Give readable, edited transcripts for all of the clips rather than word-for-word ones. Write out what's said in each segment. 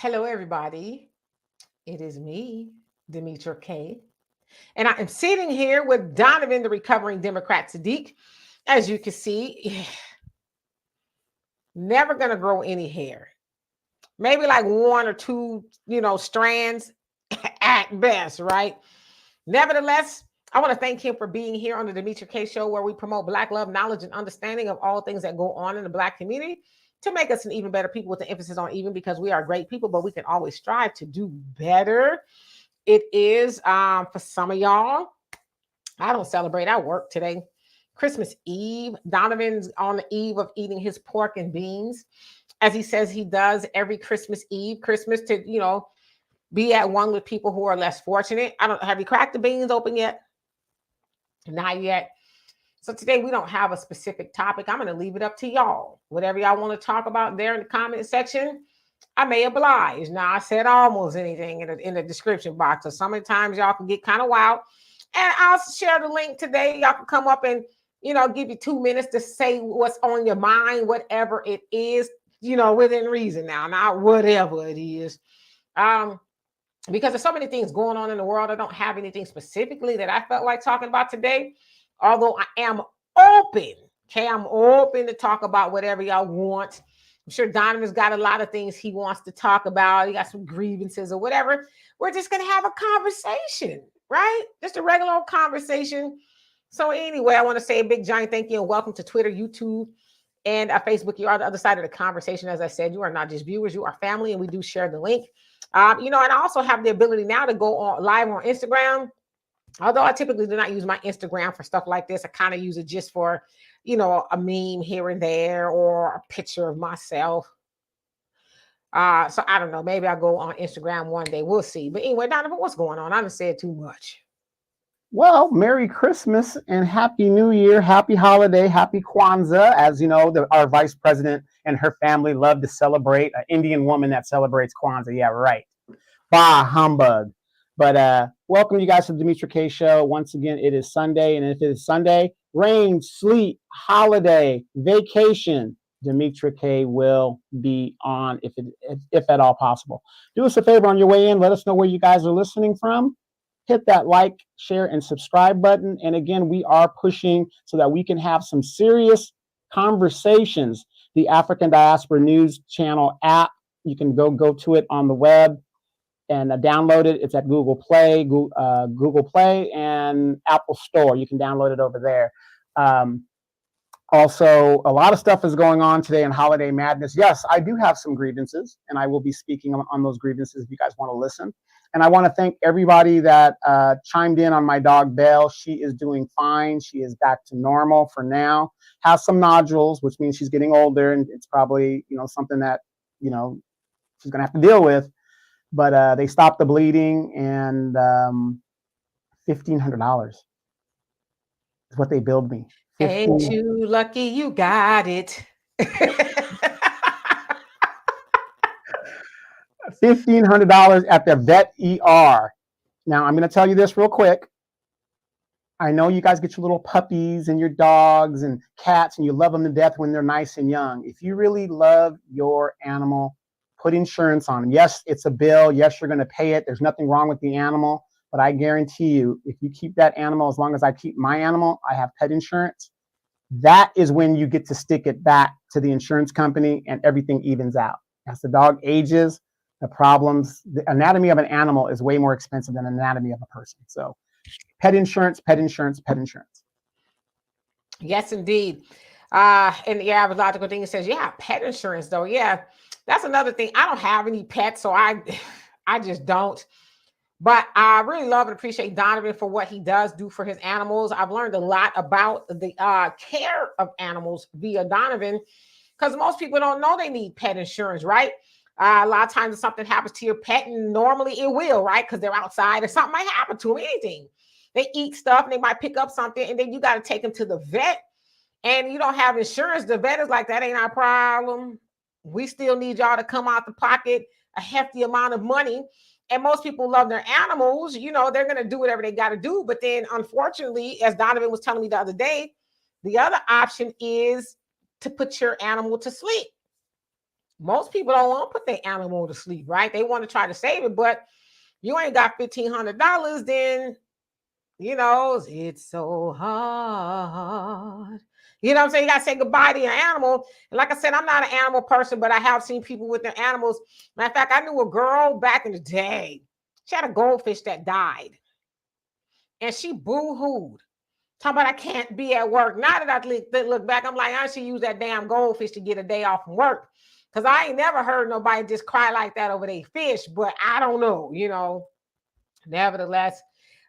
Hello, everybody. It is me, Demetra K. And I am sitting here with Donovan, the recovering Democrat Saadiq. As you can see, never going to grow any hair. Maybe like one or two, strands at best, right? Nevertheless, I want to thank him for being here on the Demetra K Show, where we promote Black love, knowledge, and understanding of all things that go on in the Black community to make us an even better people with the emphasis on even because we are great people, but we can always strive to do better. It is for some of y'all. I don't celebrate. I work today. Christmas Eve. Donovan's on the eve of eating his pork and beans, as he says he does every Christmas Eve. Christmas to be at one with people who are less fortunate. I don't have you cracked the beans open yet? Not yet. So today we don't have a specific topic. I'm going to leave it up to y'all. Whatever y'all want to talk about there in the comment section, I may oblige. Now, I said almost anything in the description box. So sometimes y'all can get kind of wild. And I'll share the link today. Y'all can come up and, give you 2 minutes to say what's on your mind, whatever it is, within reason now, not whatever it is. Because there's so many things going on in the world. I don't have anything specifically that I felt like talking about today, although I am open. Okay, I'm open to talk about whatever y'all want. I'm sure Donovan's got a lot of things he wants to talk about. He got some grievances or whatever. We're just going to have a conversation, right? Just a regular old conversation. So anyway, I want to say a big giant thank you and welcome to Twitter, YouTube, and Facebook. You are the other side of the conversation. As I said, you are not just viewers, you are family, and we do share the link. And I also have the ability now to go on live on Instagram. Although I typically do not use my Instagram for stuff like this, I kind of use it just for, a meme here and there or a picture of myself. So I don't know. Maybe I'll go on Instagram one day. We'll see. But anyway, Donovan, what's going on? I haven't said too much. Well, Merry Christmas and Happy New Year, Happy Holiday, Happy Kwanzaa. As you know, our Vice President and her family love to celebrate. An Indian woman that celebrates Kwanzaa. Yeah, right. Bah, humbug. But welcome you guys to the Demetra K Show. Once again, it is Sunday. And if it is Sunday, rain, sleet, holiday, vacation, Demetra K will be on if at all possible. Do us a favor on your way in. Let us know where you guys are listening from. Hit that like, share, and subscribe button. And again, we are pushing so that we can have some serious conversations. The African Diaspora News Channel app, you can go to it on the web and download it. It's at Google Play, and Apple Store. You can download it over there. Also, a lot of stuff is going on today in Holiday Madness. Yes, I do have some grievances, and I will be speaking on those grievances if you guys want to listen. And I want to thank everybody that chimed in on my dog, Belle. She is doing fine. She is back to normal for now. Has some nodules, which means she's getting older, and it's probably, something that, she's going to have to deal with. But they stopped the bleeding, and $1,500 is what they billed me. Ain't you lucky you got it? $1,500 at the vet ER. Now, I'm going to tell you this real quick. I know you guys get your little puppies and your dogs and cats, and you love them to death when they're nice and young. If you really love your animal, put insurance on them. Yes, it's a bill. Yes, you're going to pay it. There's nothing wrong with the animal. But I guarantee you, if you keep that animal, as long as I keep my animal, I have pet insurance. That is when you get to stick it back to the insurance company and everything evens out. As the dog ages, the anatomy of an animal is way more expensive than the anatomy of a person. So pet insurance, pet insurance, pet insurance. Yes, indeed. And the average logical thing says, yeah, pet insurance though. Yeah, that's another thing. I don't have any pets, so I just don't. But I really love and appreciate Donovan for what he does do for his animals. I've learned a lot about the care of animals via Donovan because most people don't know they need pet insurance, right? A lot of times if something happens to your pet, and normally it will, right? Because they're outside or something might happen to them, anything. They eat stuff and they might pick up something and then you got to take them to the vet and you don't have insurance. The vet is like, that ain't our problem. We still need y'all to come out the pocket a hefty amount of money. And most people love their animals, they're going to do whatever they got to do. But then, unfortunately, as Donovan was telling me the other day, the other option is to put your animal to sleep. Most people don't want to put their animal to sleep, right? They want to try to save it, but you ain't got $1,500, then it's so hard. You know what I'm saying? You got to say goodbye to your animal. And like I said, I'm not an animal person, but I have seen people with their animals. Matter of fact, I knew a girl back in the day. She had a goldfish that died. And she boo-hooed. Talking about I can't be at work. Now that I look back, I'm like, I should use that damn goldfish to get a day off from work. Because I ain't never heard nobody just cry like that over their fish. But I don't know. Nevertheless,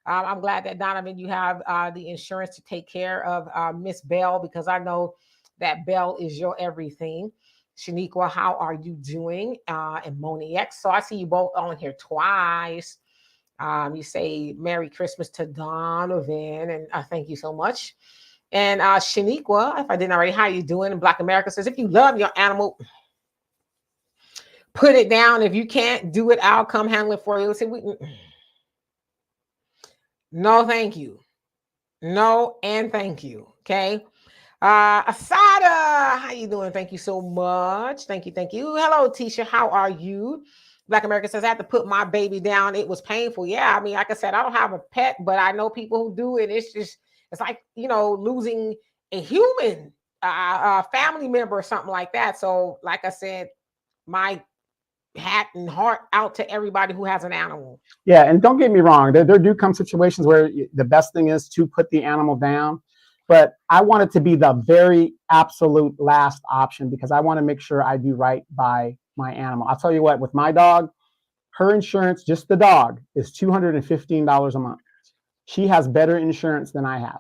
I'm glad that Donovan, you have the insurance to take care of Miss Bell, because I know that Bell is your everything. Shaniqua, how are you doing? And Moni X. So I see you both on here twice. You say Merry Christmas to Donovan, and thank you so much. And Shaniqua, if I didn't already, how you doing? And Black America says, if you love your animal, put it down. If you can't do it, I'll come handle it for you. Say, no, thank you. No, and thank you. Okay. Asada, how you doing? Thank you so much. Thank you. Hello, Tisha. How are you? Black America says, I had to put my baby down. It was painful. Yeah, I mean, like I said, I don't have a pet, but I know people who do it. It's like, losing a human, family member or something like that. So, like I said, my hat and heart out to everybody who has an animal. Yeah, and don't get me wrong, there do come situations where the best thing is to put the animal down, but I want it to be the very absolute last option, because I want to make sure I do right by my animal. I'll tell you what, with my dog, her insurance, just the dog, is $215 a month. She has better insurance than I have.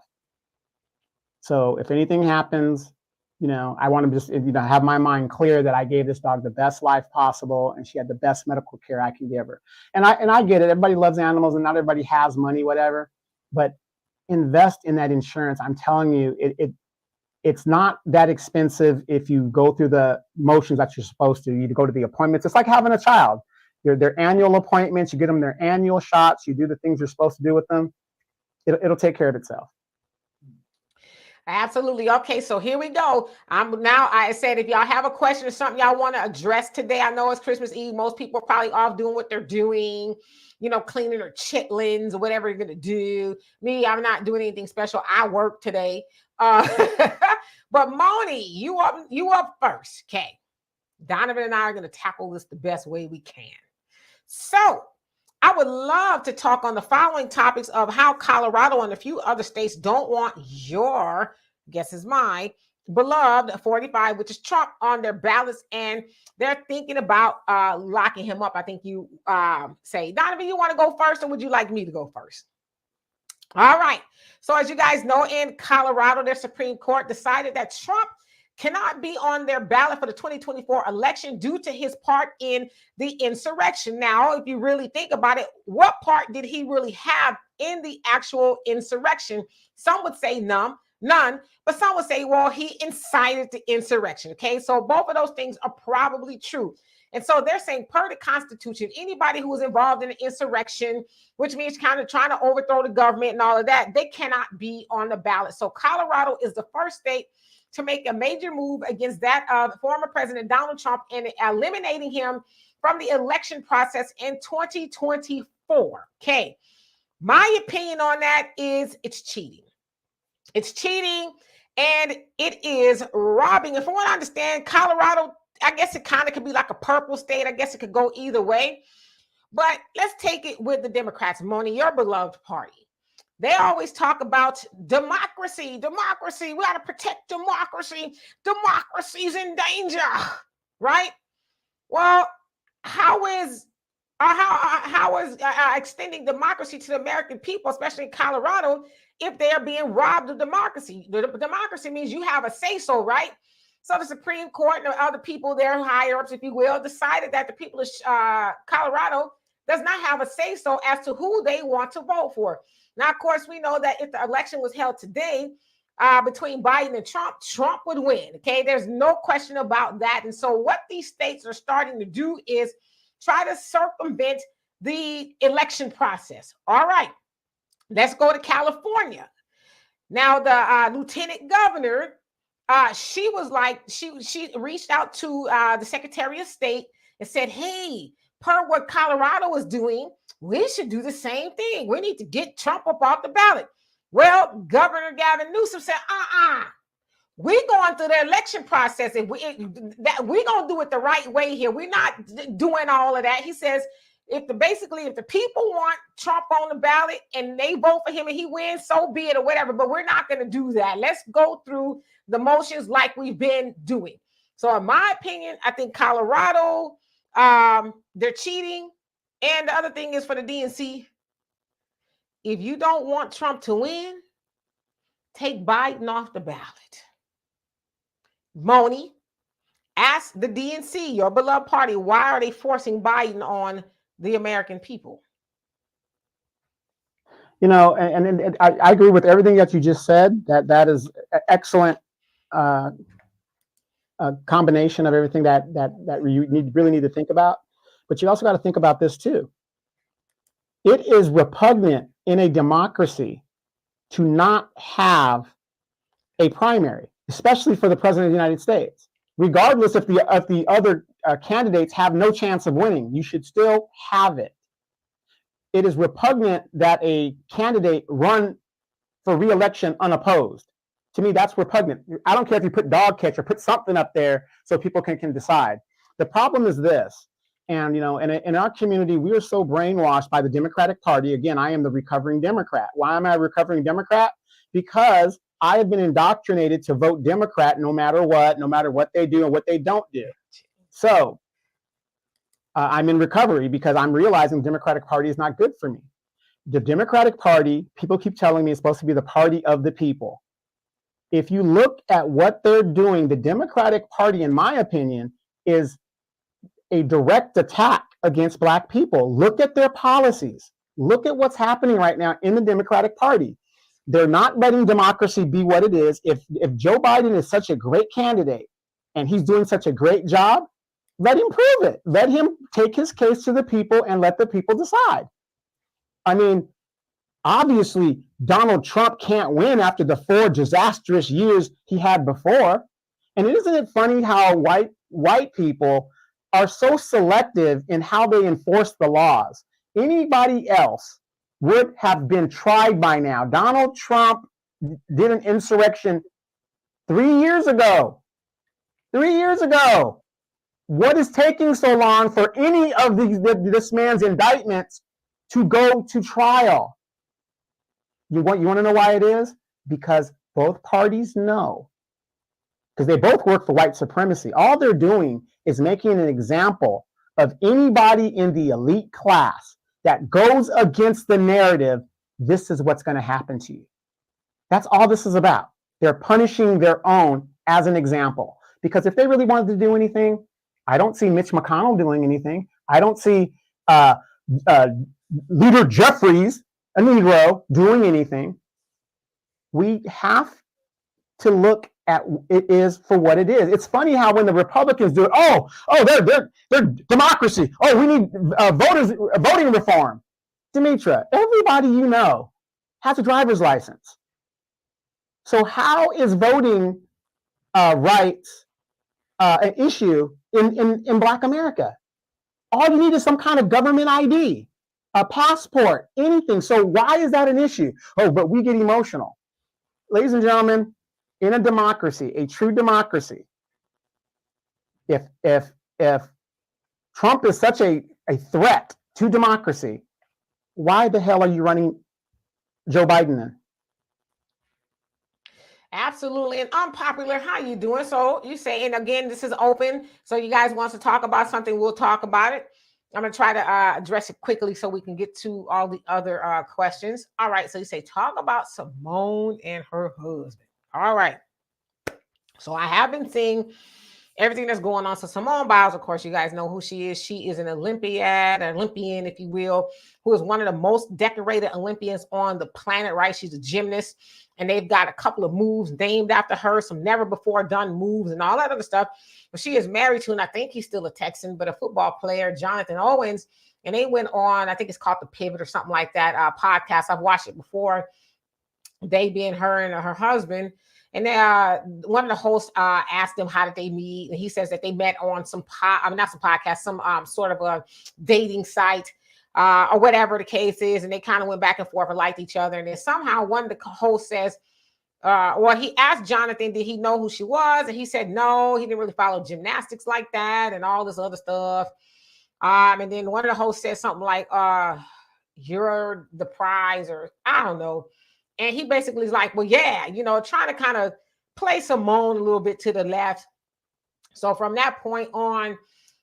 So if anything happens, I want to just have my mind clear that I gave this dog the best life possible, and she had the best medical care I can give her. And I get it. Everybody loves animals, and not everybody has money, whatever. But invest in that insurance. I'm telling you, it's not that expensive if you go through the motions that you're supposed to. You go to the appointments. It's like having a child. Their annual appointments. You get them their annual shots. You do the things you're supposed to do with them. It'll take care of itself. Absolutely. Okay, so here we go. I said, if y'all have a question or something y'all want to address today, I know it's Christmas Eve. Most people are probably off doing what they're doing, cleaning their chitlins or whatever you're going to do. Me, I'm not doing anything special. I work today. But Moni, you up first. Okay. Donovan and I are going to tackle this the best way we can. So I would love to talk on the following topics of how Colorado and a few other states don't want your, guess is mine, beloved 45, which is Trump, on their ballots, and they're thinking about locking him up. I think you say, Donovan, you want to go first, or would you like me to go first? All right. So as you guys know, in Colorado, their Supreme Court decided that Trump cannot be on their ballot for the 2024 election due to his part in the insurrection. Now, if you really think about it, what part did he really have in the actual insurrection? Some would say none, but some would say, well, he incited the insurrection. Okay, so both of those things are probably true. And so they're saying, per the Constitution, anybody who was involved in an insurrection, which means kind of trying to overthrow the government and all of that, they cannot be on the ballot. So Colorado is the first state to make a major move against that of former President Donald Trump and eliminating him from the election process in 2024. Okay. My opinion on that is it's cheating. It's cheating, and it is robbing. And from what I understand, Colorado, I guess it kind of could be like a purple state. I guess it could go either way. But let's take it with the Democrats. Moni, your beloved party. They always talk about democracy. We got to protect democracy. Democracy's in danger, right? Well, how is extending democracy to the American people, especially in Colorado, if they are being robbed of democracy? Democracy means you have a say-so, right? So the Supreme Court and the other people there, higher-ups, if you will, decided that the people of Colorado does not have a say-so as to who they want to vote for. Now, of course, we know that if the election was held today between Biden and Trump would win. Okay, there's no question about that. And so what these states are starting to do is try to circumvent the election process. All right, let's go to California. Now, the lieutenant governor she was like, she reached out to the Secretary of State and said, hey, per what Colorado is doing, we should do the same thing. We need to get Trump up off the ballot. Well, Governor Gavin Newsom said, we're going through the election process, and we're gonna do it the right way here. We're not doing all of that. He says, if the people want Trump on the ballot and they vote for him and he wins, so be it, or whatever. But we're not going to do that. Let's go through the motions like we've been doing. So, in my opinion, I think Colorado, they're cheating. And the other thing is for the DNC, if you don't want Trump to win, take Biden off the ballot. Moni, ask the DNC, your beloved party, why are they forcing Biden on the American people? You know, and I agree with everything that you just said. That is an excellent combination of everything that you really need to think about. But you also got to think about this too. It is repugnant in a democracy to not have a primary, especially for the president of the United States. Regardless if the other candidates have no chance of winning, you should still have it. It is repugnant that a candidate run for re-election unopposed. To me, that's repugnant. I don't care if you put dog catcher, put something up there so people can decide. The problem is this, and you know, in our community, we are so brainwashed by the Democratic Party. Again, I am the recovering Democrat. Why am I a recovering Democrat? Because I have been indoctrinated to vote Democrat no matter what they do and what they don't do. So I'm in recovery because I'm realizing the Democratic Party is not good for me. The Democratic Party, people keep telling me, is supposed to be the party of the people. If you look at what they're doing, the Democratic Party, in my opinion, is a direct attack against Black people. Look at their policies. Look at what's happening right now in the Democratic Party. They're not letting democracy be what it is. If Joe Biden is such a great candidate and he's doing such a great job, let him prove it. Let him take his case to the people and let the people decide. I mean, obviously, Donald Trump can't win after the 4 disastrous years he had before. And isn't it funny how white people are so selective in how they enforce the laws? Anybody else would have been tried by now. Donald Trump did an insurrection 3 years ago. 3 years ago. What is taking so long for any of this man's indictments to go to trial? You want to know why it is? Because both parties know. Because they both work for white supremacy. All they're doing is making an example of anybody in the elite class that goes against the narrative. This is what's going to happen to you. That's all this is about. They're punishing their own as an example. Because if they really wanted to do anything, I don't see Mitch McConnell doing anything. I don't see Leader Jeffries, a Negro, doing anything. We have to look at it is for what it is. It's funny how when the Republicans do it, they're democracy. Oh, we need voting reform. Demetra, everybody you know has a driver's license. So how is voting rights an issue in Black America? All you need is some kind of government ID, a passport, anything. So why is that an issue? Oh, but we get emotional. Ladies and gentlemen, in a democracy, a true democracy, if Trump is such a threat to democracy, why the hell are you running Joe Biden then? Absolutely. And unpopular, how you doing? So you say, and again, this is open. So you guys want to talk about something, we'll talk about it. I'm going to try to address it quickly so we can get to all the other questions. All right. So you say, talk about Simone and her husband. All right. So I have been seeing everything that's going on. So Simone Biles, of course, you guys know who she is. She is an Olympian, if you will, who is one of the most decorated Olympians on the planet, right? She's a gymnast, and they've got a couple of moves named after her, some never before done moves and all that other stuff. But she is married to, and I think he's still a Texan, but a football player, Jonathan Owens. And they went on, I think it's called The Pivot or something like that, podcast. I've watched it before. They being her and her husband. And one of the hosts asked him how did they meet, and he says that they met on not some podcast, some sort of a dating site or whatever the case is, and they kind of went back and forth and liked each other. And then somehow one of the hosts says, well, he asked Jonathan, did he know who she was? And he said no, he didn't really follow gymnastics like that and all this other stuff. And then one of the hosts said something like, you're the prize, or I don't know. And he basically is like, well, yeah, trying to kind of play Simone a little bit to the left. So from that point on,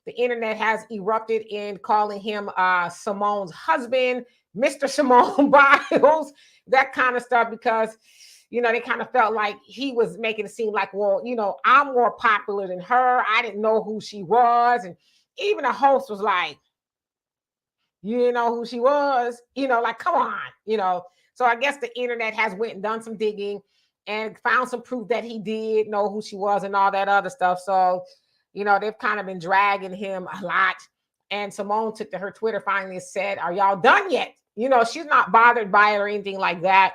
the internet has erupted in calling him Simone's husband, Mr. Simone Biles, that kind of stuff, because, they kind of felt like he was making it seem like, well, I'm more popular than her. I didn't know who she was. And even the host was like, you didn't know who she was, like, come on, So I guess the internet has went and done some digging and found some proof that he did know who she was and all that other stuff. So, they've kind of been dragging him a lot. And Simone took to her Twitter finally and said, are y'all done yet? She's not bothered by it or anything like that.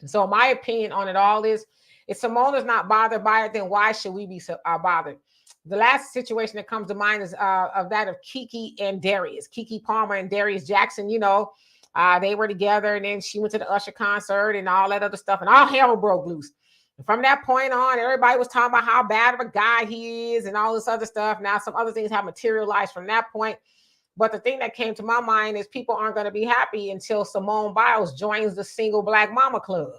So my opinion on it all is, if Simone is not bothered by it, then why should we be bothered? The last situation that comes to mind is of that of Kiki and Darius. Kiki Palmer and Darius Jackson, they were together, and then she went to the Usher concert and all that other stuff, and all hell broke loose. And from that point on, everybody was talking about how bad of a guy he is and all this other stuff. Now some other things have materialized from that point. But the thing that came to my mind is people aren't going to be happy until Simone Biles joins the Single Black Mama Club.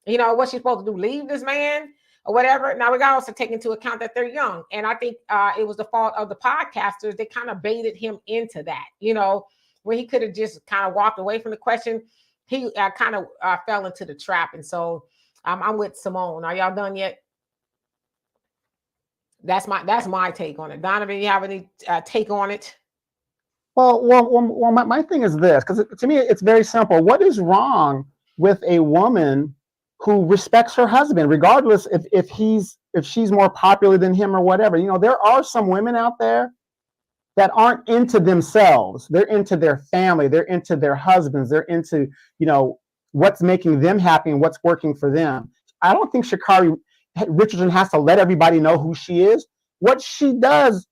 What's she supposed to do? Leave this man or whatever? Now, we got to also take into account that they're young. And I think it was the fault of the podcasters. They kind of baited him into that, when he could have just kind of walked away from the question. He kind of fell into the trap. And so I'm with Simone. Are y'all done yet? That's my take on it. Donovan, you have any take on it? Well, my thing is this, because to me, it's very simple. What is wrong with a woman who respects her husband, regardless if she's more popular than him or whatever? There are some women out there that aren't into themselves. They're into their family. They're into their husbands. They're into, what's making them happy and what's working for them. I don't think Sha'Carri Richardson has to let everybody know who she is. What she does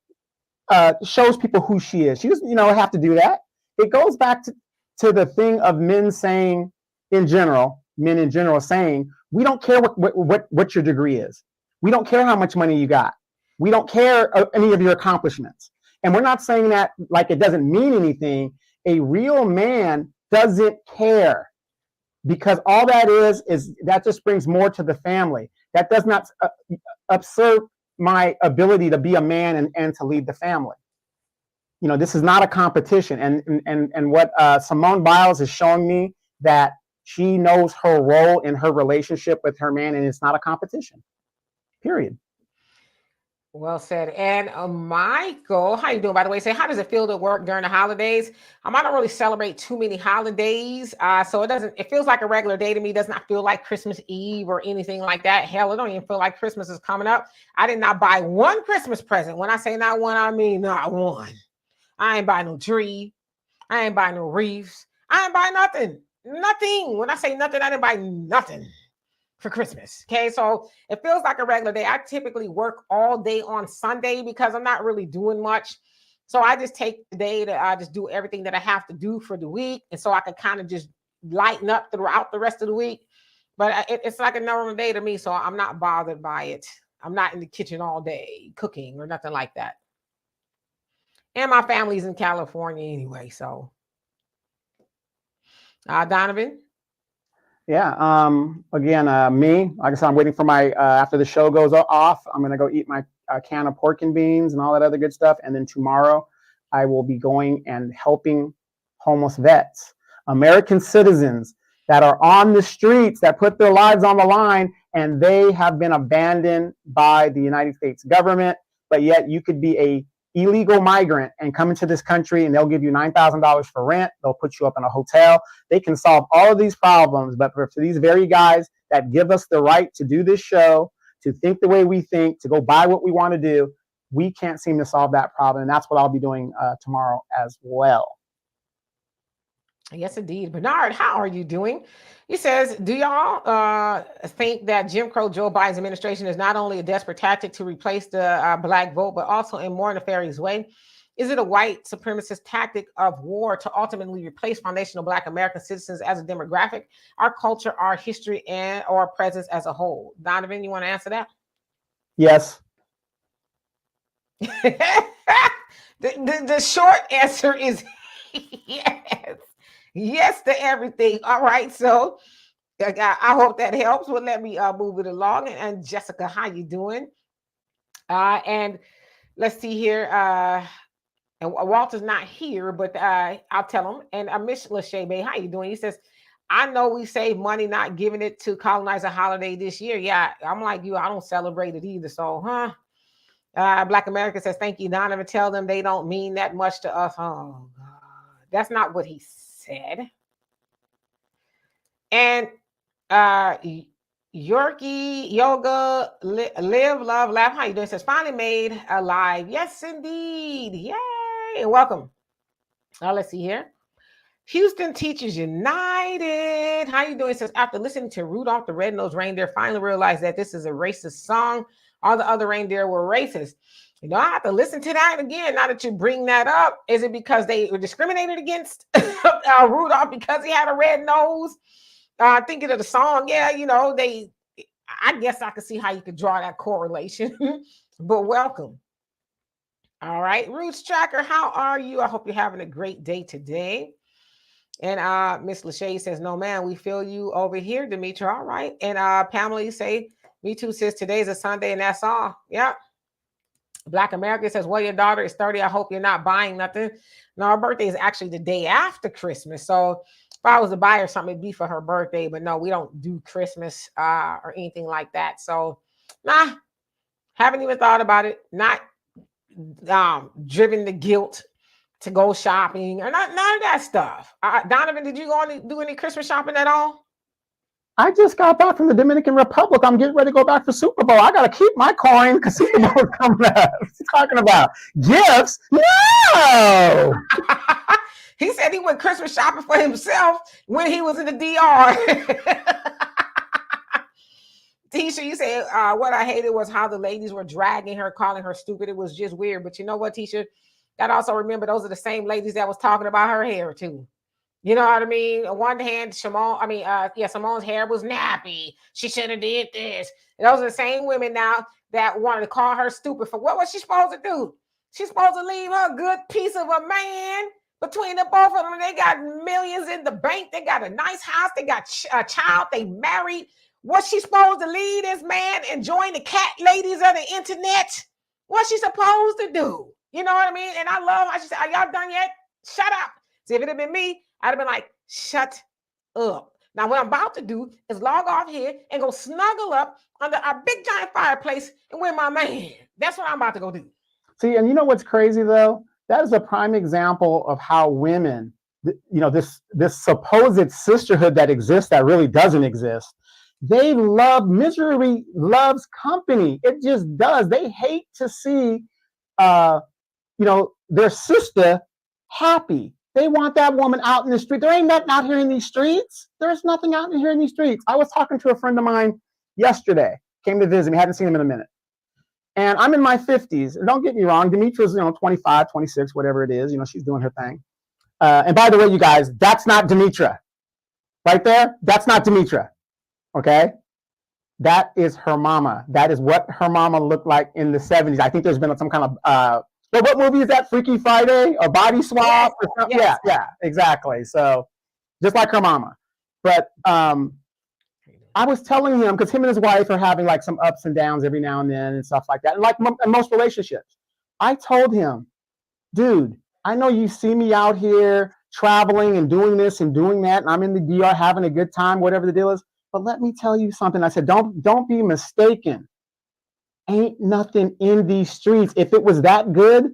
shows people who she is. She doesn't, have to do that. It goes back to the thing of men in general saying, we don't care what your degree is. We don't care how much money you got. We don't care any of your accomplishments. And we're not saying that like it doesn't mean anything. A real man doesn't care, because all that is that just brings more to the family. That does not usurp my ability to be a man and to lead the family. This is not a competition. And what Simone Biles is showing me, that she knows her role in her relationship with her man, and it's not a competition. Period. Well said. And Michael, how you doing, by the way? Say, how does it feel to work during the holidays? I don't really celebrate too many holidays. So it feels like a regular day to me. It does not feel like Christmas Eve or anything like that. Hell, it don't even feel like Christmas is coming up. I did not buy one Christmas present. When I say not one, I mean not one. I ain't buy no tree. I ain't buy no wreaths. I ain't buy nothing. Nothing. When I say nothing, I didn't buy nothing for Christmas. Okay. So it feels like a regular day. I typically work all day on Sunday because I'm not really doing much. So I just take the day to just do everything that I have to do for the week. And so I can kind of just lighten up throughout the rest of the week. But it's like a normal day to me. So I'm not bothered by it. I'm not in the kitchen all day cooking or nothing like that. And my family's in California anyway. So Donovan? Yeah. Again, me, like I said, I'm waiting for my, after the show goes off, I'm going to go eat my can of pork and beans and all that other good stuff. And then tomorrow I will be going and helping homeless vets, American citizens that are on the streets, that put their lives on the line, and they have been abandoned by the United States government. But yet you could be a illegal migrant and come into this country, and they'll give you $9,000 for rent. They'll put you up in a hotel. They can solve all of these problems. But for these very guys that give us the right to do this show, to think the way we think, to go buy what we want to do, we can't seem to solve that problem. And that's what I'll be doing tomorrow as well. Yes, indeed. Bernard, how are you doing? He says, do y'all think that Jim Crow Joe Biden's administration is not only a desperate tactic to replace the black vote, but also in more nefarious way? Is it a white supremacist tactic of war to ultimately replace foundational black American citizens as a demographic, our culture, our history, and our presence as a whole? Donovan, you want to answer that? Yes. The short answer is yes. Yes to everything. All right. So I hope that helps. Well, let me move it along. And Jessica, how you doing? And let's see here. And Walter's not here, but I'll tell him. And Miss Lachey, how you doing? He says, I know we save money not giving it to colonizer holiday this year. Yeah, I'm like you. I don't celebrate it either. So, Black America says, thank you, Donovan. Tell them they don't mean that much to us. Oh, God. That's not what he said. And Yorkie Yoga Live Love Laugh. How you doing? It says finally made alive. Yes, indeed. Yay! And welcome. Let's see here. Houston Teachers United. How you doing? It says after listening to Rudolph the Red-Nosed Reindeer, finally realized that this is a racist song. All the other reindeer were racist. You know, I have to listen to that again. Now that you bring that up, is it because they were discriminated against Rudolph because he had a red nose? Thinking of the song, yeah, you know, I guess I could see how you could draw that correlation, but welcome. All right, Roots Tracker, how are you? I hope you're having a great day today. And Miss Lachey says, no, man, we feel you over here, Demetra. All right. And Pamela, you say, me too, sis, today's a Sunday and that's all. Yeah. Black America says, well, your daughter is 30. I hope you're not buying nothing. No, her birthday is actually the day after Christmas. So if I was to buy her something, it'd be for her birthday. But no, we don't do Christmas or anything like that. So, nah, haven't even thought about it. Not driven the guilt to go shopping or none of that stuff. Donovan, did you go on do any Christmas shopping at all? I just got back from the Dominican Republic. I'm getting ready to go back for Super Bowl. I got to keep my coin because Super Bowl is coming up. What's he talking about? Gifts? No! He said he went Christmas shopping for himself when he was in the DR. Tisha, you said what I hated was how the ladies were dragging her, calling her stupid. It was just weird. But you know what, Tisha? That also remember those are the same ladies that was talking about her hair too. You know what I mean? On one hand, Simone's hair was nappy. She should have did this. And those are the same women now that wanted to call her stupid for what was she supposed to do? She's supposed to leave her good piece of a man between the both of them. They got millions in the bank. They got a nice house. They got a child. They married. What's she supposed to leave this man and join the cat ladies of the internet? What's she supposed to do? You know what I mean? And I love how she said, are y'all done yet? Shut up. See, if it had been me, I'd have been like, shut up. Now, what I'm about to do is log off here and go snuggle up under our big giant fireplace and with my man. That's what I'm about to go do. See, and you know what's crazy though? That is a prime example of how women, this supposed sisterhood that exists that really doesn't exist. They love misery, loves company. It just does. They hate to see, their sister happy. They want that woman out in the street. There ain't nothing out here in these streets. There's nothing out here in these streets. I was talking to a friend of mine yesterday, came to visit me, hadn't seen him in a minute. And I'm in my 50s. And don't get me wrong, Demetra's, 25, 26, whatever it is. She's doing her thing. And by the way, you guys, that's not Demetra. Right there, that's not Demetra. Okay? That is her mama. That is what her mama looked like in the 70s. I think there's been some kind of what movie is that? Freaky Friday or Body Swap? Yes, or something? yes. Yeah, exactly. So just like her mama. But I was telling him, because him and his wife are having like some ups and downs every now and then and stuff like that. And like in most relationships, I told him, dude, I know you see me out here traveling and doing this and doing that, and I'm in the DR having a good time, whatever the deal is. But let me tell you something. I said, don't be mistaken. Ain't nothing in these streets. If it was that good,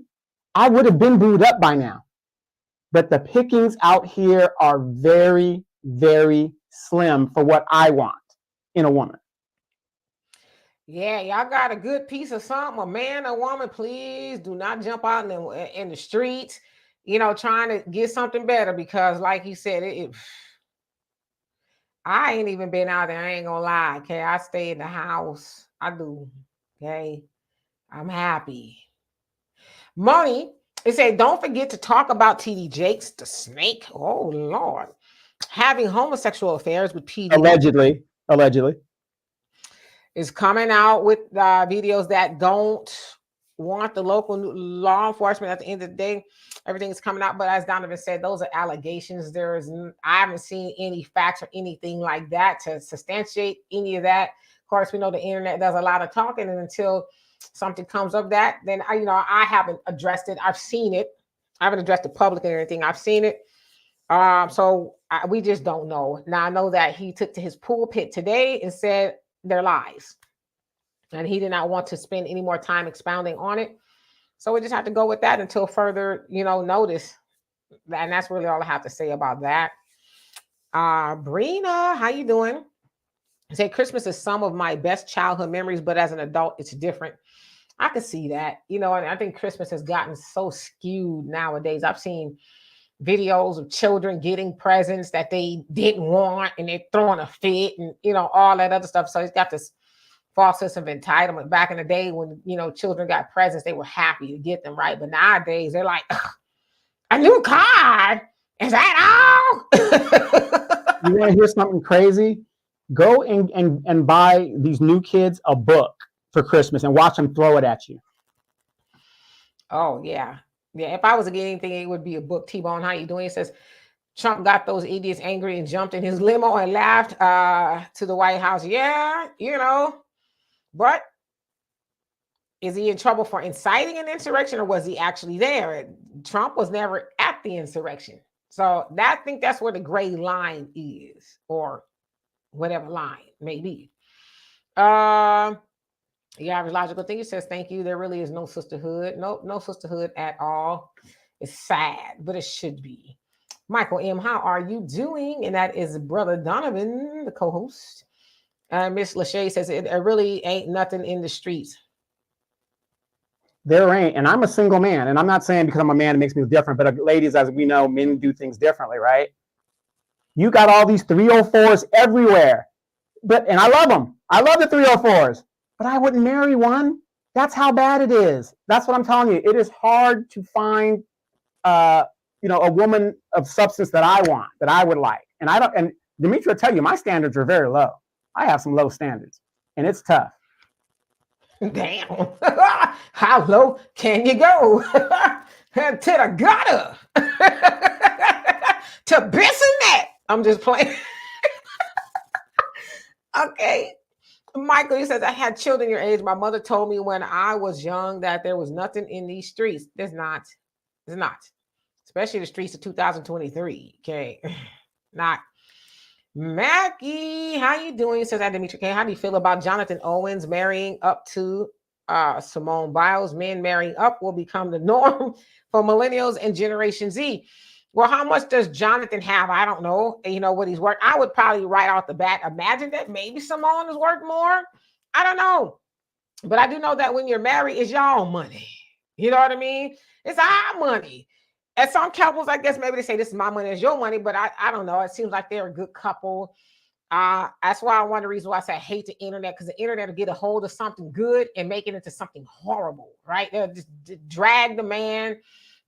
I would have been booed up by now. But the pickings out here are very, very slim for what I want in a woman. Yeah, y'all got a good piece of something, a man, a woman, please do not jump out in the streets trying to get something better because, like you said, I ain't even been out there. I ain't gonna lie. Okay, I stay in the house. I do. Okay, I'm happy. Money. It said, don't forget to talk about TD Jakes, the snake. Oh Lord, having homosexual affairs with PD Allegedly. is coming out with videos that don't want the local law enforcement. At the end of the day, everything's coming out. But as Donovan said, those are allegations. I haven't seen any facts or anything like that to substantiate any of that. Of course, we know the internet does a lot of talking, and until something comes of that, then I haven't addressed it. I've seen it. I haven't addressed the public or anything. I've seen it. We just don't know. Now I know that he took to his pulpit today and said they're lies, and he did not want to spend any more time expounding on it. So we just have to go with that until further, notice. And that's really all I have to say about that. Brina, how you doing? I say Christmas is some of my best childhood memories, but as an adult, it's different. I can see that, and I think Christmas has gotten so skewed nowadays. I've seen videos of children getting presents that they didn't want and they're throwing a fit and, all that other stuff. So it's got this false sense of entitlement. Back in the day when, children got presents, they were happy to get them, right? But nowadays they're like, a new car? Is that all? You want to hear something crazy? Go and buy these new kids a book for Christmas and watch them throw it at you. Oh, yeah. Yeah, if I was to get anything, it would be a book. T-Bone, how you doing? It says, Trump got those idiots angry and jumped in his limo and laughed to the White House. Yeah, but is he in trouble for inciting an insurrection, or was he actually there? Trump was never at the insurrection. So I think that's where the gray line is, or whatever line may be. The average logical thinker says, thank you. There really is no sisterhood. No sisterhood at all. It's sad, but it should be. Michael M., how are you doing? And that is Brother Donovan, the co-host. Miss Lachey says, it really ain't nothing in the streets. There ain't. And I'm a single man. And I'm not saying because I'm a man, it makes me different. But ladies, as we know, men do things differently, right? You got all these 304s everywhere. And I love them. I love the 304s. But I wouldn't marry one. That's how bad it is. That's what I'm telling you. It is hard to find, a woman of substance that I want, that I would like. And Dimitri will tell you, my standards are very low. I have some low standards, and it's tough. Damn. How low can you go? To the gutter. To Bissonnette. I'm just playing. Okay. Michael, he says, I had children your age. My mother told me when I was young that there was nothing in these streets. There's not. There's not. Especially the streets of 2023. Okay. Not. Mackie, how you doing? Says Dimitri K. How do you feel about Jonathan Owens marrying up to Simone Biles? Men marrying up will become the norm for millennials and Generation Z. Well, how much does Jonathan have? I don't know. What he's worth. I would probably right off the bat imagine that maybe Simone is worth more. I don't know. But I do know that when you're married, it's y'all money. You know what I mean? It's our money. And some couples, I guess maybe they say this is my money, it's your money, but I don't know. It seems like they're a good couple. That's why one of the reasons why I say I hate the internet, because the internet will get a hold of something good and make it into something horrible, right? They'll just drag the man,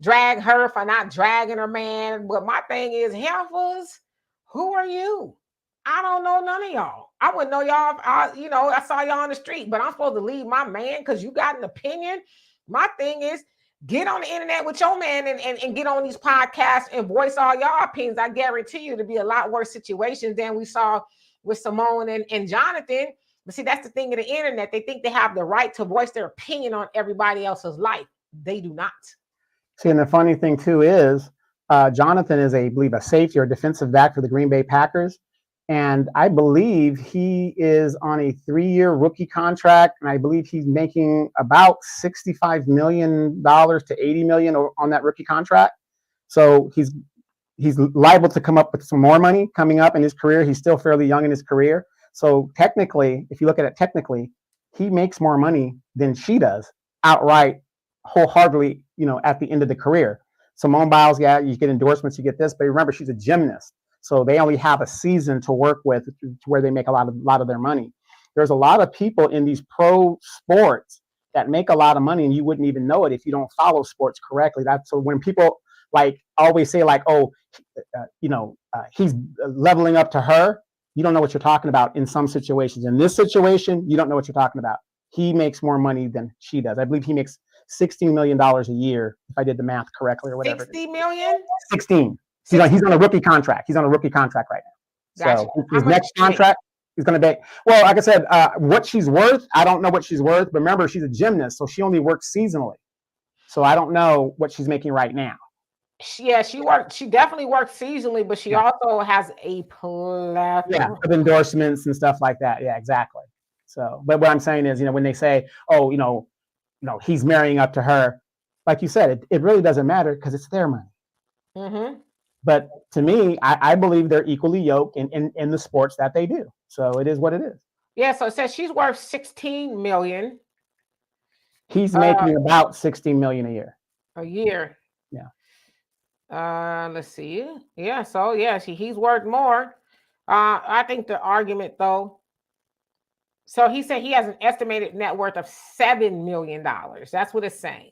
drag her for not dragging her man. But my thing is, heifers, who are you? I don't know none of y'all. I wouldn't know y'all. I saw y'all on the street, but I'm supposed to leave my man because you got an opinion. My thing is, get on the internet with your man and get on these podcasts and voice all your opinions. I guarantee you to be a lot worse situations than we saw with Simone and Jonathan. But see, that's the thing of the internet. They think they have the right to voice their opinion on everybody else's life. They do not. See, and the funny thing too is Jonathan is I believe a safety or defensive back for the Green Bay Packers. And I believe he is on a 3-year rookie contract. And I believe he's making about $65 million to $80 million on that rookie contract. So he's liable to come up with some more money coming up in his career. He's still fairly young in his career. So technically, if you look at it technically, he makes more money than she does outright, wholeheartedly, at the end of the career. Simone Biles, yeah, you get endorsements, you get this, but remember, she's a gymnast. So they only have a season to work with to where they make a lot of their money. There's a lot of people in these pro sports that make a lot of money, and you wouldn't even know it if you don't follow sports correctly. That's so when people like always say like, oh, he's leveling up to her. You don't know what you're talking about in some situations. In this situation, you don't know what you're talking about. He makes more money than she does. I believe he makes $16 million a year, if I did the math correctly or whatever. 60 million? 16. He's on a rookie contract. He's on a rookie contract right now. Gotcha. So his next contract is going to be, well, like I said, what she's worth, I don't know what she's worth. But remember, she's a gymnast, so she only works seasonally. So I don't know what she's making right now. Yeah, she definitely works seasonally, but she also has a plethora of endorsements and stuff like that. Yeah, exactly. So, but what I'm saying is, when they say, oh, he's marrying up to her, like you said, it really doesn't matter because it's their money. Mm-hmm. But to me, I believe they're equally yoked in the sports that they do. So it is what it is. Yeah, so it says she's worth 16 million. He's making about 16 million a year. A year. Yeah. Let's see. Yeah, so yeah, he's worth more. I think the argument though. So he said he has an estimated net worth of $7 million. That's what it's saying.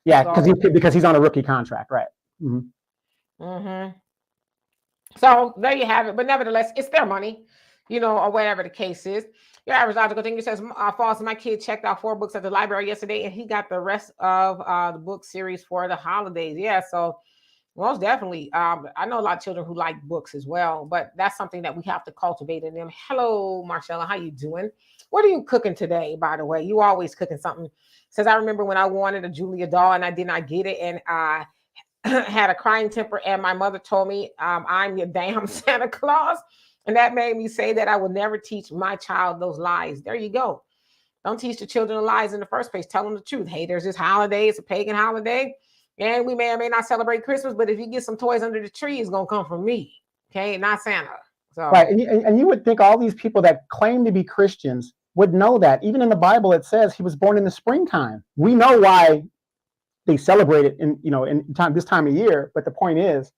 Yeah, because he's on a rookie contract, right? Mm-hmm. Mm-hmm. So there you have it. But nevertheless, it's their money, or whatever the case is. Your average logical thinker says, false. My kid checked out 4 books at the library yesterday, and he got the rest of the book series for the holidays. Yeah, so most definitely. I know a lot of children who like books as well, but that's something that we have to cultivate in them. Hello, Marcella. How you doing? What are you cooking today, by the way? You always cooking something. Says, I remember when I wanted a Julia doll and I did not get it, and I had a crying temper, and my mother told me, I'm your damn Santa Claus. And that made me say that I would never teach my child those lies. There you go. Don't teach the children lies in the first place. Tell them the truth. Hey, there's this holiday. It's a pagan holiday. And we may or may not celebrate Christmas, but if you get some toys under the tree, it's going to come from me. Okay, not Santa. So. Right. And you would think all these people that claim to be Christians would know that. Even in the Bible, it says he was born in the springtime. We know why they celebrate it in this time of year. But the point is,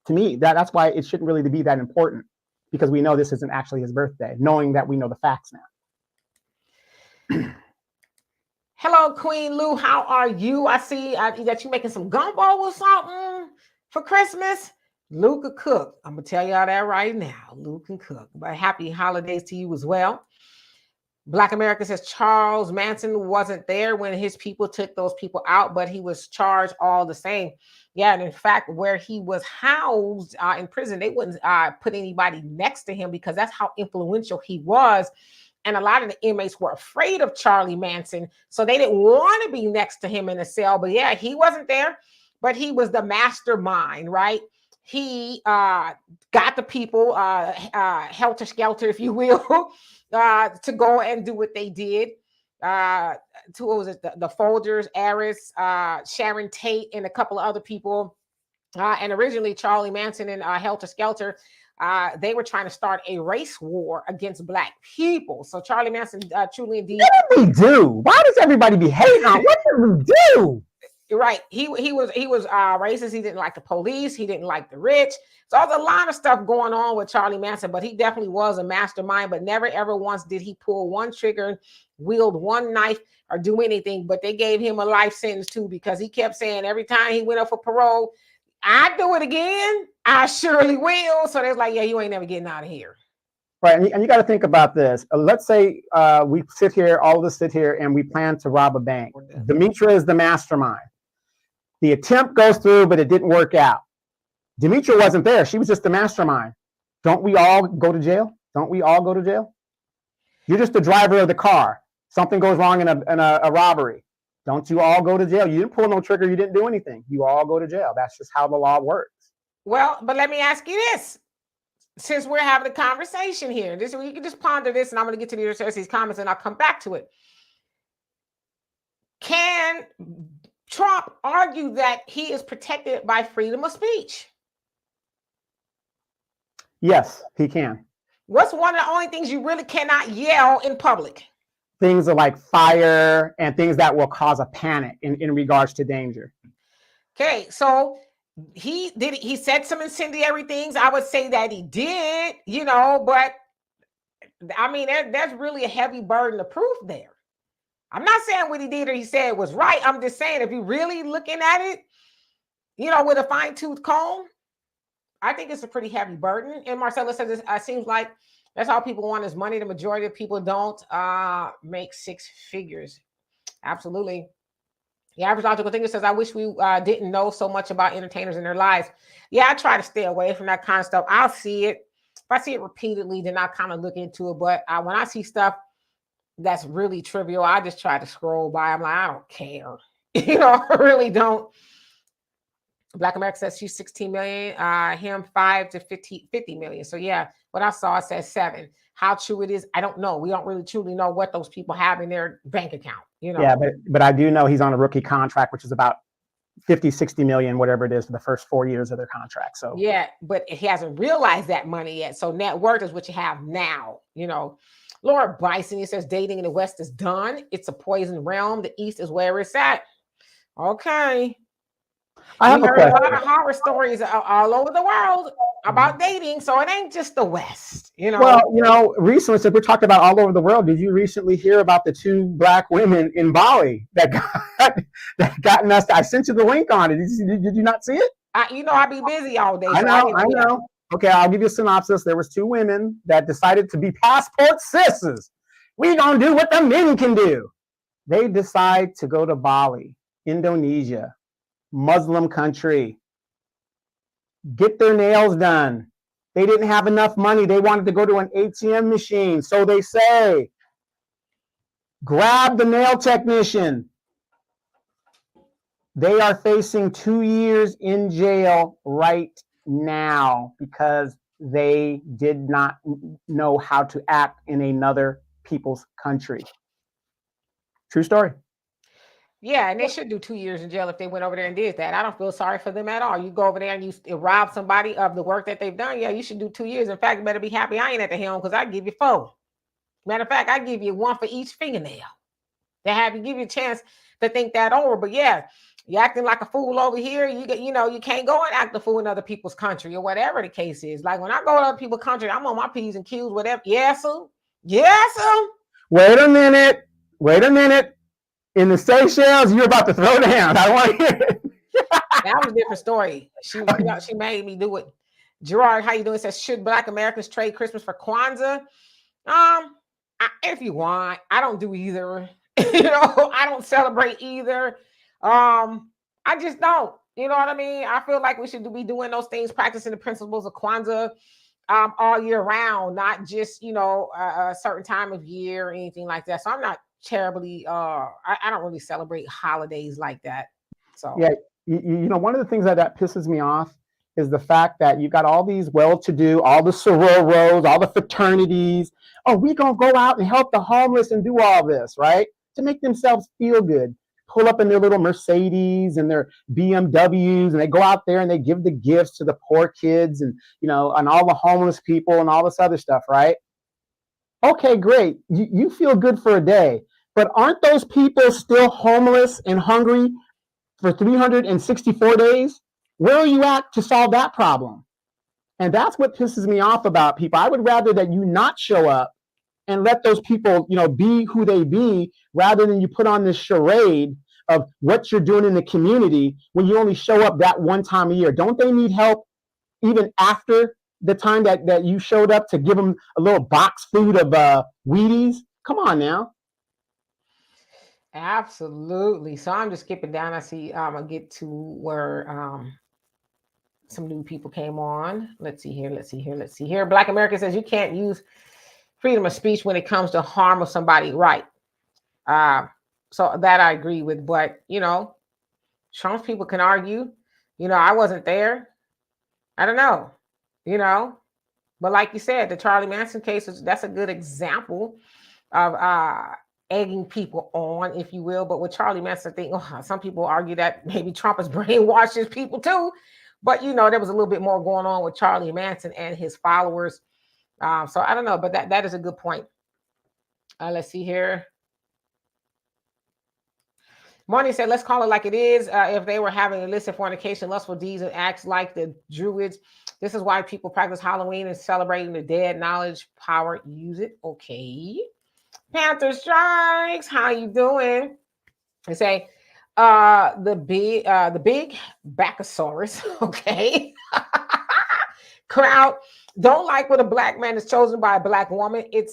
to me, that's why it shouldn't really be that important, because we know this isn't actually his birthday, knowing that we know the facts now. Hello, Queen Lou. How are you? I see that you're making some gumbo or something for Christmas. Lou can cook. I'm going to tell y'all that right now. Lou can cook. But happy holidays to you as well. Black America says Charles Manson wasn't there when his people took those people out, but he was charged all the same. Yeah, and in fact, where he was housed in prison, they wouldn't put anybody next to him because that's how influential he was. And a lot of the inmates were afraid of Charlie Manson, so they didn't want to be next to him in a cell. But yeah, he wasn't there, but he was the mastermind, right? He got the people helter-skelter, if you will, to go and do what they did. To what was it? The Folgers, Aris, Sharon Tate, and a couple of other people. And originally, Charlie Manson and Helter Skelter, they were trying to start a race war against Black people. So Charlie Manson truly indeed. What did we do? Why does everybody be hating on? What did we do? Right. He was racist. He didn't like the police. He didn't like the rich. So there's a lot of stuff going on with Charlie Manson, but he definitely was a mastermind, but never ever once did he pull one trigger, wield one knife, or do anything. But they gave him a life sentence too, because he kept saying every time he went up for parole, I do it again, I surely will. So they're like, yeah, you ain't never getting out of here. Right. And you got to think about this. Let's say we sit here, all of us sit here, and we plan to rob a bank. Demetra is the mastermind. The attempt goes through, but it didn't work out. Demetra wasn't there. She was just the mastermind. Don't we all go to jail? Don't we all go to jail? You're just the driver of the car. Something goes wrong in a robbery. Don't you all go to jail? You didn't pull no trigger. You didn't do anything. You all go to jail. That's just how the law works. Well, but let me ask you this. Since we're having a conversation here, you can just ponder this, and I'm going to get to these comments, and I'll come back to it. Can Trump argue that he is protected by freedom of speech? Yes, he can. What's one of the only things you really cannot yell in public? Things are like fire and things that will cause a panic in regards to danger. Okay, so he said some incendiary things. I would say that he did, but I mean, there's really a heavy burden of proof there. I'm not saying what he did or he said was right. I'm just saying if you're really looking at it, with a fine-tooth comb, I think it's a pretty heavy burden. And Marcella says it seems like that's all people want is money. The majority of people don't make six figures. Absolutely. The average logical thinker says, I wish we didn't know so much about entertainers and their lives. Yeah, I try to stay away from that kind of stuff. I'll see it. If I see it repeatedly, then I kind of look into it. But when I see stuff that's really trivial, I just try to scroll by. I'm like, I don't care. I really don't. Black America says she's 16 million, him 5 to 50 million. So yeah, what I saw says 7. How true it is, I don't know. We don't really truly know what those people have in their bank account, Yeah, but I do know he's on a rookie contract, which is about 50, 60 million, whatever it is, for the first 4 years of their contract. So yeah, but he hasn't realized that money yet. So net worth is what you have now, Laura Bryson, he says dating in the West is done. It's a poison realm. The East is where it's at. Okay. I have We a heard a question. lot of horror stories all over the world about dating, so it ain't just the West, Well, recently, since we're talking about all over the world, did you recently hear about the 2 Black women in Bali that got messed? I sent you the link on it. Did you not see it? I be busy all day. I know. Okay, I'll give you a synopsis. There was 2 women that decided to be passport sisters. We gonna do what the men can do. They decide to go to Bali, Indonesia, Muslim country, get their nails done. They didn't have enough money. They wanted to go to an ATM machine. So they say, grab the nail technician. They are facing 2 years in jail right now because they did not know how to act in another people's country. True story. Yeah, and they should do 2 years in jail if they went over there and did that. I don't feel sorry for them at all. You go over there and you rob somebody of the work that they've done. Yeah, you should do 2 years. In fact, you better be happy I ain't at the helm because I give you 4. Matter of fact, I give you 1 for each fingernail. They have you give you a chance to think that over. But yeah, you're acting like a fool over here. You can't go and act a fool in other people's country or whatever the case is. Like when I go to other people's country, I'm on my P's and Q's, whatever. Yes, sir. Yes, sir. Wait a minute. In the Seychelles, you're about to throw down. I want to hear it. That was a different story. She made me do it. Gerard, how you doing? Says, should Black Americans trade Christmas for Kwanzaa? If you want, I don't do either. I don't celebrate either. I just don't. You know what I mean? I feel like we should be doing those things, practicing the principles of Kwanzaa all year round, not just a certain time of year or anything like that. So I'm not terribly. I don't really celebrate holidays like that. So yeah, one of the things that pisses me off is the fact that you got all these well-to-do, all the sororos, all the fraternities. Oh, we gonna go out and help the homeless and do all this, right? To make themselves feel good. Pull up in their little Mercedes and their BMWs, and they go out there and they give the gifts to the poor kids and and all the homeless people and all this other stuff, right? Okay, great. You feel good for a day, but aren't those people still homeless and hungry for 364 days? Where are you at to solve that problem? And that's what pisses me off about people. I would rather that you not show up and let those people, be who they be, rather than you put on this charade of what you're doing in the community when you only show up that one time a year. Don't they need help even after the time that you showed up to give them a little box food of Wheaties? Come on now. absolutely. So I'm just skipping down. I see I'll get to where some new people came on. Let's see here. Black America says you can't use freedom of speech when it comes to harm of somebody, right? So that I agree with, but Trump's people can argue. I wasn't there. I don't know. But like you said, the Charlie Manson case that's a good example of egging people on, if you will. But with Charlie Manson, I think some people argue that maybe Trump has brainwashed his people too. But there was a little bit more going on with Charlie Manson and his followers. So I don't know, but that is a good point. Let's see here. Marnie said, let's call it like it is. If they were having illicit fornication, lustful deeds, and acts like the Druids, this is why people practice Halloween and celebrating the dead. Knowledge, power, use it. Okay. Panther Strikes, how you doing? They say, the big Bacchosaurus, okay. Crowd don't like when a black man is chosen by a black woman. It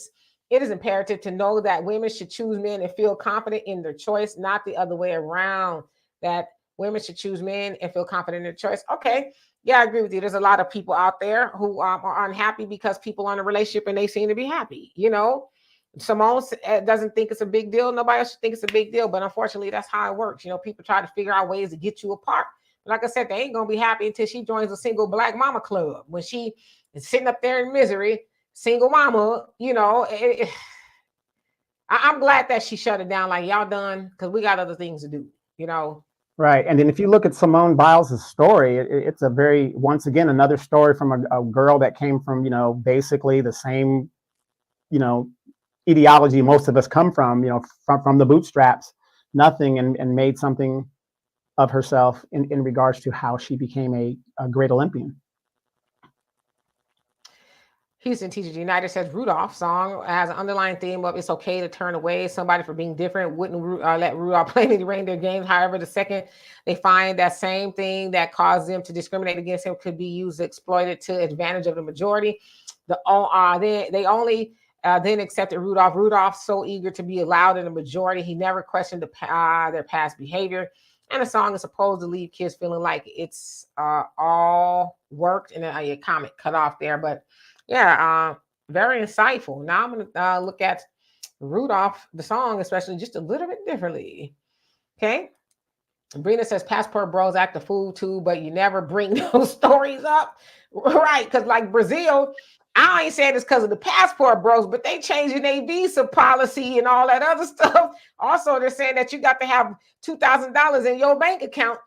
is imperative to know that women should choose men and feel confident in their choice, not the other way around. That women should choose men and feel confident in their choice. Okay, yeah, I agree with you. There's a lot of people out there who are unhappy because people are in a relationship and they seem to be happy. You know, Simone doesn't think it's a big deal. Nobody else thinks it's a big deal, but unfortunately, that's how it works. You know, people try to figure out ways to get you apart. Like I said, they ain't gonna be happy until she joins a single black mama club. When she is sitting up there in misery, single mama, you know. I'm glad that she shut it down. Like, y'all done, because we got other things to do. You know. Right. And then if you look at Simone Biles' story, it's a very, once again, another story from a girl that came from, you know, basically the same, you know, ideology most of us come from, you know, from the bootstraps, nothing, and made something of herself in regards to how she became a great Olympian. Houston Teachers United says Rudolph song has an underlying theme of it's okay to turn away somebody for being different. Wouldn't let Rudolph play any reindeer games. However, the second they find that same thing that caused them to discriminate against him could be used to exploit it to advantage of the majority. They only then accepted Rudolph. Rudolph's so eager to be allowed in the majority, he never questioned their past behavior. And the song is supposed to leave kids feeling like it's all worked. And then your comment cut off there, but yeah, very insightful. Now I'm going to look at Rudolph, the song, especially just a little bit differently. Okay. Brina says passport bros act a fool too, but you never bring those stories up. Right. Because like Brazil, I ain't saying it's because of the passport bros, but they changing their visa policy and all that other stuff. Also, they're saying that you got to have $2,000 in your bank account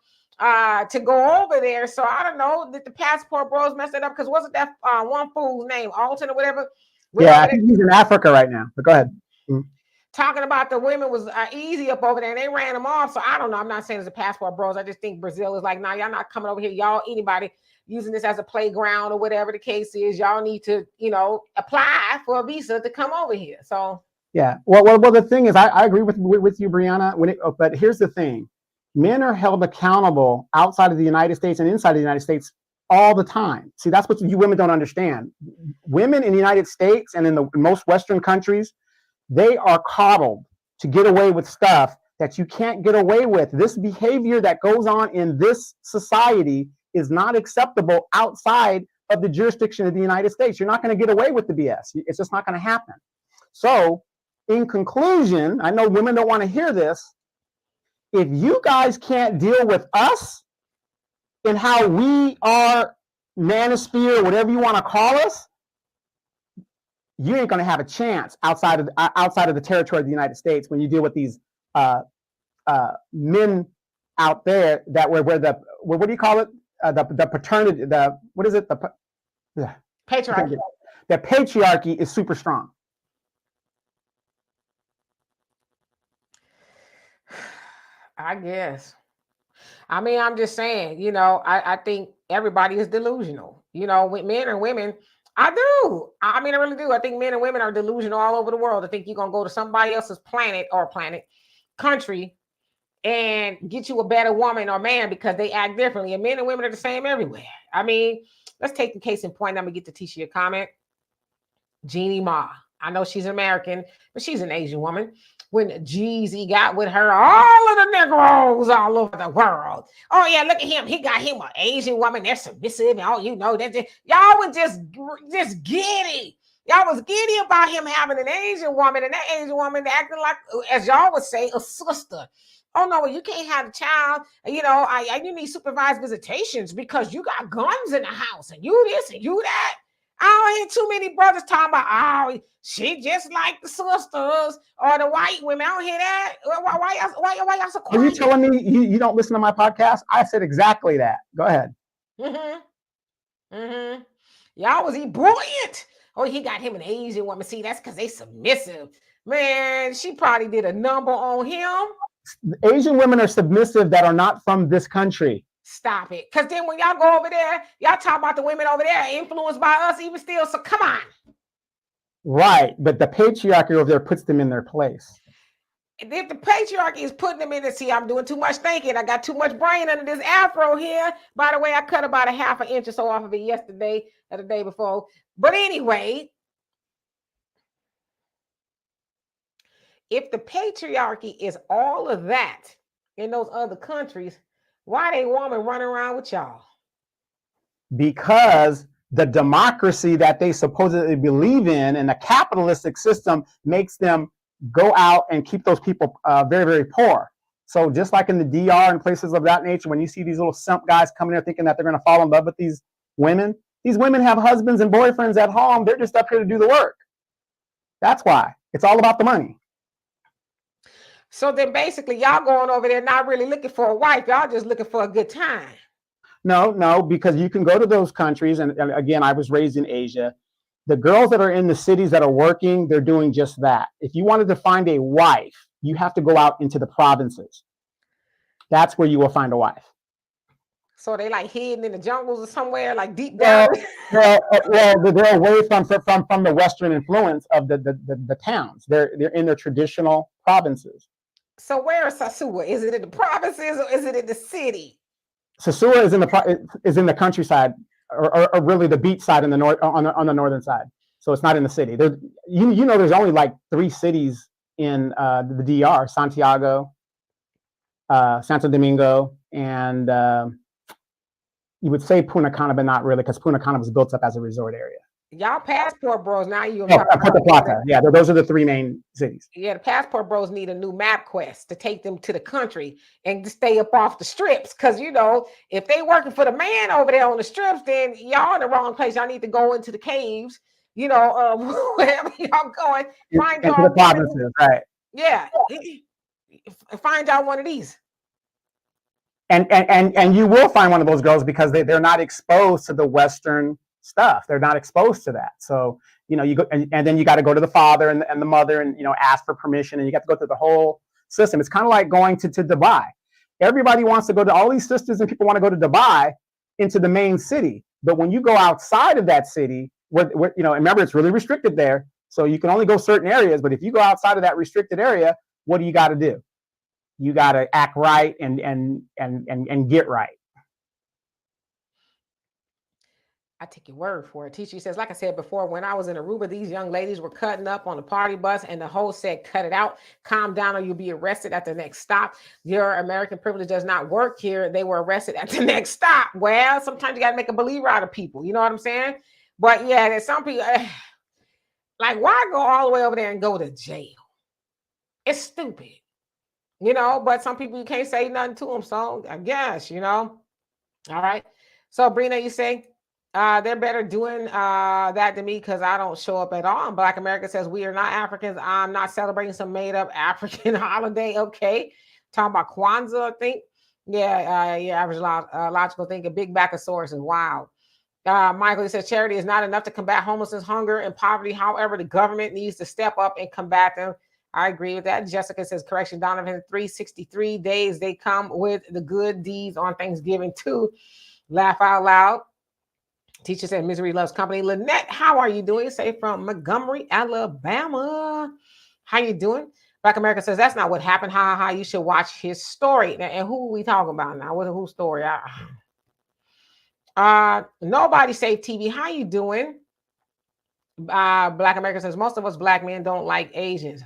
to go over there. So I don't know, did the passport bros mess it up? Because wasn't that one fool's name, Alton or whatever? Yeah, I think he's in Africa right now, but go ahead. Talking about the women was easy up over there and they ran them off. So I don't know. I'm not saying it's the passport bros. I just think Brazil is like, nah, y'all not coming over here. Y'all, anybody using this as a playground or whatever the case is, y'all need to, you know, apply for a visa to come over here. So yeah, well, the thing is, I agree with you, Brianna. But here's the thing: men are held accountable outside of the United States and inside of the United States all the time. See, that's what you women don't understand. Women in the United States and in most Western countries, they are coddled to get away with stuff that you can't get away with. This behavior that goes on in this society is not acceptable outside of the jurisdiction of the United States. You're not going to get away with the BS. It's just not going to happen. So, in conclusion, I know women don't want to hear this. If you guys can't deal with us and how we are manosphere, whatever you want to call us, you ain't going to have a chance outside of the territory of the United States when you deal with these men out there that where what do you call it? The paternity, what is it? The patriarchy. The patriarchy is super strong. I guess. I mean, I'm just saying, you know, I think everybody is delusional. You know, with men and women, I do. I mean, I really do. I think men and women are delusional all over the world. I think you're going to go to somebody else's country, and get you a better woman or man because they act differently. And men and women are the same everywhere. I mean, let's take the case in point. I'm going to get to Tisha a comment. Jeannie Ma. I know she's American, but she's an Asian woman. When Jeezy got with her, all of the Negroes all over the world. Oh, yeah, look at him. He got him an Asian woman. They're submissive. And all you know, y'all was just giddy. Y'all was giddy about him having an Asian woman, and that Asian woman acting like, as y'all would say, a sister. Oh, no, well, you can't have a child. You know, you need supervised visitations because you got guns in the house, and you this and you that. I don't hear too many brothers talking about, oh, she just like the sisters or the white women. I don't hear that. Why y'all so quiet? Are you telling me you don't listen to my podcast? I said exactly that. Go ahead. Y'all was brilliant. Oh, he got him an Asian woman. See, that's because they submissive. Man, she probably did a number on him. Asian women are submissive that are not from this country. Stop it. Because then when y'all go over there, y'all talk about the women over there influenced by us even still. So come on. Right. But the patriarchy over there puts them in their place. If the patriarchy is putting them in, see, I'm doing too much thinking. I got too much brain under this afro here. By the way, I cut about a half an inch or so off of it yesterday or the day before. But anyway, if the patriarchy is all of that in those other countries, why they woman running around with y'all? Because the democracy that they supposedly believe in and the capitalistic system makes them go out and keep those people very, very poor. So just like in the DR and places of that nature, when you see these little simp guys coming there thinking that they're going to fall in love with these women have husbands and boyfriends at home. They're just up here to do the work. That's why. It's all about the money. So then basically y'all going over there not really looking for a wife. Y'all just looking for a good time. No, because you can go to those countries. And again, I was raised in Asia. The girls that are in the cities that are working, they're doing just that. If you wanted to find a wife, you have to go out into the provinces. That's where you will find a wife. So they like hidden in the jungles or somewhere, like deep down. Well, they're away from the Western influence of the towns. They're in their traditional provinces. So where is Sasua? Is it in the provinces or is it in the city? Sasua is in the countryside, or really the beach side in the north on the northern side. So it's not in the city. There, you know, there's only like 3 cities in the DR: Santiago, Santo Domingo, and you would say Punta Cana, but not really, because Punta Cana was built up as a resort area. Y'all passport bros, now you Puerto Plata. Yeah, those are the 3 main cities. Yeah, the passport bros need a new map quest to take them to the country and to stay up off the strips. Because, you know, if they working for the man over there on the strips, then y'all in the wrong place. Y'all need to go into the caves, you know, wherever y'all going. Find y'all the provinces, right? Yeah, find y'all one of these. And you will find one of those girls because they're not exposed to the Western stuff. They're not exposed to that. So, you know, you go and then you got to go to the father and the mother and, you know, ask for permission, and you got to go through the whole system. It's kind of like going to Dubai. Everybody wants to go to, all these sisters and people want to go to Dubai, into the main city. But when you go outside of that city, where you know, remember, it's really restricted there. So you can only go certain areas. But if you go outside of that restricted area, what do you got to do? You got to act right and get right. I take your word for it. Teacher says, like I said before, when I was in Aruba, these young ladies were cutting up on the party bus and the host said, cut it out, calm down or you'll be arrested at the next stop. Your American privilege does not work here. They were arrested at the next stop. Well, sometimes you got to make a believer out of people. You know what I'm saying? But yeah, there's some people, like, why go all the way over there and go to jail? It's stupid, you know, but some people, you can't say nothing to them. So I guess, you know, all right. So Brina, you say, they're better doing that than me because I don't show up at all. And Black America says, we are not Africans. I'm not celebrating some made up African holiday. Okay. Talking about Kwanzaa, I think. Yeah, average logical thinking. Big Backosaurus is wild. Michael says, charity is not enough to combat homelessness, hunger, and poverty. However, the government needs to step up and combat them. I agree with that. Jessica says, correction, Donovan, 363 days. They come with the good deeds on Thanksgiving too. Laugh out loud. Teacher said, misery loves company. Lynette, how are you doing? Say from Montgomery, Alabama. How you doing? Black America says, that's not what happened. Ha ha ha. You should watch his story. And who are we talking about now? Whose story? Nobody Save TV. How you doing? Black America says, most of us black men don't like Asians.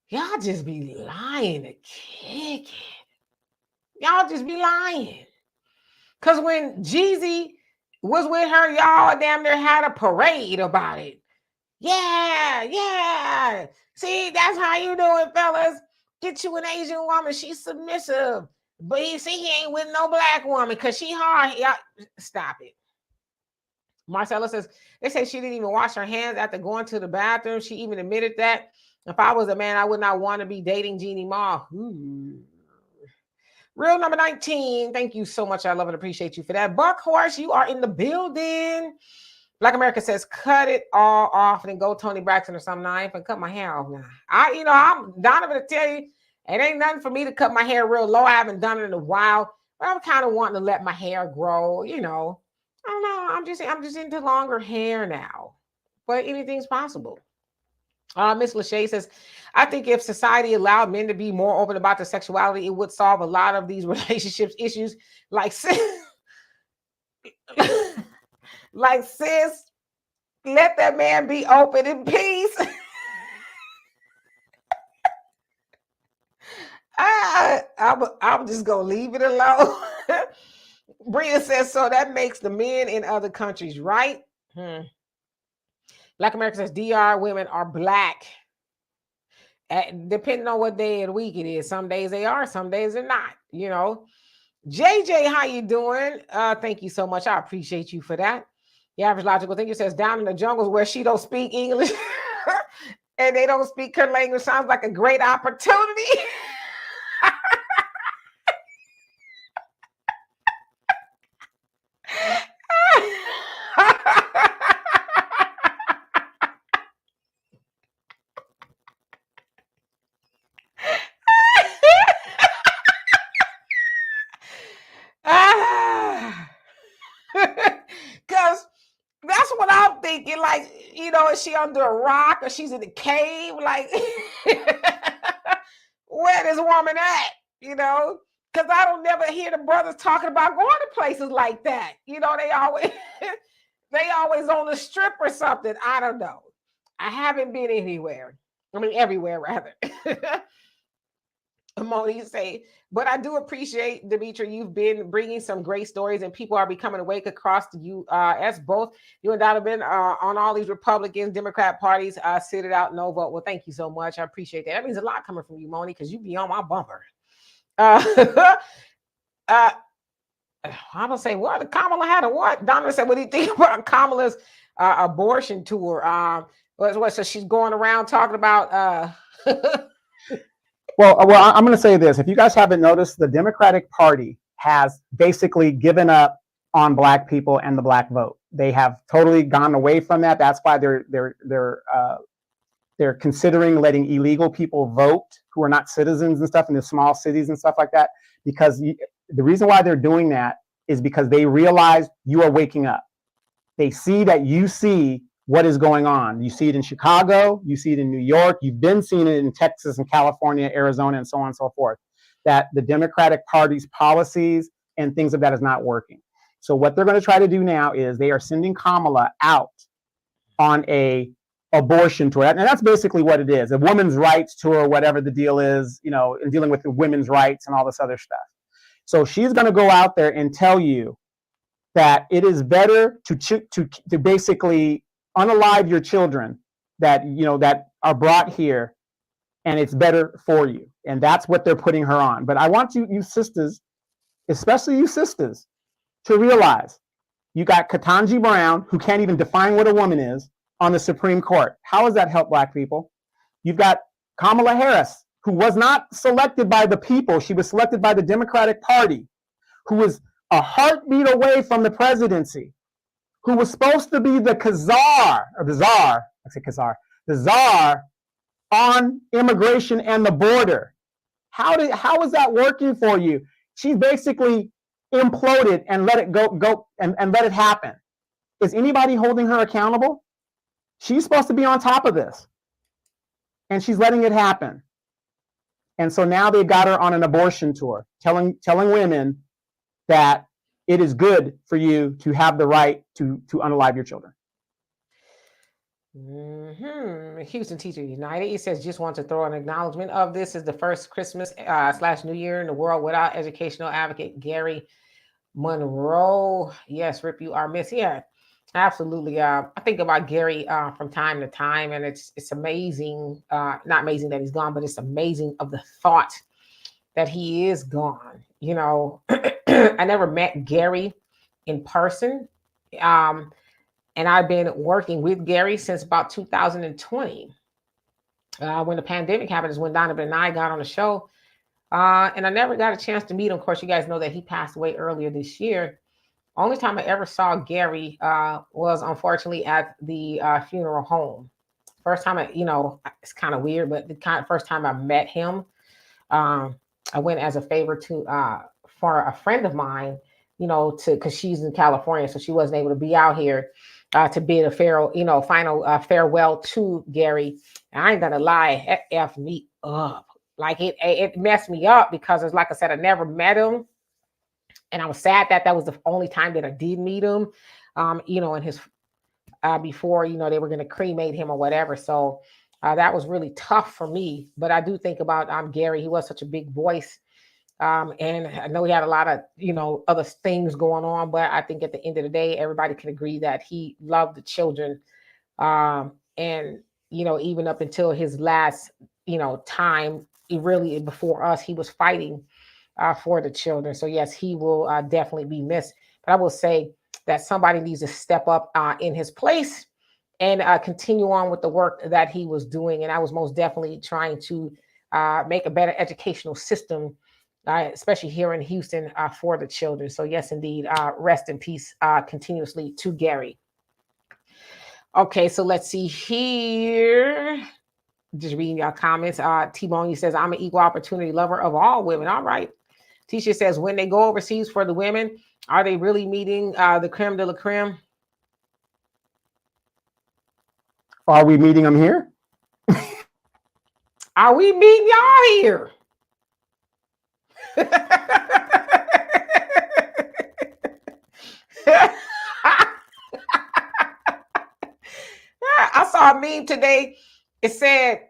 Y'all just be lying to kick it. Y'all just be lying. Because when Jeezy was with her, y'all damn near had a parade about it. Yeah. See, that's how you do it, fellas. Get you an Asian woman. She's submissive. But you see, he ain't with no black woman because she hard. Y'all, stop it. Marcella says, they say she didn't even wash her hands after going to the bathroom. She even admitted that. If I was a man, I would not want to be dating Jeannie Ma. Real number 19. Thank you so much. I love and appreciate you for that. Buck Horse, you are in the building. Black America says, cut it all off and then go Tony Braxton or something. Now, I ain't gonna cut my hair off now. I'm Donovan to tell you, it ain't nothing for me to cut my hair real low. I haven't done it in a while, but I'm kind of wanting to let my hair grow, I don't know. I'm just into longer hair now. But anything's possible. Miss Lachey says, I think if society allowed men to be more open about their sexuality, it would solve a lot of these relationships issues like like sis, let that man be open in peace. I'm just gonna leave it alone. Bria says, so that makes the men in other countries right. Black America says DR women are black. Depending on what day of the week it is. Some days they are, some days they're not, JJ, how you doing? Thank you so much. I appreciate you for that. The average logical thinker says down in the jungles where she don't speak English and they don't speak her language sounds like a great opportunity. Because that's what I'm thinking. Like, is she under a rock or she's in a cave? Like, where this woman at? Because I don't never hear the brothers talking about going to places like that. They always they always on the strip or something. I don't know. I haven't been anywhere. I mean, everywhere rather. Moni say, but I do appreciate, Demetra, you've been bringing some great stories and people are becoming awake across the U.S. Both you and Donovan on all these Republican, Democrat parties sit it out, no vote. Well, thank you so much. I appreciate that. That means a lot coming from you, Moni, because you be on my bumper. I'm going to say, what? Kamala had a what? Donovan said, what do you think about Kamala's abortion tour? So she's going around talking about... Well, I'm going to say this. If you guys haven't noticed, the Democratic Party has basically given up on black people and the black vote. They have totally gone away from that. That's why they're considering letting illegal people vote who are not citizens and stuff in the small cities and stuff like that. Because the reason why they're doing that is because they realize you are waking up. They see that you see what is going on. You see it in Chicago, you see it in New York, you've been seeing it in Texas and California, Arizona, and so on and so forth, that the Democratic Party's policies and things of that is not working. So what they're going to try to do now is they are sending Kamala out on a abortion tour. And that's basically what it is, a women's rights tour, whatever the deal is, in dealing with the women's rights and all this other stuff. So she's going to go out there and tell you that it is better to basically unalive your children that are brought here, and it's better for you. And that's what they're putting her on. But I want you sisters, especially you sisters, to realize you got Ketanji Brown, who can't even define what a woman is, on the Supreme Court. How does that help black people? You've got Kamala Harris, who was not selected by the people. She was selected by the Democratic Party, who was a heartbeat away from the presidency, who was supposed to be the czar on immigration and the border. How is that working for you? She's basically imploded and let it go and let it happen. Is anybody holding her accountable? She's supposed to be on top of this, and she's letting it happen. And so now they've got her on an abortion tour, telling women that it is good for you to have the right to unalive your children. Houston Teacher United, he says, just want to throw an acknowledgement of this is the first Christmas / New Year in the world without educational advocate Gary Monroe. Yes, Rip, you are missed. Yeah, absolutely. I think about Gary from time to time, and it's amazing. Not amazing that he's gone, but it's amazing of the thought that he is gone. I never met Gary in person. And I've been working with Gary since about 2020. When the pandemic happened is when Donovan and I got on the show. And I never got a chance to meet him. Of course, you guys know that he passed away earlier this year. Only time I ever saw Gary was unfortunately at the funeral home. First time it's kind of weird, but the kind of first time I met him, um, I went as a favor to for a friend of mine, to because she's in California, so she wasn't able to be out here to bid a final farewell to Gary. And I ain't gonna lie, it effed me up. Like it messed me up because it's like I said, I never met him, and I was sad that that was the only time that I did meet him. In his before they were going to cremate him or whatever. So that was really tough for me. But I do think about Gary. He was such a big voice, and I know he had a lot of other things going on. But I think at the end of the day, everybody can agree that he loved the children, and even up until his last time, he really before us, he was fighting for the children. So yes, he will definitely be missed. But I will say that somebody needs to step up in his place and continue on with the work that he was doing. And I was most definitely trying to make a better educational system, especially here in Houston, for the children. So yes, indeed, rest in peace continuously to Gary. Okay, so let's see here. Just reading your comments. T-Bone says, I'm an equal opportunity lover of all women. All right. Tisha says, when they go overseas for the women, are they really meeting the creme de la creme? Are we meeting them here? Are we meeting y'all here? I saw a meme today. It said,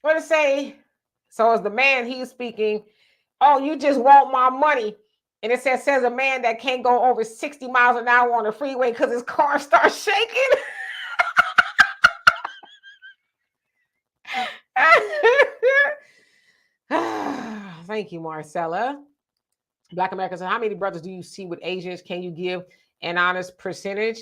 what did it say? So as the man, he's speaking, oh, you just want my money. And it says a man that can't go over 60 miles an hour on the freeway because his car starts shaking. Thank you, Marcella. Black Americans, how many brothers do you see with Asians? Can you give an honest percentage?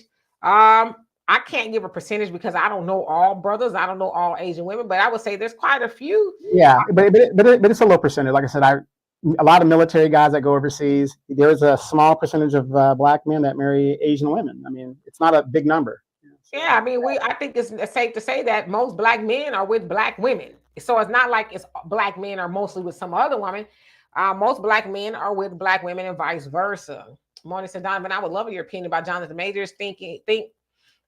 I can't give a percentage because I don't know all brothers. I don't know all Asian women, but I would say there's quite a few. Yeah, but it's a low percentage. Like I said, a lot of military guys that go overseas. There's a small percentage of black men that marry Asian women. I mean, it's not a big number. Yeah, I mean, I think it's safe to say that most black men are with black women. So it's not like it's black men are mostly with some other woman. Most black men are with black women and vice versa. Mona said, Donovan, I would love your opinion about Jonathan Majors.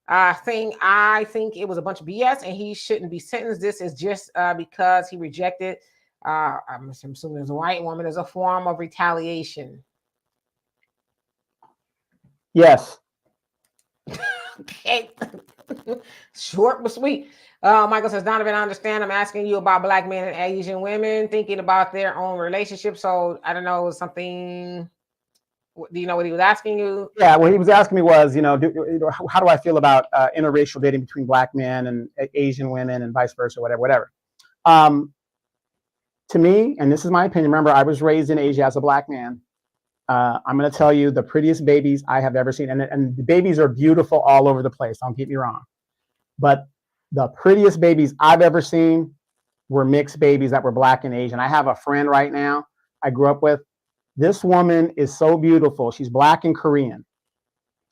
I think it was a bunch of BS and he shouldn't be sentenced. This is just because he rejected, I'm assuming as a white woman, as a form of retaliation. Yes. Okay. Short but sweet. Michael says, Donovan, I understand. I'm asking you about black men and Asian women thinking about their own relationship. So I don't know, something. Do you know what he was asking you? Yeah, what he was asking me was, how do I feel about interracial dating between black men and Asian women and vice versa, whatever. To me, and this is my opinion, remember, I was raised in Asia as a black man. I'm going to tell you the prettiest babies I have ever seen. And the babies are beautiful all over the place. Don't get me wrong. But the prettiest babies I've ever seen were mixed babies that were black and Asian. I have a friend right now I grew up with. This woman is so beautiful. She's black and Korean.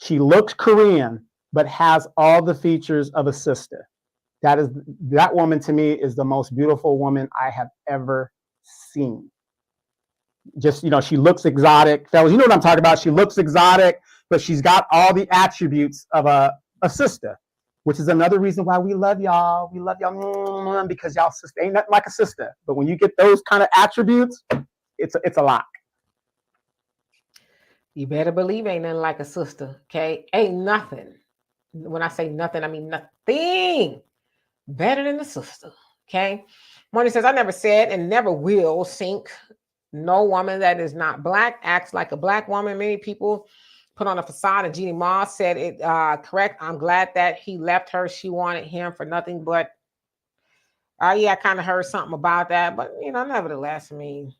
She looks Korean, but has all the features of a sister. That woman to me is the most beautiful woman I have ever seen. Just, she looks exotic. Fellas, you know what I'm talking about. She looks exotic, but she's got all the attributes of a sister, which is another reason why we love y'all. We love y'all because y'all sister ain't nothing like a sister. But when you get those kind of attributes, it's a lot. You better believe ain't nothing like a sister, okay? Ain't nothing. When I say nothing, I mean nothing better than a sister, okay? Money says, I never said and never will sink. No woman that is not black acts like a black woman. Many people put on a facade, and Jeannie Moss said it correct. I'm glad that he left her. She wanted him for nothing but, yeah, I kind of heard something about that. But, nevertheless, I mean,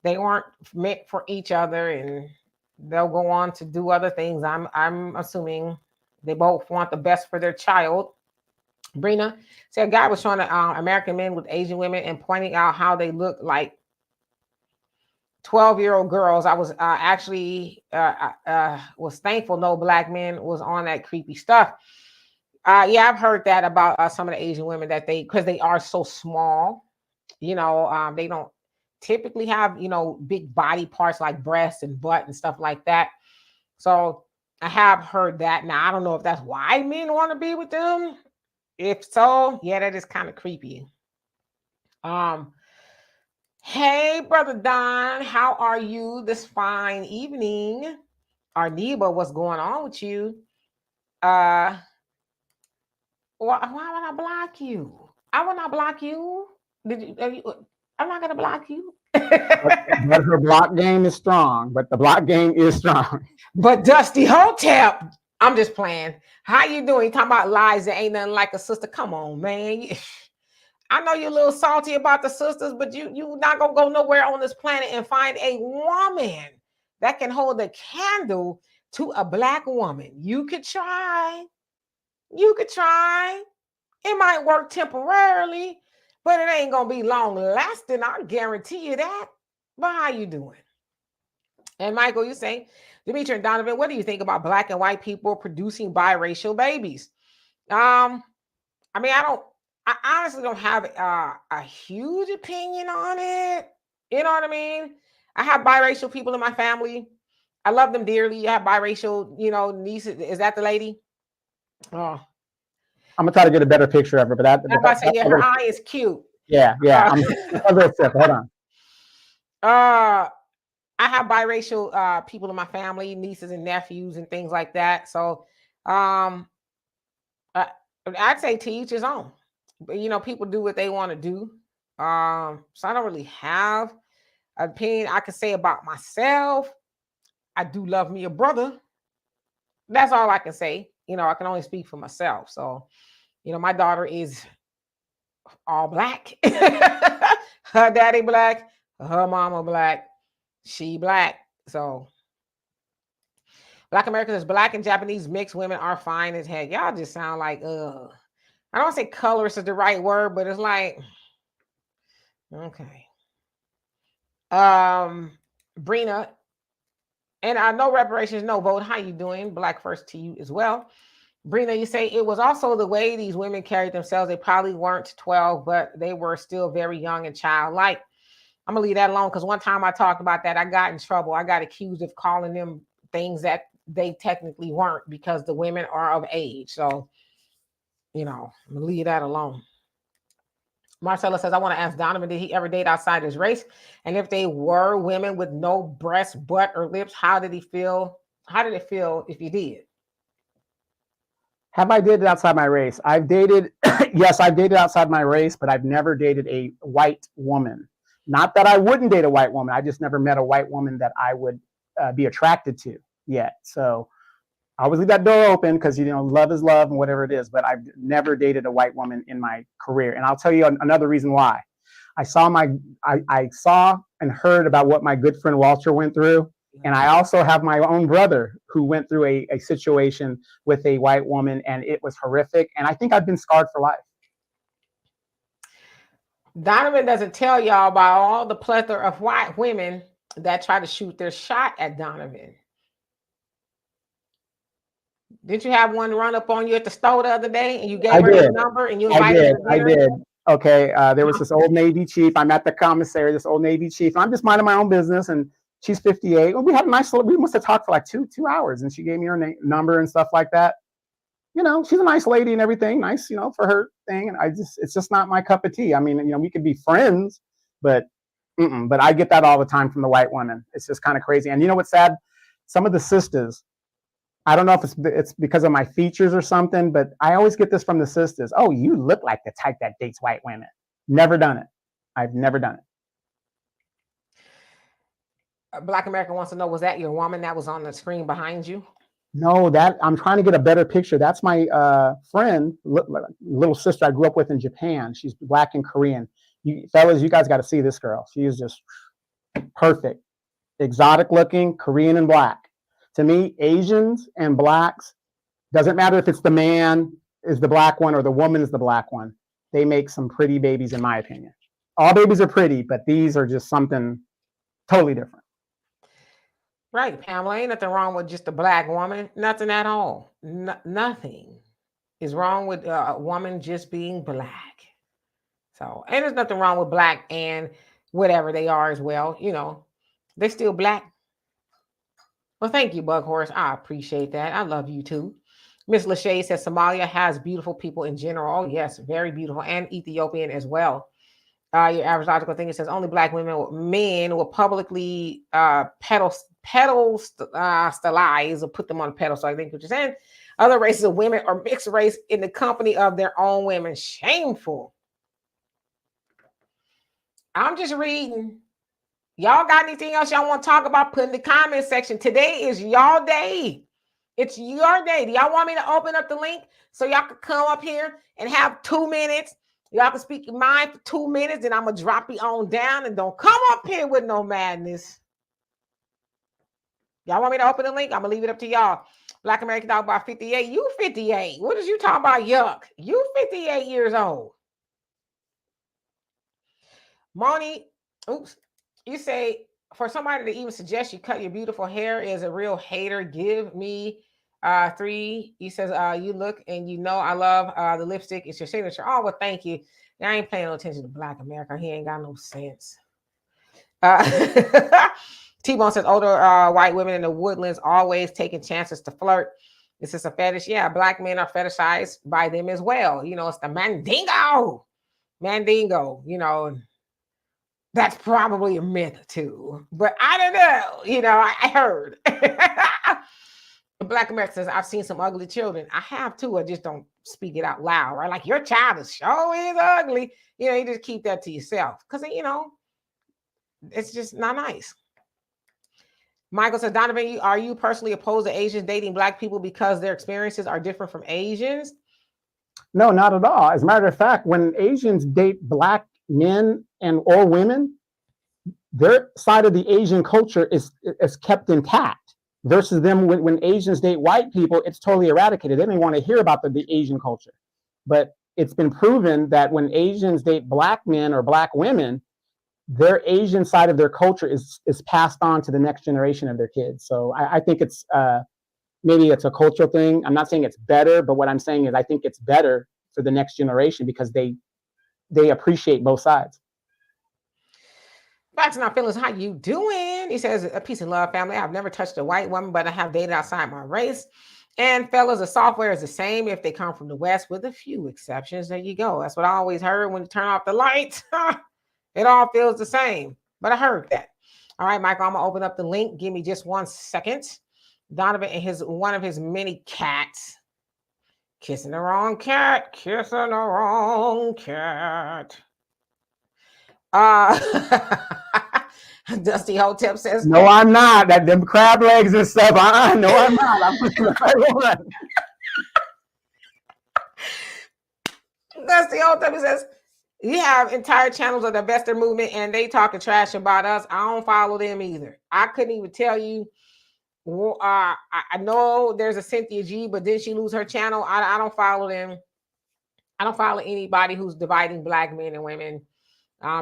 they weren't meant for each other, and they'll go on to do other things. I'm assuming they both want the best for their child. Brina said a guy was showing American men with Asian women and pointing out how they look like 12-year-old girls. I was actually was thankful no black men was on that creepy stuff. Yeah, I've heard that about some of the Asian women that because they are so small, they don't typically have, big body parts like breasts and butt and stuff like that. So I have heard that. Now, I don't know if that's why men want to be with them. If so, yeah, that is kind of creepy. Hey, Brother Don, how are you this fine evening? Arneba, what's going on with you? Why would I block you? I will not block you. I'm not gonna block you. But her block game is strong. But the block game is strong. But Dusty Hotep, I'm just playing. How you doing? You talking about lies that ain't nothing like a sister? Come on, man. I know you're a little salty about the sisters, but you not gonna go nowhere on this planet and find a woman that can hold a candle to a black woman. You could try. You could try. It might work temporarily, but it ain't gonna be long lasting. I guarantee you that. But how you doing? And Michael, you say, Dimitri and Donovan, what do you think about black and white people producing biracial babies? I mean, I honestly don't have a huge opinion on it. You know what I mean? I have biracial people in my family. I love them dearly. I have biracial, nieces. Is that the lady? Oh, I'm gonna try to get a better picture of her, but I'm about to say, yeah, her eye is cute. Yeah. Hold on. I have biracial people in my family, nieces and nephews and things like that. So I'd say to each his own. But people do what they want to do. So I don't really have an opinion I can say about myself. I do love me a brother. That's all I can say. I can only speak for myself. So, my daughter is all black. Her daddy black, her mama black, she black. So Black Americans is black and Japanese mixed women are fine as heck. Y'all just sound like I don't say colorist is the right word, but it's like okay. Brina, and I know reparations, no vote. How you doing? Black first to you as well. Brina, you say it was also the way these women carried themselves. They probably weren't 12, but they were still very young and childlike. I'm gonna leave that alone because one time I talked about that, I got in trouble. I got accused of calling them things that they technically weren't because the women are of age. So, I'm gonna leave that alone. Marcella says, I want to ask Donovan, did he ever date outside his race? And if they were women with no breasts, butt, or lips, how did he feel? How did it feel if you did? Have I dated outside my race? I've dated, yes, I've dated outside my race, but I've never dated a white woman. Not that I wouldn't date a white woman. I just never met a white woman that I would be attracted to yet. So I always leave that door open because, love is love and whatever it is. But I've never dated a white woman in my career. And I'll tell you another reason why. I saw and heard about what my good friend Walter went through. And I also have my own brother who went through a situation with a white woman, and it was horrific. And I think I've been scarred for life. Donovan doesn't tell y'all about all the plethora of white women that try to shoot their shot at Donovan. Did you have one run up on you at the store the other day and you gave her your number and you invited her? I did. Okay. There was this old Navy chief. I'm at the commissary, this old Navy chief. And I'm just minding my own business. And she's 58. Well, we had a nice little, we must have talked for like two hours. And she gave me her number and stuff like that. She's a nice lady and everything. Nice, for her thing. And it's just not my cup of tea. I mean, we could be friends, but I get that all the time from the white women. It's just kind of crazy. And you know what's sad? Some of the sisters, I don't know if it's because of my features or something, but I always get this from the sisters. Oh, you look like the type that dates white women. Never done it. I've never done it. Black American wants to know, was that your woman that was on the screen behind you? No, I'm trying to get a better picture. That's my friend, little sister I grew up with in Japan. She's black and Korean. Fellas, you guys got to see this girl. She is just perfect. Exotic looking, Korean and black. To me, Asians and blacks, doesn't matter if it's the man is the black one or the woman is the black one. They make some pretty babies, in my opinion. All babies are pretty, but these are just something Totally different. Right, Pamela. Ain't nothing wrong with just a black woman. Nothing at all. Nothing is wrong with a woman just being black. So, and there's nothing wrong with black and whatever they are as well. They still black. Well, thank you, Bug Horse. I appreciate that. I love you too. Miss Lachey says Somalia has beautiful people in general. Oh, yes, very beautiful, and Ethiopian as well. Your average logical thing, it says only black men will publicly pedestalize or put them on a pedestal. I think what you're saying. Other races of women are mixed race in the company of their own women. Shameful. I'm just reading. Y'all got anything else y'all want to talk about? Put in the comment section. Today is y'all day. It's your day. Do y'all want me to open up the link so y'all can come up here and have 2 minutes? Y'all can speak your mind for 2 minutes, and I'm going to drop you on down, and don't come up here with no madness. Y'all want me to open the link? I'm going to leave it up to y'all. Black American Dog by 58. You 58. What is you talking about? Yuck. You 58 years old. Moni, oops. You say, for somebody to even suggest you cut your beautiful hair is a real hater. Give me 3. He says, you look and I love the lipstick. It's your signature. Oh, well, thank you. I ain't paying no attention to Black America. He ain't got no sense. T-Bone says, older white women in the woodlands always taking chances to flirt. This is a fetish. Yeah, black men are fetishized by them as well. It's the mandingo. That's probably a myth too, but I don't know. I heard. Black America says, I've seen some ugly children. I have too. I just don't speak it out loud, right? Like, your child is ugly. You just keep that to yourself because, it's just not nice. Michael says, Donovan, are you personally opposed to Asians dating black people because their experiences are different from Asians? No, not at all. As a matter of fact, when Asians date black men or women, their side of the Asian culture is kept intact. Versus them, when Asians date white people, it's totally eradicated. They don't want to hear about the Asian culture. But it's been proven that when Asians date black men or black women, their Asian side of their culture is passed on to the next generation of their kids. So I think it's maybe it's a cultural thing. I'm not saying it's better, but what I'm saying is I think it's better for the next generation because they appreciate both sides. Back to my feelings. How you doing? He says, a peace and love, family. I've never touched a white woman, but I have dated outside my race. And fellas, the software is the same if they come from the West, with a few exceptions. There you go. That's what I always heard when you turn off the lights. It all feels the same. But I heard that. All right, Michael, I'm going to open up the link. Give me just 1 second. Donovan and one of his many cats. Kissing the wrong cat. Kissing the wrong cat. Dusty Hotep says, no, I'm not. That them crab legs and stuff. No, I'm not. I'm pushing the right one. Dusty Hotep says, you have entire channels of the investor movement and they talking trash about us. I don't follow them either. I couldn't even tell you. I know there's a Cynthia G, but did she lose her channel? I don't follow them. I don't follow anybody who's dividing black men and women.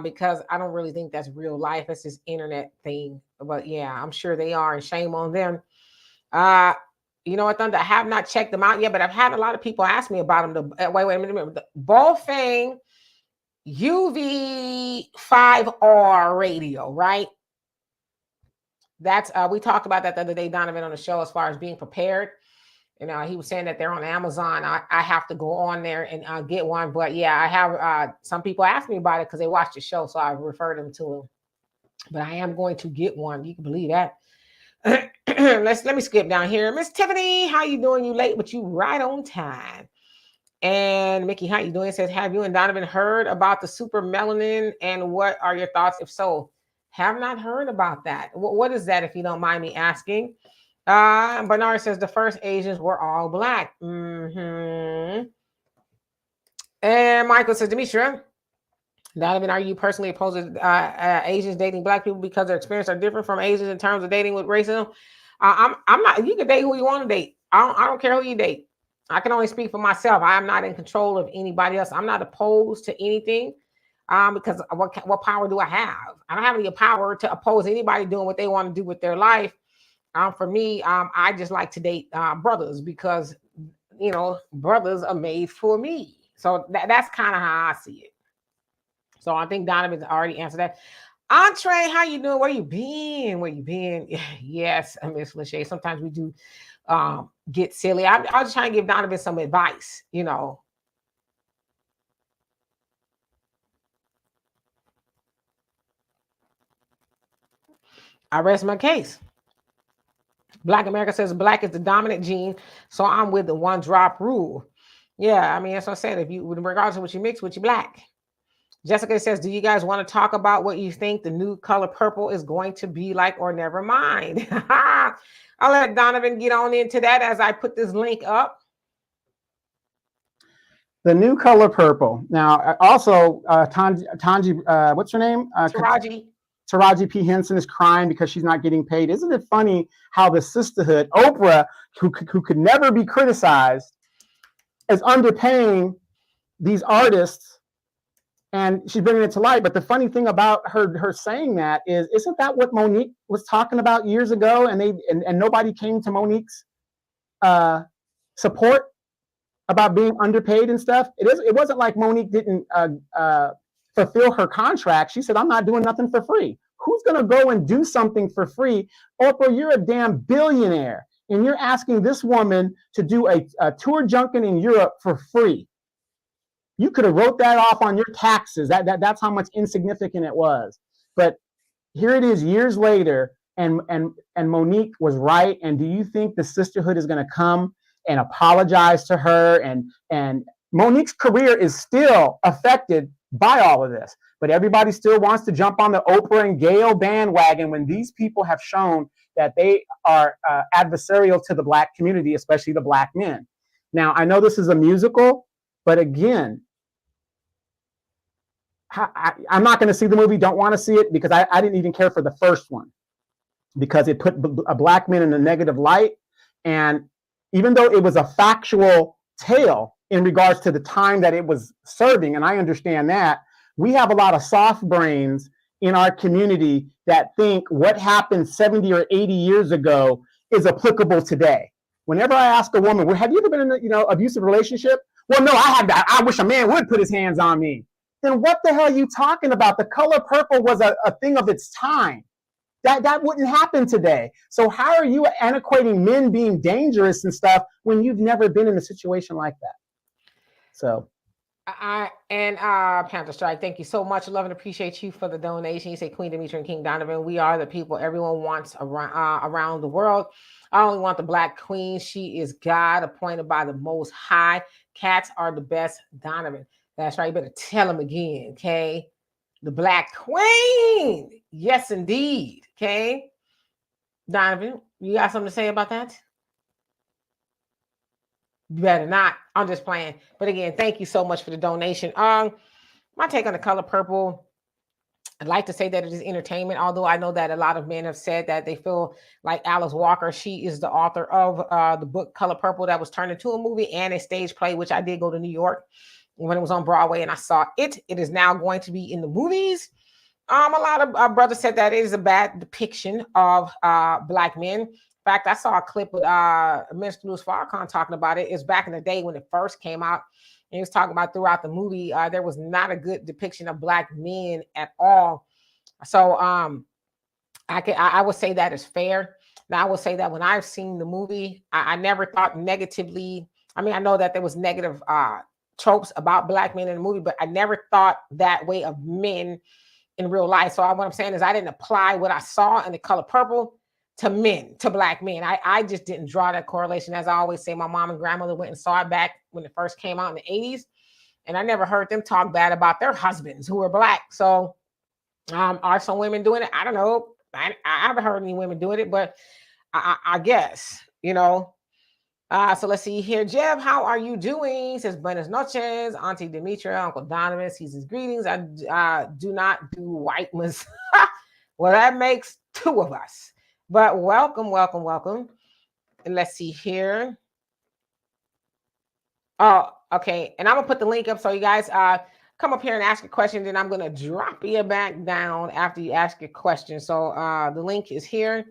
Because I don't really think that's real life. It's this internet thing. But yeah, I'm sure they are, and shame on them. You know what, Thunder? I have not checked them out yet, but I've had a lot of people ask me about them. Wait a minute. The Bofang UV5R radio, right? That's we talked about that the other day, Donovan, on the show, as far as being prepared. He was saying that they're on Amazon. I have to go on there and get one. But yeah, I have some people ask me about it because they watched the show. So I referred them to them. But I am going to get one. You can believe that. Let me skip down here. Miss Tiffany, how you doing? You late, but you right on time. And Mickey, how you doing? It says, have you and Donovan heard about the super melanin? And what are your thoughts? If so, have not heard about that. What is that, if you don't mind me asking? Bernard says the first Asians were all black. And Michael says, Demetria, Donovan, are you personally opposed to Asians dating black people because their experiences are different from Asians in terms of dating with racism? I'm not. You can date who you want to date. I don't care who you date. I can only speak for myself. I am not in control of anybody else. I'm not opposed to anything. Because what power do I have? I don't have any power to oppose anybody doing what they want to do with their life. For me, I just like to date brothers because brothers are made for me. So that's kind of how I see it. So I think Donovan's already answered that. Entree, how you doing? Where you been? Where you been? Yes, Miss Lachey. Sometimes we do get silly. I was trying to give Donovan some advice. I rest my case. Black America says black is the dominant gene, so I'm with the one drop rule. Yeah, I mean, as I said, if you, regardless of what you mix with, you black. Jessica says, do you guys want to talk about what you think the new color purple is going to be like, or never mind? I'll let Donovan get on into that as I put this link up. The new color purple. Now, also, Tanji, what's her name? Taraji P. Henson is crying because she's not getting paid. Isn't it funny how the sisterhood, Oprah, who could never be criticized, is underpaying these artists, and she's bringing it to light. But the funny thing about her saying that is, isn't that what Monique was talking about years ago? And nobody came to Monique's support about being underpaid and stuff. It wasn't like Monique didn't fulfill her contract. She said, I'm not doing nothing for free. Who's going to go and do something for free? Oprah, you're a damn billionaire, and you're asking this woman to do a tour junket in Europe for free. You could have wrote that off on your taxes. That's how much insignificant it was. But here it is years later, and Monique was right. And do you think the sisterhood is going to come and apologize to her? And Monique's career is still affected by all of this, but everybody still wants to jump on the Oprah and Gayle bandwagon when these people have shown that they are adversarial to the black community, especially the black men. Now, I know this is a musical, but again, I'm not going to see the movie, don't want to see it, because I didn't even care for the first one, because it put a black man in a negative light. And even though it was a factual tale in regards to the time that it was serving, and I understand that, we have a lot of soft brains in our community that think what happened 70 or 80 years ago is applicable today. Whenever I ask a woman, well, have you ever been in an abusive relationship? Well, no, I have that. I wish a man would put his hands on me. Then what the hell are you talking about? The color purple was a thing of its time. That wouldn't happen today. So how are you antiquating men being dangerous and stuff when you've never been in a situation like that? So. Panther Strike, thank you so much. Love and appreciate you for the donation. You say Queen Demetria and King Donovan, we are the people everyone wants around the world. I only want the black queen. She is God, appointed by the Most High. Cats are the best, Donovan. That's right. You better tell him again, okay? The black queen. Yes, indeed. Okay. Donovan, you got something to say about that? You better not. I'm just playing. But again, thank you so much for the donation. My take on the color purple, I'd like to say that it is entertainment, although I know that a lot of men have said that they feel like Alice Walker, she is the author of the book Color Purple that was turned into a movie and a stage play, which I did go to New York when it was on Broadway and I saw it. It is now going to be in the movies. A lot of brothers said that it is a bad depiction of black men. In fact, I saw a clip with Mr. Louis Farrakhan talking about it. It's back in the day when it first came out. And he was talking about throughout the movie, there was not a good depiction of black men at all. So I would say that is fair. Now, I will say that when I've seen the movie, I never thought negatively. I mean, I know that there was negative tropes about black men in the movie, but I never thought that way of men in real life. So what I'm saying is I didn't apply what I saw in The Color Purple to men, to black men. I just didn't draw that correlation. As I always say, my mom and grandmother went and saw it back when it first came out in the 80s. And I never heard them talk bad about their husbands who were black. So are some women doing it? I don't know. I haven't heard any women doing it, but I guess, so let's see here. Jeb, how are you doing? He says, buenas noches, Auntie Demetria, Uncle Donovan, season's greetings. I do not do white ones. Well, that makes two of us. But welcome. And let's see here. Oh, okay. And I'm going to put the link up so you guys, come up here and ask a question. Then I'm going to drop you back down after you ask your question. So the link is here.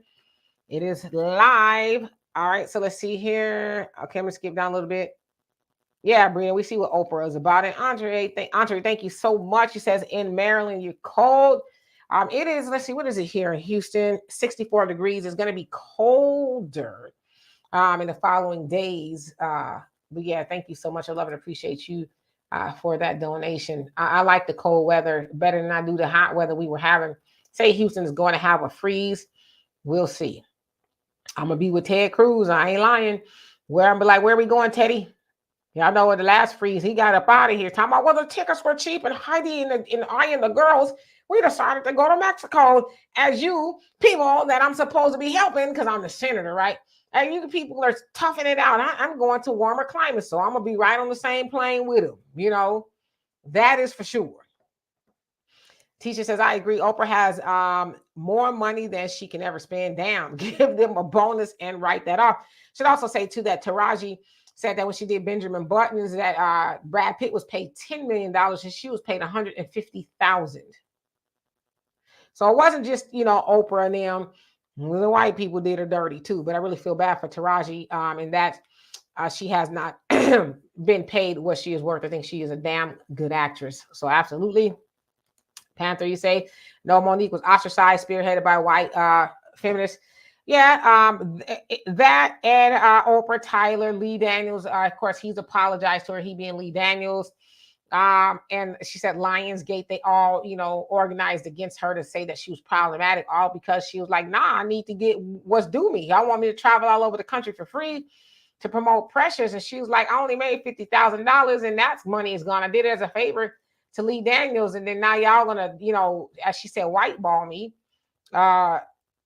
It is live. All right. So let's see here. Okay, I'm going to skip down a little bit. Yeah, Brian, we see what Oprah is about. And Andre, thank you so much. He says, in Maryland, you're cold. It is, let's see, what is it here in Houston? 64 degrees. It's going to be colder in the following days. But yeah, thank you so much. I love and appreciate you for that donation. I like the cold weather better than I do the hot weather we were having. Say Houston is going to have a freeze. We'll see. I'm going to be with Ted Cruz. I ain't lying. Where I'm like, where are we going, Teddy? Y'all know what the last freeze, he got up out of here. Talking about, well, the tickets were cheap, and Heidi and I and the girls, we decided to go to Mexico as you people that I'm supposed to be helping because I'm the senator, right? And you people are toughing it out. I'm going to warmer climates, so I'm going to be right on the same plane with them. You know, that is for sure. Teacher says, I agree. Oprah has more money than she can ever spend. Damn, give them a bonus and write that off. Should also say, too, that Taraji said that when she did Benjamin Buttons, that Brad Pitt was paid $10 million and she was paid $150,000. So it wasn't just, you know, Oprah and them. The white people did her dirty too. But I really feel bad for Taraji in that she has not been paid what she is worth. I think she is a damn good actress. So absolutely. Panther, you say? No, Monique was ostracized, spearheaded by white feminists. Yeah, that and Oprah, Tyler, Lee Daniels. Of course, he's apologized to her. He being Lee Daniels. And she said Lionsgate, they all, you know, organized against her to say that she was problematic, all because she was like, nah, I need to get what's due me. Y'all want me to travel all over the country for free to promote Precious. And she was like, I only made $50,000 and that's money is gone. I did it as a favor to Lee Daniels. And then now y'all gonna, you know, as she said, white ball me.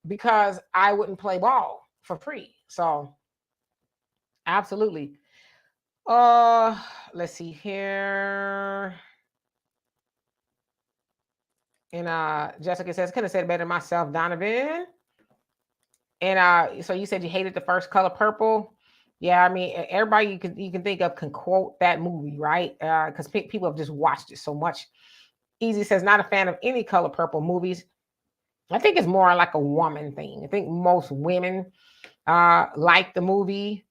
Because I wouldn't play ball for free. So absolutely. Let's see here. And Jessica says, couldn't have said it better myself, Donovan. And so you said you hated the first Color Purple. Yeah, I mean, everybody you can think of can quote that movie, right? Because people have just watched it so much. Easy says, not a fan of any Color Purple movies. I think it's more like a woman thing. I think most women like the movie.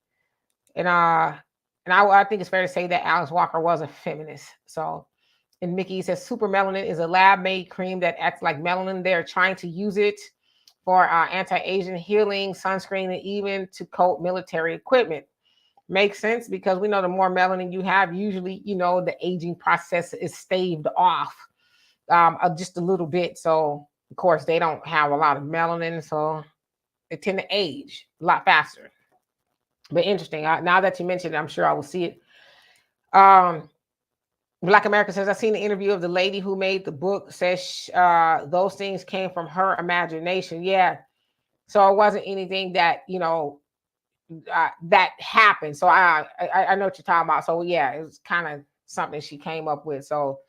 And I think it's fair to say that Alice Walker was a feminist. So, and Mickey says, Super Melanin is a lab-made cream that acts like melanin. They're trying to use it for anti-aging, healing, sunscreen, and even to coat military equipment. Makes sense because we know the more melanin you have, usually, you know, the aging process is staved off just a little bit. So, of course, they don't have a lot of melanin, so they tend to age a lot faster. But interesting. Now that you mentioned it, I'm sure I will see it. Black America says, I've seen the interview of the lady who made the book, says those things came from her imagination. Yeah. So it wasn't anything that, you know, that happened. So I know what you're talking about. So yeah, it was kind of something she came up with. So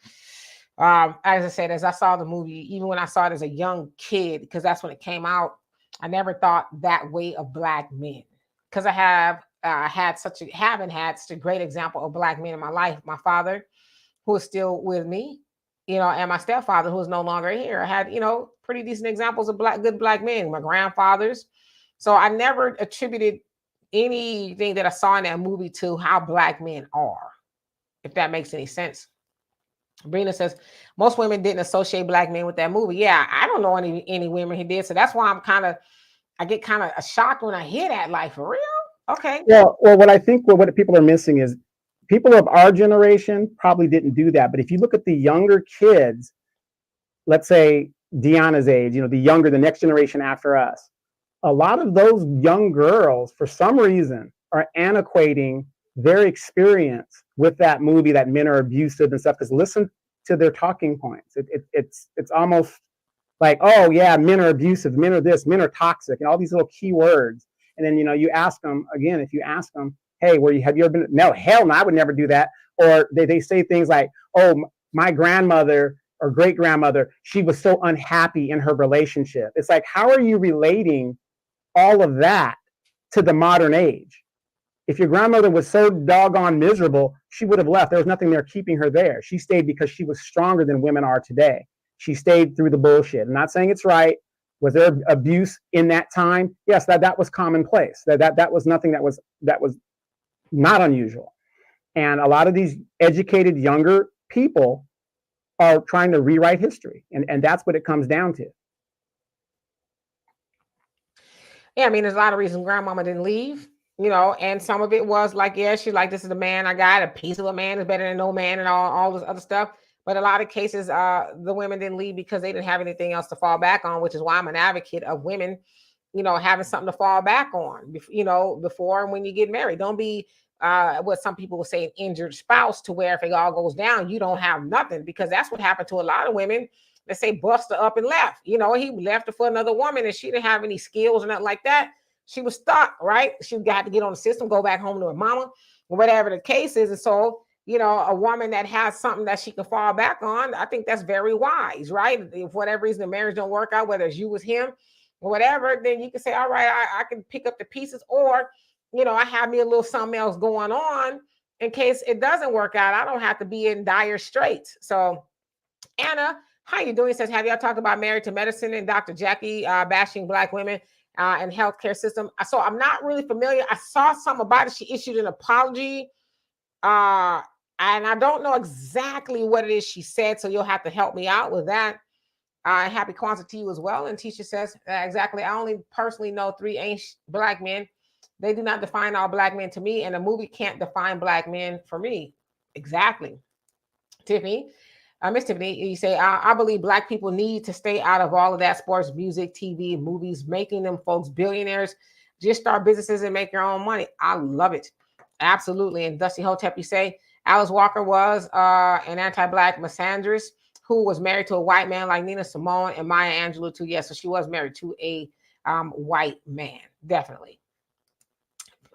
as I said, as I saw the movie, even when I saw it as a young kid, because that's when it came out, I never thought that way of Black men. Because I haven't had such a great example of Black men in my life. My father, who is still with me, you know, and my stepfather, who is no longer here. I had, you know, pretty decent examples of good Black men, my grandfathers. So I never attributed anything that I saw in that movie to how Black men are, if that makes any sense. Brina says, most women didn't associate Black men with that movie. Yeah, I don't know any women who did. So that's why I get kind of shocked when I hear that, like, for real? Okay. Well, what I think what people are missing is people of our generation probably didn't do that. But if you look at the younger kids, let's say Deanna's age, you know, the next generation after us, a lot of those young girls, for some reason, are antiquating their experience with that movie, that men are abusive and stuff, because listen to their talking points. It's almost like, oh yeah, men are abusive, men are this, men are toxic, and all these little key words. And then, you know, you ask them again, if you ask them, hey, have you ever been? No, hell no, I would never do that. Or they say things like, oh, my grandmother or great grandmother, she was so unhappy in her relationship. It's like, how are you relating all of that to the modern age? If your grandmother was so doggone miserable, she would have left. There was nothing there keeping her there. She stayed because she was stronger than women are today. She stayed through the bullshit. I'm not saying it's right. Was there abuse in that time? Yes, that was commonplace. That was nothing that was not unusual. And a lot of these educated younger people are trying to rewrite history, and that's what it comes down to. Yeah, I mean, there's a lot of reasons grandmama didn't leave, you know, and some of it was like, yeah, she's like, this is the man I got. A piece of a man is better than no man, and all this other stuff. But a lot of cases, the women didn't leave because they didn't have anything else to fall back on, which is why I'm an advocate of women, you know, having something to fall back on, you know, before and when you get married. Don't be what some people will say an injured spouse, to where if it all goes down, you don't have nothing, because that's what happened to a lot of women. They say Buster up and left. You know, he left her for another woman, and she didn't have any skills or nothing like that. She was stuck, right? She got to get on the system, go back home to her mama, or whatever the case is. And so, you know, a woman that has something that she can fall back on, I think that's very wise, right? If for whatever reason the marriage don't work out, whether it's you with him or whatever, then you can say, all right, I can pick up the pieces, or, you know, I have me a little something else going on in case it doesn't work out. I don't have to be in dire straits. So, Anna, how you doing? Says, have y'all talked about Married to Medicine and Dr. Jackie bashing Black women and healthcare system? So I'm not really familiar. I saw something about it. She issued an apology, and I don't know exactly what it is she said. So you'll have to help me out with that. Happy Kwanzaa to you as well. And Tisha says, exactly. I only personally know 3 ancient Black men. They do not define all Black men to me, and a movie can't define Black men for me. Exactly. Tiffany. Miss Tiffany, you say, I believe Black people need to stay out of all of that sports, music, TV, movies, making them folks billionaires. Just start businesses and make your own money. I love it. Absolutely. And Dusty Hotep, you say, Alice Walker was an anti-Black misandrist who was married to a white man like Nina Simone and Maya Angelou too. Yes, so she was married to a white man. Definitely.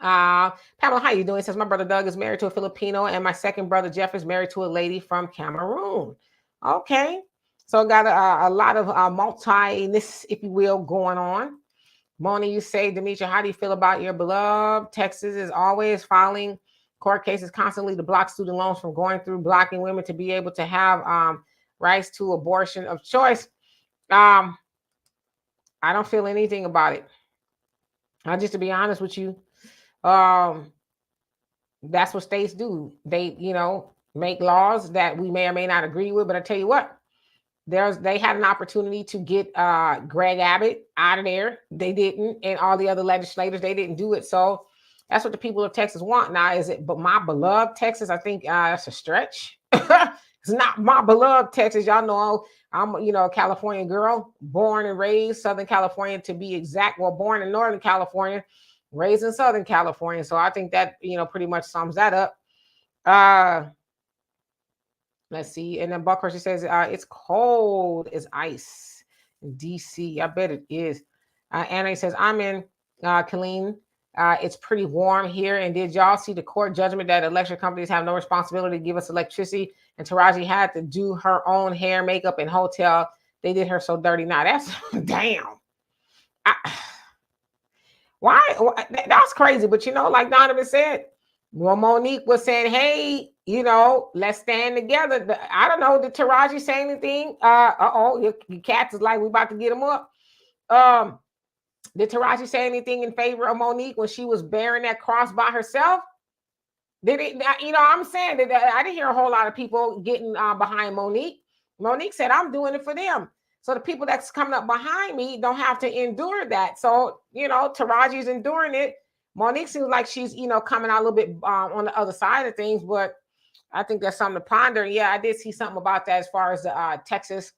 Pamela, how you doing? It says, my brother Doug is married to a Filipino, and my second brother Jeff is married to a lady from Cameroon. Okay, so got a lot of multi-ness, if you will, going on. Moni, you say, Demetria, how do you feel about your beloved Texas is always filing court cases constantly to block student loans from going through, blocking women to be able to have rights to abortion of choice? I don't feel anything about it. Just to be honest with you, that's what states do. They, you know, make laws that we may or may not agree with. But I tell you what, they had an opportunity to get Greg Abbott out of there. They didn't, and all the other legislators, they didn't do it. So that's what the people of Texas want now. Is it? But my beloved Texas, I think that's a stretch. It's not my beloved Texas. Y'all know I'm, you know, a California girl, born and raised Southern California to be exact. Well, born in Northern California, raised in Southern California. So I think that, you know, pretty much sums that up. Let's see. And then Buckhurst says, it's cold as ice in DC. I bet it is. Anna says, I'm in Killeen. It's pretty warm here. And did y'all see the court judgment that electric companies have no responsibility to give us electricity? And Taraji had to do her own hair, makeup, and hotel. They did her so dirty. Now that's damn. Why? That's crazy. But you know, like Donovan said, well, Monique was saying, hey, you know, let's stand together. I don't know. Did Taraji say anything? Your cats is like, we about to get them up. Did Taraji say anything in favor of Monique when she was bearing that cross by herself? Did it, you know, I'm saying that I didn't hear a whole lot of people getting behind Monique. Monique said, I'm doing it for them. So the people that's coming up behind me don't have to endure that. So, you know, Taraji's enduring it. Monique seems like she's, you know, coming out a little bit on the other side of things, but I think that's something to ponder. Yeah, I did see something about that as far as the Texas.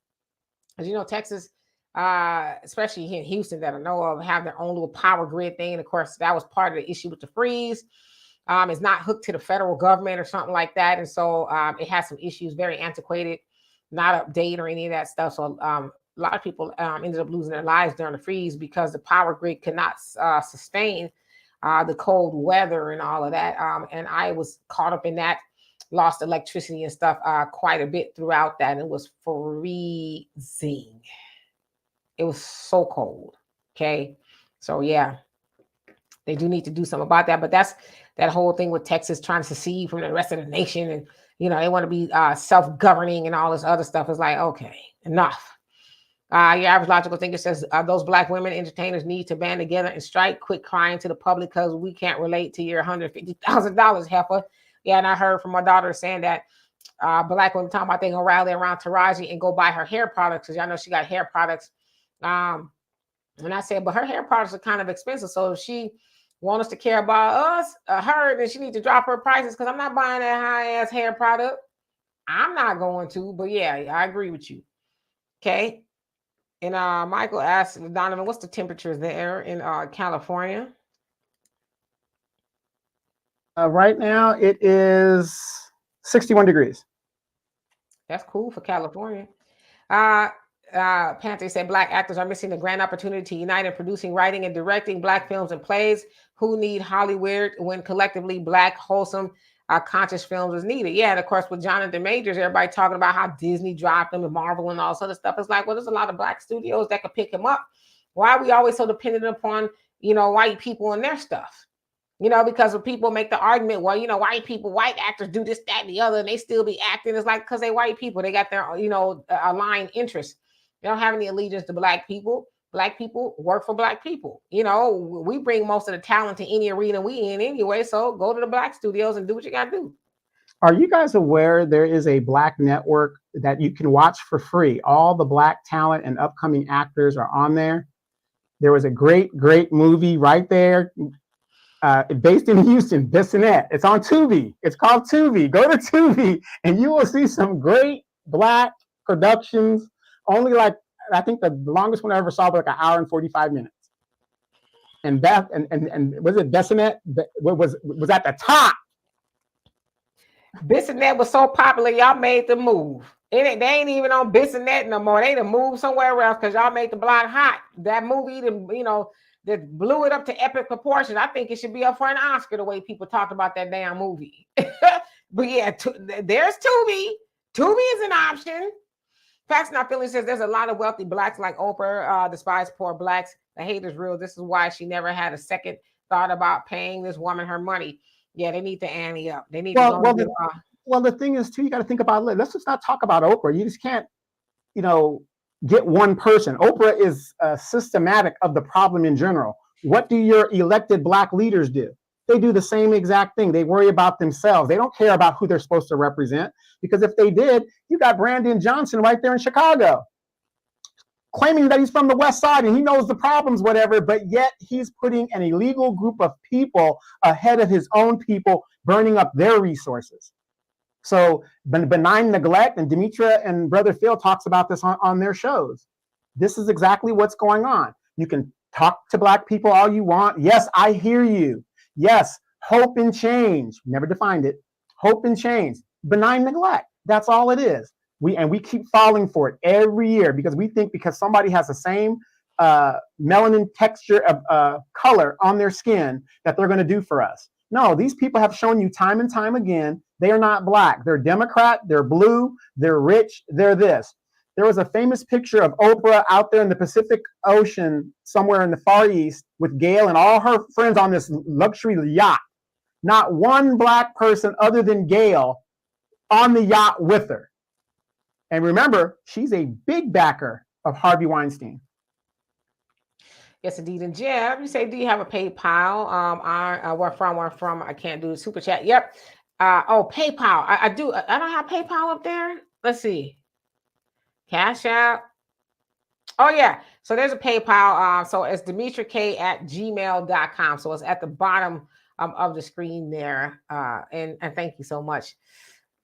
As you know, Texas, especially here in Houston that I know of, have their own little power grid thing. And of course, that was part of the issue with the freeze. It's not hooked to the federal government or something like that. And so it has some issues, very antiquated, not updated or any of that stuff. So a lot of people ended up losing their lives during the freeze because the power grid could not sustain the cold weather and all of that. And I was caught up in that, lost electricity and stuff quite a bit throughout that. And it was freezing. It was so cold. Okay. So yeah. They do need to do something about that. But that's that whole thing with Texas trying to secede from the rest of the nation, and they want to be self-governing and all this other stuff. Is like, okay, enough. Your average logical thinker says those black women entertainers need to band together and strike. Quit crying to the public because we can't relate to your $150,000, heifer. Yeah, and I heard from my daughter saying that black women talking about they gonna rally around Taraji and go buy her hair products because y'all know she got hair products. And I said, but her hair products are kind of expensive, so if she wants us to care about us, her, then she needs to drop her prices because I'm not buying that high ass hair product. I'm not going to, but yeah, I agree with you. Okay. And Michael asked Donovan, what's the temperature there in California? Right now, it is 61 degrees. That's cool for California. Panther said black actors are missing the grand opportunity to unite in producing, writing, and directing black films and plays. Who need Hollywood when collectively black, wholesome, conscious films is needed? Yeah, and of course with Jonathan Majors, everybody talking about how Disney dropped him and Marvel and all this other stuff. It's like, well, there's a lot of black studios that could pick him up. Why are we always so dependent upon white people and their stuff? Because when people make the argument, well, white people, white actors do this, that, and the other, and they still be acting. It's like because they white people, they got their aligned interests. They don't have any allegiance to black people. Black people work for black people. We bring most of the talent to any arena we in anyway. So go to the black studios and do what you got to do. Are you guys aware there is a black network that you can watch for free? All the black talent and upcoming actors are on there. There was a great movie right there, based in Houston, Bissonnette. It's on Tubi. It's called Tubi. Go to Tubi and you will see some great black productions. Only like, I think the longest one I ever saw was like an hour and 45 minutes. And Beth and was it Bissonnette? Was at the top. Bissonnette was so popular, y'all made the move. They ain't even on Bissonnette no more. They done moved somewhere else because y'all made the block hot. That movie, that blew it up to epic proportions. I think it should be up for an Oscar the way people talked about that damn movie. But yeah, there's Tubi. Tubi is an option. Facts Not Feelings says there's a lot of wealthy blacks like Oprah despise poor blacks. The hate is real. This is why she never had a second thought about paying this woman her money. Yeah, they need to ante up. They need well, the thing is too, you got to think about, let's just not talk about Oprah. You just can't, get one person. Oprah is systematic of the problem in general. What do your elected black leaders do? They do the same exact thing. They worry about themselves. They don't care about who they're supposed to represent, because if they did, you got Brandon Johnson right there in Chicago claiming that he's from the West Side and he knows the problems, whatever, but yet he's putting an illegal group of people ahead of his own people, burning up their resources. So benign neglect, and Demetra and Brother Phil talks about this on their shows. This is exactly what's going on. You can talk to black people all you want. Yes, I hear you. Yes, hope and change. Never defined it. Hope and change. Benign neglect. That's all it is. We keep falling for it every year because we think because somebody has the same melanin texture of color on their skin that they're going to do for us. No, these people have shown you time and time again, they are not black. They're Democrat, they're blue, they're rich, they're this. There was a famous picture of Oprah out there in the Pacific Ocean, somewhere in the Far East, with Gail and all her friends on this luxury yacht. Not one black person other than Gail on the yacht with her. And remember, she's a big backer of Harvey Weinstein. Yes, indeed. And Jeb, you say, do you have a PayPal? Where from? I can't do the super chat. Yep. PayPal. I do. I don't have PayPal up there. Let's see. Cash App. Oh, yeah. So there's a PayPal. So it's DemetraK@gmail.com. So it's at the bottom of the screen there. And thank you so much.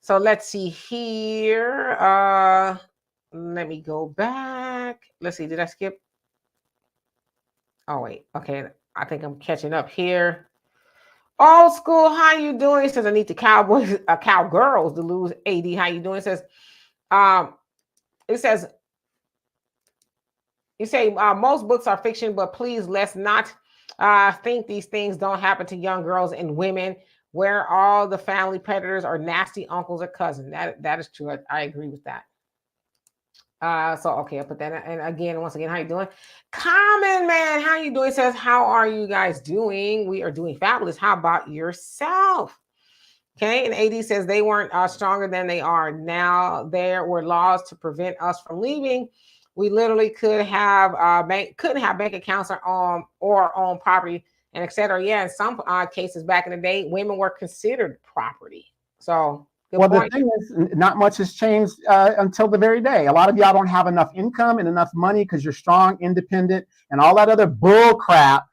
So let's see here. Let me go back. Let's see. Did I skip? Oh, wait. Okay. I think I'm catching up here. Old school, how you doing? It says, I need the cowgirls to lose AD. How you doing? It says, you say most books are fiction, but please let's not think these things don't happen to young girls and women where all the family predators are nasty uncles or cousins. That is true. I agree with that. So okay, I'll put that in. And again, once again, how you doing? Common man, how you doing? It says, how are you guys doing? We are doing fabulous. How about yourself? Okay, and AD says they weren't stronger than they are now. There were laws to prevent us from leaving. We literally couldn't have bank accounts or own property and etc. Yeah, in some cases back in the day, women were considered property. So good Well, the point. thing is, not much has changed until the very day. A lot of y'all don't have enough income and enough money because you're strong, independent, and all that other bull crap.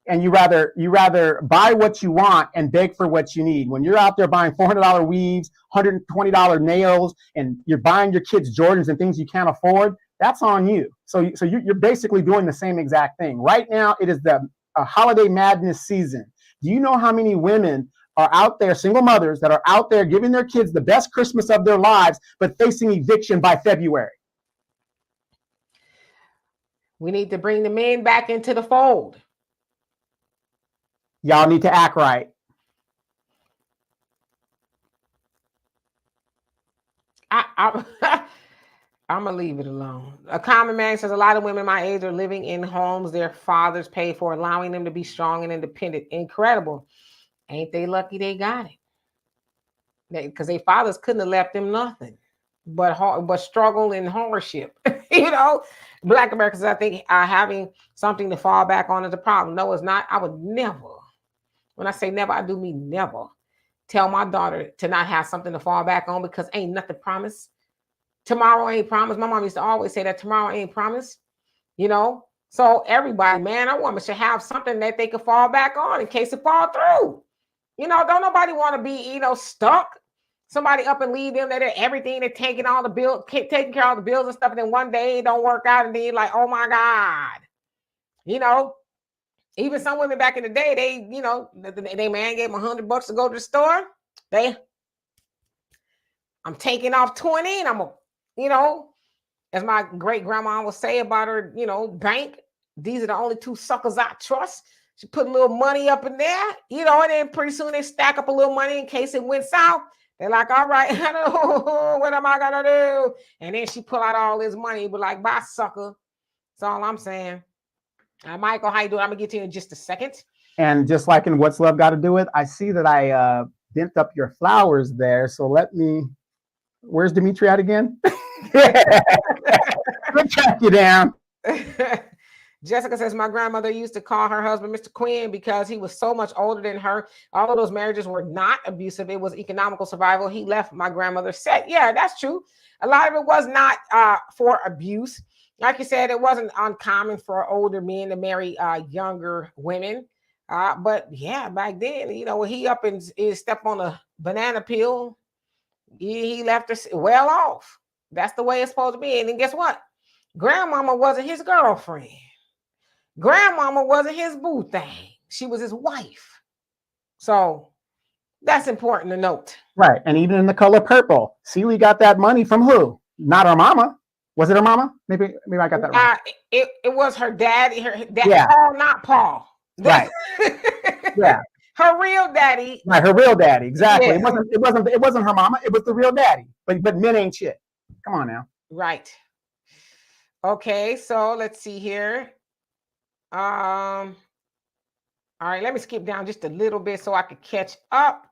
And you rather buy what you want and beg for what you need. When you're out there buying $400 weaves, $120 nails, and you're buying your kids Jordans and things you can't afford, that's on you. So you're basically doing the same exact thing. Right now, it is the holiday madness season. Do you know how many women are out there, single mothers, that are out there giving their kids the best Christmas of their lives, but facing eviction by February? We need to bring the men back into the fold. Y'all need to act right. I'm gonna leave it alone. A common man says a lot of women my age are living in homes their fathers paid for, allowing them to be strong and independent. Incredible. Ain't they lucky they got it? Because their fathers couldn't have left them nothing but struggle and hardship. Black Americans, I think, having something to fall back on is a problem. No, it's not. I would never, when I say never, I do mean never, tell my daughter to not have something to fall back on because ain't nothing promised. Tomorrow ain't promised. My mom used to always say that tomorrow ain't promised, you know. So everybody, man or woman, should have something that they can fall back on in case it fall through. Don't nobody want to be, stuck. Somebody up and leave them that everything, they're taking all the bills, taking care of all the bills and stuff, and then one day it don't work out, and then you're like, oh my God. Even some women back in the day, they man gave them $100 to go to the store. I'm taking off 20 and as my great grandma would say about her, bank, these are the only two suckers I trust. She put a little money up in there, and then pretty soon they stack up a little money in case it went south. They're like, all right, what am I gonna do? And then she pull out all this money, but like, bye, sucker. That's all I'm saying. Michael, how you doing? I'm gonna get to you in just a second. And just like in What's Love Got to Do With, I see that I dent up your flowers there. So where's Dimitri at again? We'll track you down. Jessica says, my grandmother used to call her husband Mr. Quinn because he was so much older than her. All of those marriages were not abusive. It was economical survival. He left my grandmother set. Yeah, that's true. A lot of it was not for abuse. Like you said, it wasn't uncommon for older men to marry younger women. But yeah, back then, when he up and step on a banana peel, he left her well off. That's the way it's supposed to be. And then guess what? Grandmama wasn't his girlfriend. Grandmama wasn't his boo thing. She was his wife. So that's important to note. Right. And even in The Color Purple, Celie got that money from who? Not her mama. Was it her mama? Maybe I got that wrong. It was her daddy. Her daddy, yeah. Paul, not Paul. Right. Yeah. Her real daddy. Right. Her real daddy. Exactly. Yeah. It wasn't her mama. It was the real daddy. But men ain't shit. Come on now. Right. Okay. So let's see here. All right, let me skip down just a little bit so I could catch up.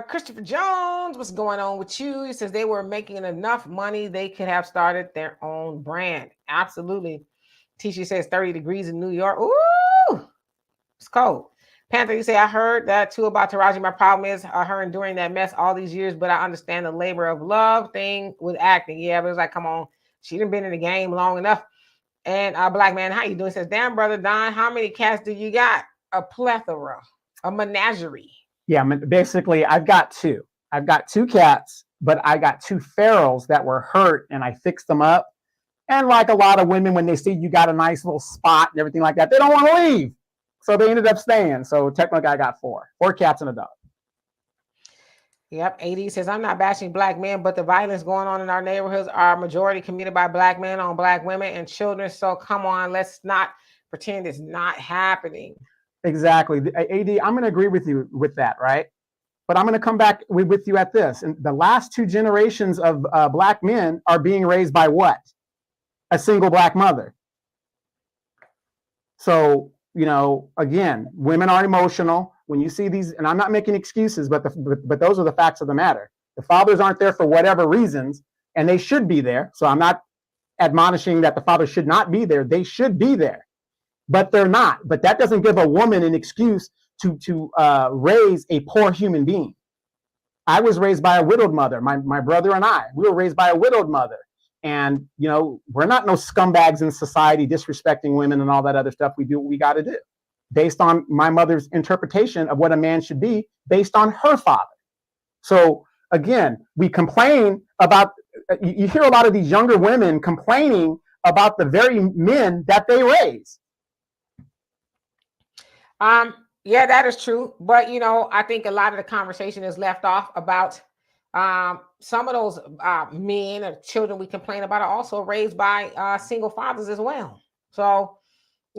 Christopher Jones, what's going on with you? He says they were making enough money they could have started their own brand. Absolutely. Tisha says 30 degrees in New York. Ooh, it's cold. Panther, you say, I heard that too about Taraji. My problem is her enduring that mess all these years, but I understand the labor of love thing with acting. Yeah, but it's like, come on, she done been in the game long enough. And Black man, how you doing? Says, damn, brother Don, how many cats do you got? A plethora, a menagerie. Yeah, basically, I've got two. I've got two cats, but I got two ferals that were hurt, and I fixed them up. And like a lot of women, when they see you got a nice little spot and everything like that, they don't want to leave. So they ended up staying. So technically, I got four cats and a dog. Yep. AD says, I'm not bashing Black men, but the violence going on in our neighborhoods are majority committed by Black men on Black women and children. So come on, let's not pretend it's not happening. Exactly. AD, I'm going to agree with you with that, right? But I'm going to come back with you at this. And the last 2 generations of black men are being raised by what? A single black mother. So, again, women are emotional. When you see these, and I'm not making excuses, but those are the facts of the matter. The fathers aren't there for whatever reasons, and they should be there. So I'm not admonishing that the father should not be there. They should be there, but they're not. But that doesn't give a woman an excuse to raise a poor human being. I was raised by a widowed mother. My brother and we were raised by a widowed mother. And, we're not no scumbags in society disrespecting women and all that other stuff. We do what we got to do based on my mother's interpretation of what a man should be based on her father. So again, we complain about, you hear a lot of these younger women complaining about the very men that they raise. Yeah, that is true. But, I think a lot of the conversation is left off about some of those men or children we complain about are also raised by single fathers as well. So,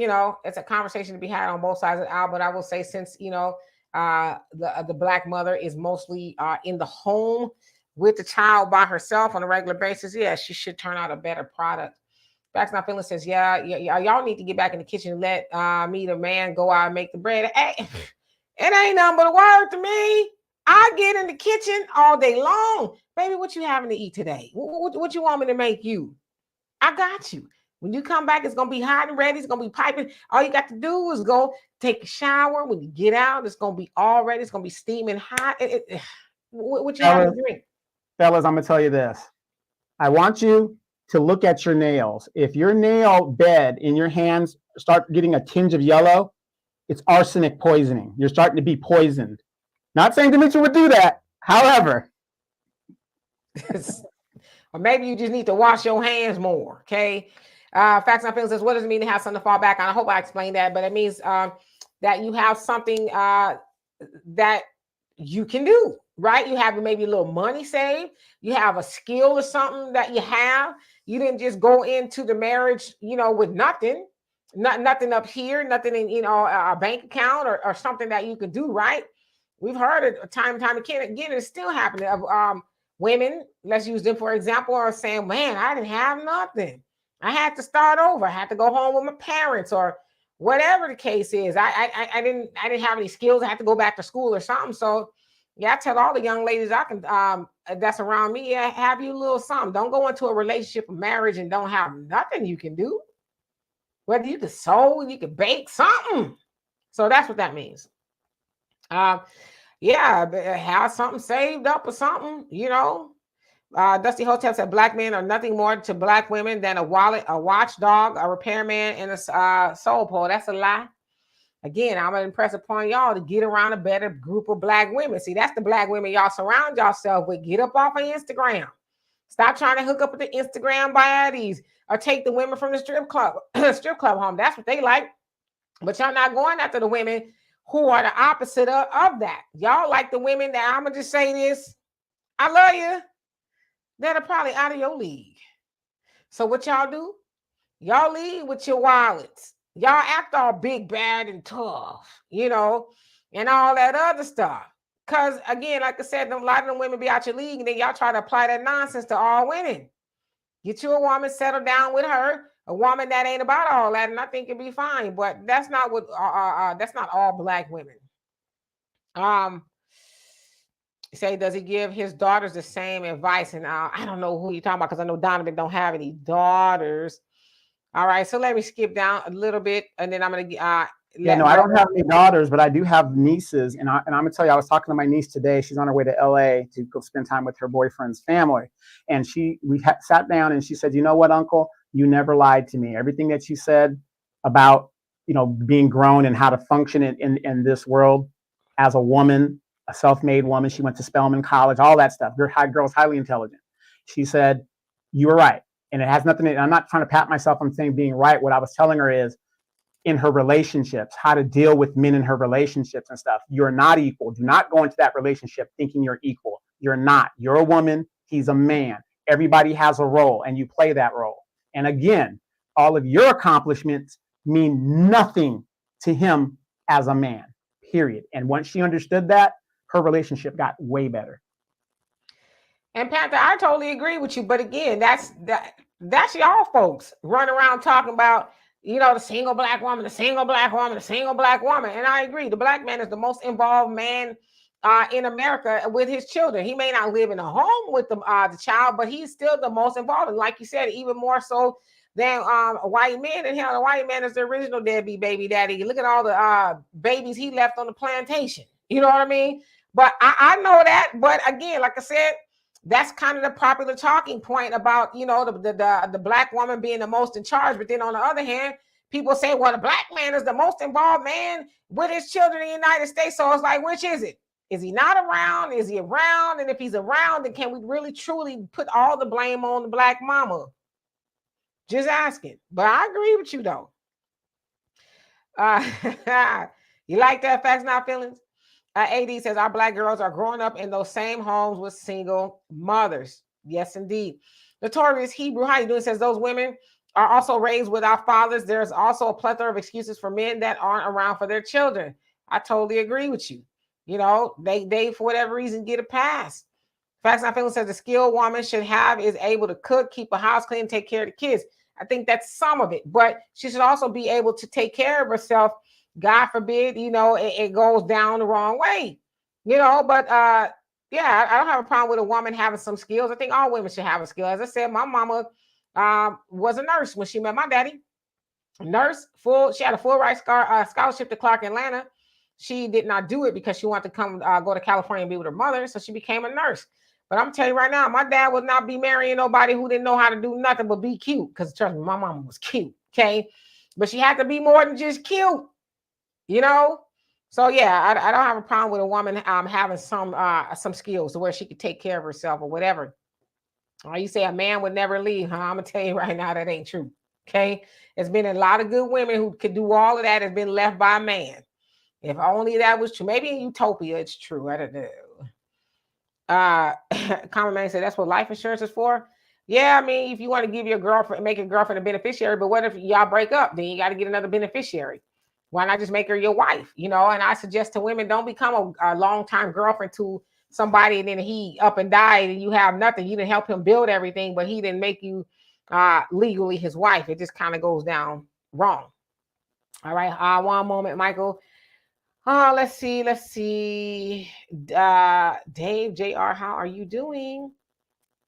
it's a conversation to be had on both sides of the aisle. But I will say, since, the black mother is mostly in the home with the child by herself on a regular basis, yeah, she should turn out a better product. Facts Not Feeling says, yeah, y'all need to get back in the kitchen and let me, the man, go out and make the bread. Hey, it ain't nothing but a word to me. I get in the kitchen all day long. Baby, what you having to eat today? What you want me to make you? I got you. When you come back, it's going to be hot and ready. It's going to be piping. All you got to do is go take a shower. When you get out, it's going to be all ready. It's going to be steaming hot. What you having to drink? Fellas, I'm going to tell you this. I want you to look at your nails. If your nail bed in your hands start getting a tinge of yellow, it's arsenic poisoning. You're starting to be poisoned. Not saying Dimitri would do that. However, or maybe you just need to wash your hands more. Okay. Facts Not Feelings says, what does it mean to have something to fall back on? I hope I explained that, but it means that you have something that you can do, right? You have maybe a little money saved. You have a skill or something that you have. You didn't just go into the marriage, with nothing up here, nothing in, a bank account or something that you could do, right? We've heard it time and time again. It's still happening. Of women, let's use them for example, are saying, man, I didn't have nothing. I had to start over. I had to go home with my parents or whatever the case is. I didn't have any skills. I had to go back to school or something. So yeah, I tell all the young ladies I can that's around me, yeah, have you a little something. Don't go into a relationship or marriage and don't have nothing you can do. Whether you can sew, you can bake something. So that's what that means. Yeah, have something saved up or something, Dusty Hotel said black men are nothing more to black women than a wallet, a watchdog, a repairman, and a soul pole. That's a lie. Again, I'm going to impress upon y'all to get around a better group of black women. See, that's the black women y'all surround yourself with. Get up off of Instagram. Stop trying to hook up with the Instagram baddies or take the women from the strip club home. That's what they like. But y'all not going after the women who are the opposite of that. Y'all like the women that, I'm going to just say this, I love you, that are probably out of your league. So what y'all do? Y'all lead with your wallets. Y'all act all big, bad, and tough, and all that other stuff. Because, again, like I said, a lot of them women be out your league, and then y'all try to apply that nonsense to all women. Get you a woman, settle down with her, a woman that ain't about all that, and I think it'd be fine. But that's not what. That's not all black women. Say, does he give his daughters the same advice? And I don't know who you're talking about because I know Donovan don't have any daughters. All right, so let me skip down a little bit, and then I'm gonna. I don't have any daughters, but I do have nieces, and I'm gonna tell you, I was talking to my niece today. She's on her way to LA to go spend time with her boyfriend's family, and we sat down, and she said, "You know what, Uncle? You never lied to me. Everything that you said about being grown and how to function in this world as a woman, a self-made woman. She went to Spelman College, all that stuff. Girl's highly intelligent." She said, "You were right." And it has nothing to, I'm not trying to pat myself on saying being right. What I was telling her is in her relationships, how to deal with men in her relationships and stuff. You're not equal. Do not go into that relationship thinking you're equal. You're not. You're a woman. He's a man. Everybody has a role and you play that role. And again, all of your accomplishments mean nothing to him as a man, period. And once she understood that, her relationship got way better. And Panther, I totally agree with you. But again, that's y'all folks running around talking about, the single black woman, the single black woman, the single black woman. And I agree. The black man is the most involved man in America with his children. He may not live in a home with the child, but he's still the most involved. And like you said, even more so than a white man. And hell, the white man is the original deadbeat baby daddy. Look at all the babies he left on the plantation. You know what I mean? But I know that. But again, like I said, that's kind of the popular talking point about, the black woman being the most in charge. But then on the other hand, people say, well, the black man is the most involved man with his children in the United States. So it's like, which is it? Is he not around? Is he around? And if he's around, then can we really truly put all the blame on the black mama? Just asking. But I agree with you, though. You like that? Facts, not feelings? AD says our black girls are growing up in those same homes with single mothers. Yes, indeed. Notorious Hebrew, how you doing? Says those women are also raised without fathers. There's also a plethora of excuses for men that aren't around for their children. I totally agree with you. They for whatever reason get a pass. Facts Not Feelings says the skilled woman should have is able to cook, keep a house clean, take care of the kids. I think that's some of it, but she should also be able to take care of herself. God forbid, it goes down the wrong way, but yeah, I don't have a problem with a woman having some skills. I think all women should have a skill. As I said, my mama was a nurse when she met my daddy. Nurse, she had a full ride scholarship to Clark Atlanta. She did not do it because she wanted to come go to California and be with her mother, so she became a nurse. But I'm telling you right now, my dad would not be marrying nobody who didn't know how to do nothing but be cute, because trust me, my mama was cute, okay? But she had to be more than just cute. So yeah, I don't have a problem with a woman having some skills to where she could take care of herself or whatever. You say a man would never leave, huh? I'm gonna tell you right now that ain't true. Okay, there's been a lot of good women who could do all of that has been left by a man. If only that was true. Maybe in Utopia it's true. I don't know. Common Man said that's what life insurance is for. Yeah, I mean, if you want to give your girlfriend, make your girlfriend a beneficiary, but what if y'all break up? Then you got to get another beneficiary. Why not just make her your wife? And I suggest to women, don't become a long-time girlfriend to somebody and then he up and died and you have nothing. You didn't help him build everything, but he didn't make you legally his wife. It just kind of goes down wrong. All right. One moment, Michael. Let's see. Dave, JR, how are you doing?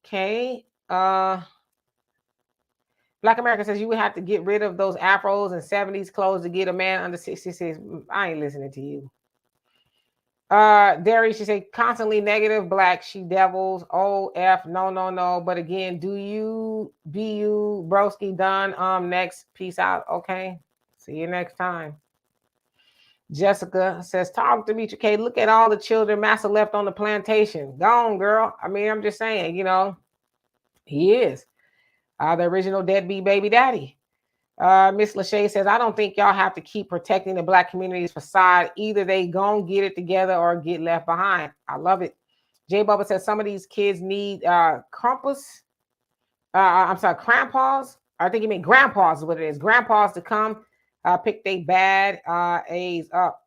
Okay. Black America says you would have to get rid of those afros and 70s clothes to get a man under 66. I ain't listening to you. Derry, she said constantly negative black, she devils, OF, no. But again, do you, be you, broski, done, next, peace out. Okay. See you next time. Jessica says, talk to Demetri K. Look at all the children Massa left on the plantation. Gone, girl. I mean, I'm just saying, he is. The original deadbeat baby daddy. Miss Lachey says, I don't think y'all have to keep protecting the black community's facade. Either they gon' get it together or get left behind. I love it. J Bubba says some of these kids need crampas. Grandpas. I think you mean grandpas is what it is. Grandpas to come pick they bad A's up.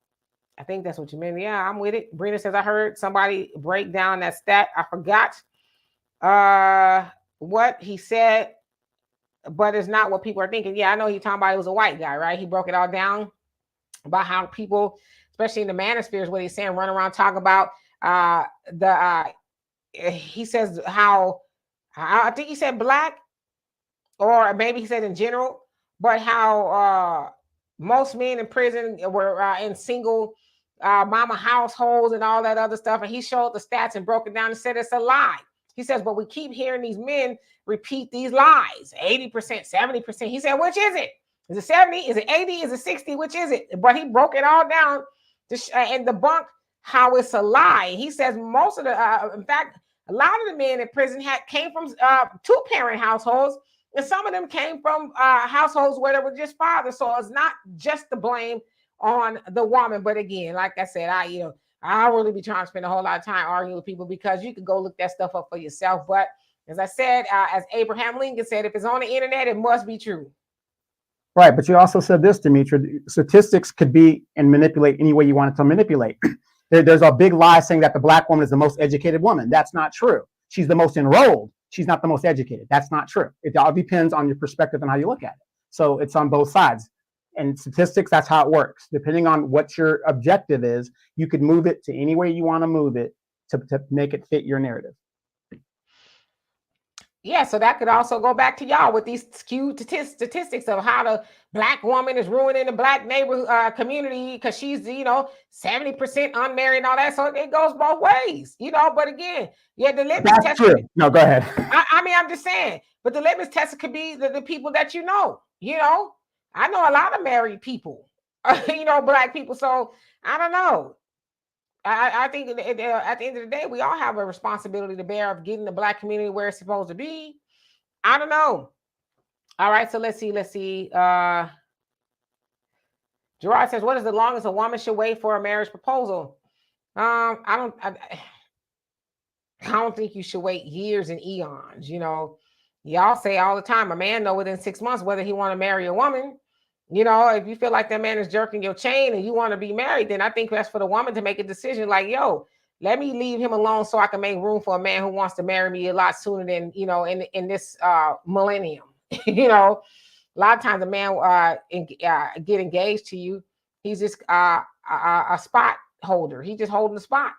I think that's what you mean. Yeah, I'm with it. Brina says, I heard somebody break down that stat. I forgot what he said, but it's not what people are thinking. Yeah, I know he's talking about it was a white guy, right? He broke it all down about how people, especially in the manospheres, what he's saying, run around talk about he says how, I think he said black, or maybe he said in general, but how most men in prison were in single mama households and all that other stuff. And he showed the stats and broke it down and said it's a lie. He says, but we keep hearing these men repeat these lies, 80%, 70%. He said, which is it? Is it 70? Is it 80? Is it 60? Which is it? But he broke it all down and debunked how it's a lie. He says most of the, in fact, a lot of the men in prison came from two-parent households, and some of them came from households where there were just fathers. So it's not just the blame on the woman. But again, like I said, I don't really be trying to spend a whole lot of time arguing with people, because you can go look that stuff up for yourself. But as I said, as Abraham Lincoln said, if it's on the internet, it must be true. Right. But you also said this, Demetri, statistics could be and manipulate any way you want it to manipulate. There's a big lie saying that the black woman is the most educated woman. That's not true. She's the most enrolled. She's not the most educated. That's not true. It all depends on your perspective and how you look at it. So it's on both sides. And statistics, that's how it works. Depending on what your objective is, you could move it to any way you want to move it to make it fit your narrative. Yeah, so that could also go back to y'all with these skewed statistics of how the black woman is ruining the black neighborhood community because she's, 70% unmarried and all that. So it goes both ways, But again, the litmus test. That's true. No, go ahead. I'm just saying, but the litmus test could be the people that you know. I know a lot of married people, black people. So I don't know. I think at the end of the day, we all have a responsibility to bear of getting the black community where it's supposed to be. I don't know. All right, so let's see. Gerard says, "What is the longest a woman should wait for a marriage proposal?" I don't think you should wait years and eons. Y'all say all the time, a man know within 6 months whether he want to marry a woman. If you feel like that man is jerking your chain and you want to be married, then I think that's for the woman to make a decision like, yo, let me leave him alone so I can make room for a man who wants to marry me a lot sooner than, in this millennium. A lot of times a man get engaged to you. He's just a spot holder. He's just holding the spot.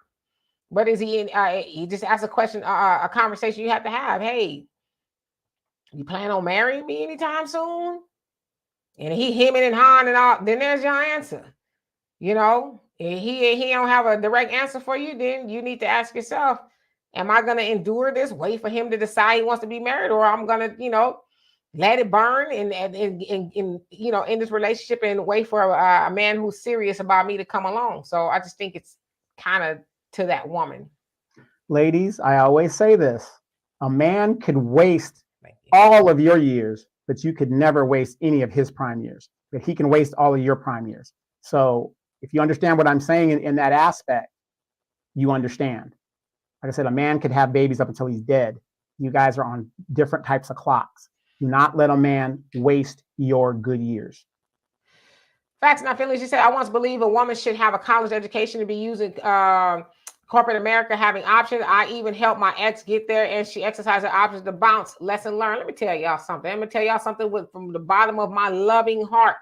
But is he he just asks a question, a conversation you have to have. Hey, you plan on marrying me anytime soon? And he hemming and hawing and all, then there's your answer. If he don't have a direct answer for you, then you need to ask yourself, am I going to endure this, wait for him to decide he wants to be married, or I'm going to, let it burn and in this relationship and wait for a man who's serious about me to come along. So I just think it's kind of to that woman. Ladies, I always say this. A man could waste all of your years, but you could never waste any of his prime years. But he can waste all of your prime years. So if you understand what I'm saying in that aspect, you understand. Like I said, a man could have babies up until he's dead. You guys are on different types of clocks. Do not let a man waste your good years. Facts Not Feelings. She said, I once believed a woman should have a college education to be using corporate America having options. I even helped my ex get there, and she exercised her options to bounce. Lesson learned. Let me tell y'all something. From the bottom of my loving heart.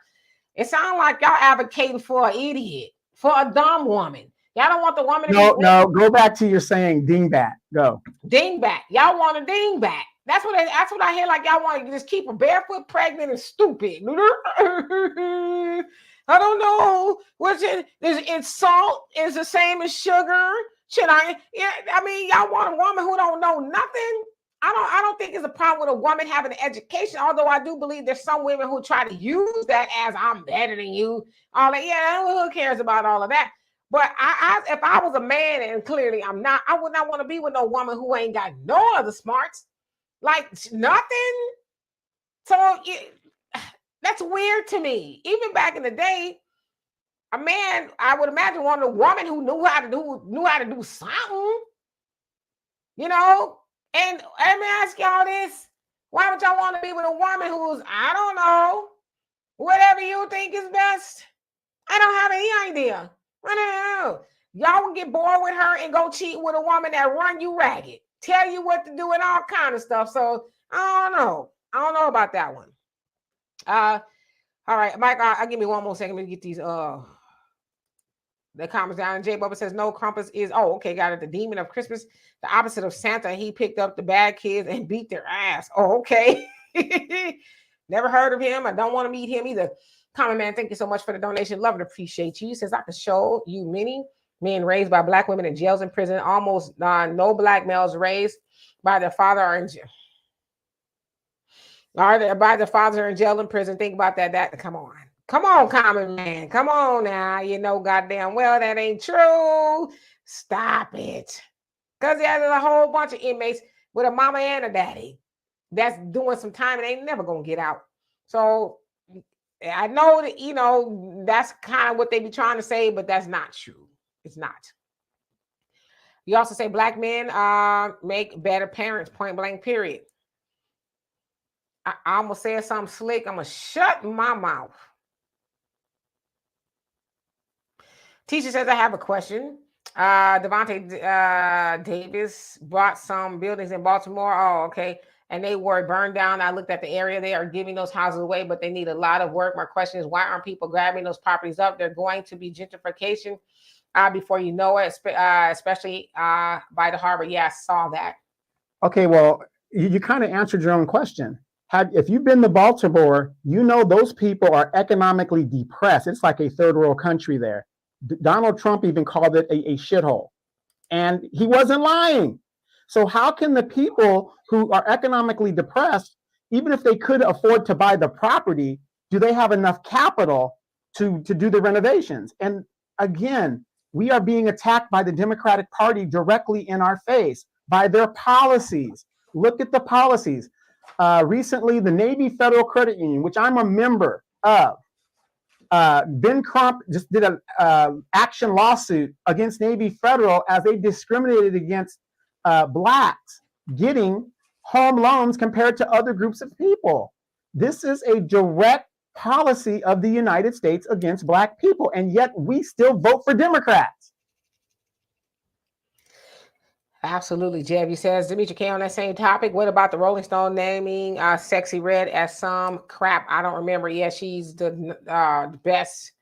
It sounds like y'all advocating for an idiot, for a dumb woman. Y'all don't want the woman to be... No, go back to your saying dingbat. Go. Dingbat. Y'all want a dingbat. That's what I hear. Like y'all want to just keep her barefoot, pregnant, and stupid. I don't know. Is salt is the same as sugar? Should I? Yeah, I mean, y'all want a woman who don't know nothing. I don't think it's a problem with a woman having an education. Although I do believe there's some women who try to use that as I'm better than you. All that. Yeah, who cares about all of that? But if I was a man, and clearly I'm not, I would not want to be with no woman who ain't got no other smarts, like nothing. So that's weird to me. Even back in the day, a man, I would imagine, wanted a woman who knew how to do something, And let me ask y'all this: why would y'all want to be with a woman who's, I don't know, whatever you think is best? I don't have any idea. I don't know. Y'all will get bored with her and go cheat with a woman that run you ragged, tell you what to do and all kind of stuff. So I don't know. I don't know about that one. All right, Mike, I'll give me one more second to get these the comments down. And Jay Bubba says no, Krampus is okay, got it. The demon of Christmas, the opposite of Santa. He picked up the bad kids and beat their ass. Oh, okay. Never heard of him. I don't want to meet him either. Common Man, thank you so much for the donation. Love and appreciate you. He says, I can show you many men raised by black women in jails and prison. Almost no black males raised by their father or in jail. By their fathers are in jail and prison. Think about that. Come on, Common Man. Come on now. Goddamn well that ain't true. Stop it. Because there's a whole bunch of inmates with a mama and a daddy that's doing some time and ain't never gonna get out. So I know that, that's kind of what they be trying to say, but that's not true. It's not. You also say black men make better parents, point blank, period. I'm going to say something slick. I'm going to shut my mouth. Teacher says, I have a question. Devontae Davis bought some buildings in Baltimore. Oh, okay. And they were burned down. I looked at the area. They are giving those houses away, but they need a lot of work. My question is, why aren't people grabbing those properties up? They're going to be gentrification before you know it, especially by the harbor. Yeah, I saw that. Okay, well, you kind of answered your own question. If you've been to Baltimore, you know those people are economically depressed. It's like a third world country there. Donald Trump even called it a shithole, and he wasn't lying. So how can the people who are economically depressed, even if they could afford to buy the property, do they have enough capital to do the renovations? And again, we are being attacked by the Democratic Party directly in our face by their policies. Look at the policies. Recently, the Navy Federal Credit Union, which I'm a member of, Ben Crump just did an action lawsuit against Navy Federal as they discriminated against blacks getting home loans compared to other groups of people. This is a direct policy of the United States against black people, and yet we still vote for Democrats. Absolutely, Jeb. Says, Demetri K, on that same topic, what about the Rolling Stone naming Sexy Red as some crap? I don't remember. Yeah, she's the best.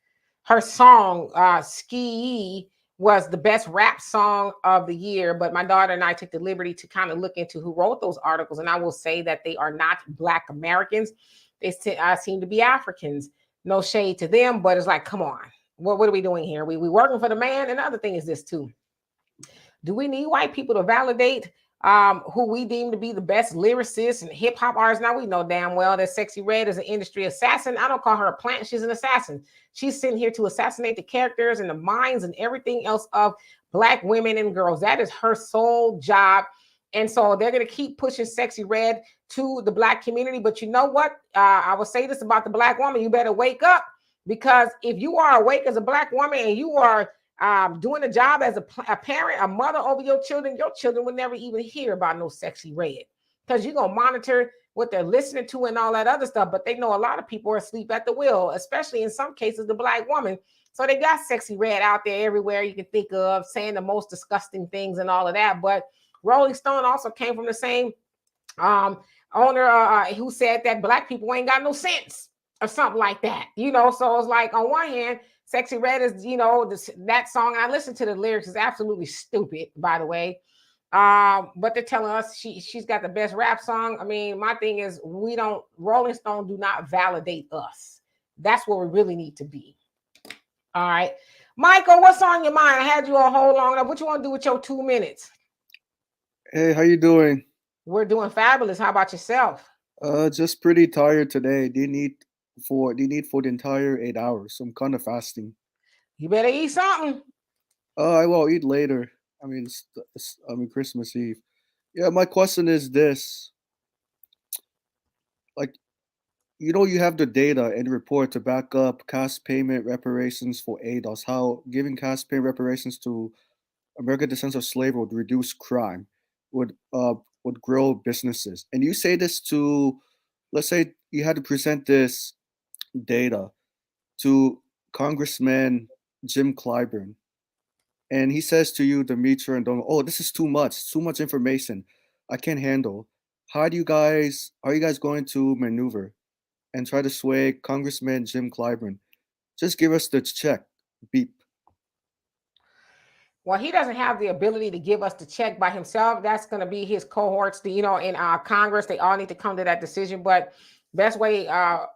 Her song, Ski, was the best rap song of the year. But my daughter and I took the liberty to kind of look into who wrote those articles. And I will say that they are not Black Americans. They seem to be Africans. No shade to them, but it's like, come on. What are we doing here? We working for the man. And the other thing is this, too. Do we need white people to validate who we deem to be the best lyricists and hip hop artists? Now we know damn well that Sexy Red is an industry assassin. I don't call her a plant. She's an assassin. She's sitting here to assassinate the characters and the minds and everything else of Black women and girls. That is her sole job. And so they're going to keep pushing Sexy Red to the Black community. But you know what? I will say this about the Black woman. You better wake up, because if you are awake as a Black woman and you are doing a job as a parent, a mother over your children will never even hear about no Sexy Red, because you're going to monitor what they're listening to and all that other stuff. But they know a lot of people are asleep at the wheel, especially in some cases, the Black woman. So they got Sexy Red out there everywhere you can think of, saying the most disgusting things and all of that. But Rolling Stone also came from the same owner who said that Black people ain't got no sense or something like that. So it's like, on one hand, Sexy Red is, that song, and I listened to the lyrics, is absolutely stupid, by the way. But they're telling us she's got the best rap song. I mean, my thing is, Rolling Stone do not validate us. That's where we really need to be. All right. Michael, what's on your mind? I had you on hold long enough. What you want to do with your 2 minutes? Hey, how you doing? We're doing fabulous. How about yourself? Just pretty tired today. Didn't eat for the entire 8 hours. So I'm kind of fasting. You better eat something. I will eat later. I mean, Christmas Eve. Yeah, my question is this: like, you have the data and report to back up cash payment reparations for ADOS. How giving cash payment reparations to American descendants of slavery would reduce crime, would grow businesses. And you say this to, let's say you had to present this data to Congressman Jim Clyburn, and he says to you, Demetri and Donovan, "Oh, this is too much information. I can't handle." How are you guys going to maneuver and try to sway Congressman Jim Clyburn? Just give us the check, beep. Well, he doesn't have the ability to give us the check by himself. That's going to be his cohorts, in Congress. They all need to come to that decision. But best way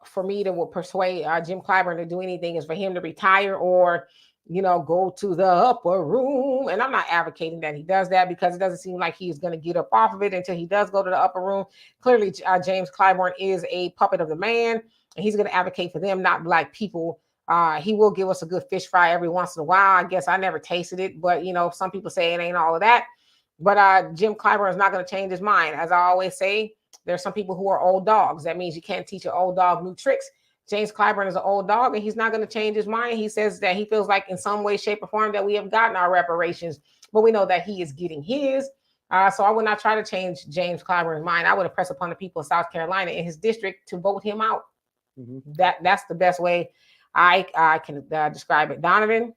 for me to persuade Jim Clyburn to do anything is for him to retire or, go to the upper room. And I'm not advocating that he does that, because it doesn't seem like he's going to get up off of it until he does go to the upper room. Clearly, James Clyburn is a puppet of the man, and he's going to advocate for them, not Black people. He will give us a good fish fry every once in a while. I guess I never tasted it, but some people say it ain't all of that. But Jim Clyburn is not going to change his mind. As I always say, there's some people who are old dogs. That means you can't teach an old dog new tricks. James Clyburn is an old dog, and he's not going to change his mind. He says that he feels like in some way, shape, or form that we have gotten our reparations, but we know that he is getting his. So I would not try to change James Clyburn's mind. I would impress upon the people of South Carolina in his district to vote him out. Mm-hmm. That's the best way I can describe it. Donovan?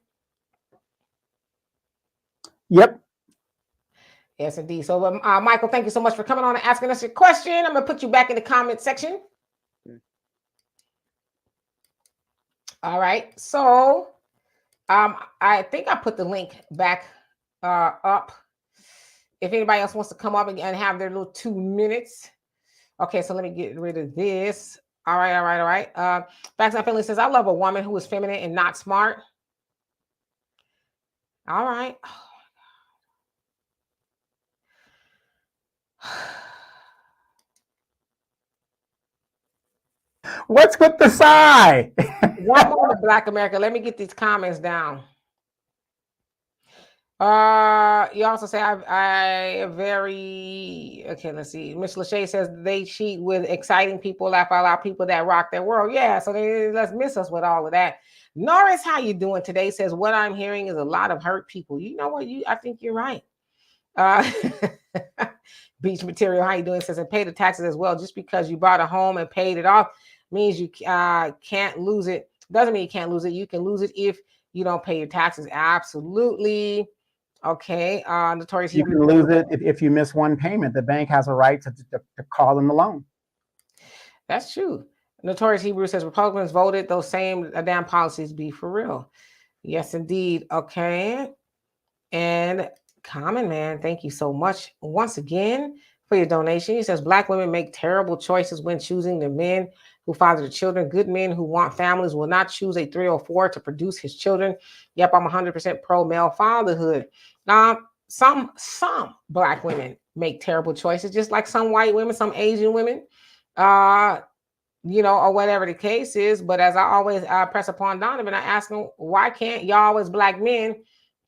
Yep. Yes, indeed. So, Michael, thank you so much for coming on and asking us your question. I'm going to put you back in the comment section. Okay. All right. So, I think I put the link back up. If anybody else wants to come up and have their little 2 minutes. Okay, so let me get rid of this. All right. Facts and Feelings says, I love a woman who is feminine and not smart. All right. What's with the sigh? One moment, Black America. Let me get these comments down. You also say I very okay. Let's see. Miss Lachey says they cheat with exciting people, laugh out loud people that rock their world. Yeah, so let's miss us with all of that. Norris, how you doing today? Says what I'm hearing is a lot of hurt people. You know what? I think you're right. Beach material, how you doing? Says and pay the taxes as well. Just because you bought a home and paid it off means you can't lose it. Doesn't mean you can't lose it. You can lose it if you don't pay your taxes. Absolutely. Okay. Notorious You can lose it if you miss one payment. The bank has a right to call in the loan. That's true. Notorious Hebrew says Republicans voted those same damn policies be for real. Yes, indeed. Okay. And Common Man, thank you so much once again for your donation. He says Black women make terrible choices when choosing the men who father the children. Good men who want families will not choose a 304 to produce his children. Yep, I'm 100% pro male fatherhood. Some Black women make terrible choices, just like some white women, some Asian women, or whatever the case is. But as I always press upon Donovan, I ask him, why can't y'all as Black men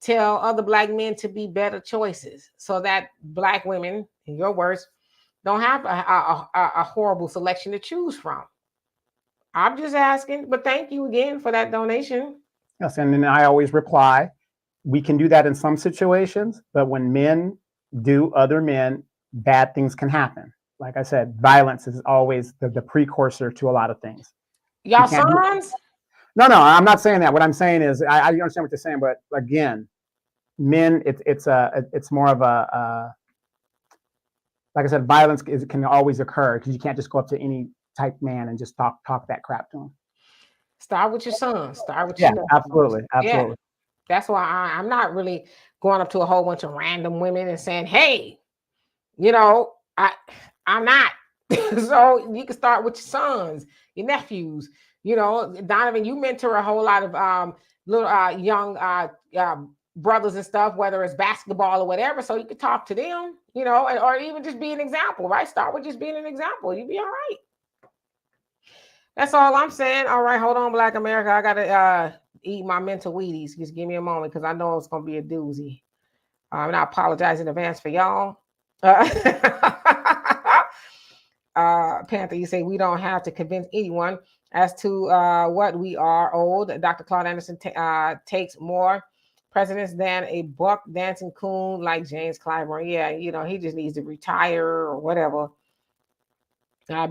tell other Black men to be better choices so that Black women, in your words, don't have a horrible selection to choose from? I'm just asking, but thank you again for that donation. Yes, and then I always reply, we can do that in some situations, but when men do other men, bad things can happen. Like I said, violence is always the precursor to a lot of things. Y'all sons? No, I'm not saying that. What I'm saying is, I understand what you're saying, but again, men, it's more of a like I said, violence can always occur because you can't just go up to any type man and just talk that crap to him. Start with your sons. Start with your absolutely. Yeah. That's why I'm not really going up to a whole bunch of random women and saying, "Hey, I'm not." So you can start with your sons, your nephews. Donovan, you mentor a whole lot of little young brothers and stuff, whether it's basketball or whatever. So you could talk to them, or even just be an example, right? Start with just being an example. You'll be all right. That's all I'm saying. All right, hold on, Black America. I gotta eat my mental Wheaties. Just give me a moment because I know it's gonna be a doozy. And I apologize in advance for y'all. Panther, you say we don't have to convince anyone as to what we are old. Dr. Claude Anderson takes more presidents than a buck dancing coon like James Clyburn. Yeah, he just needs to retire or whatever.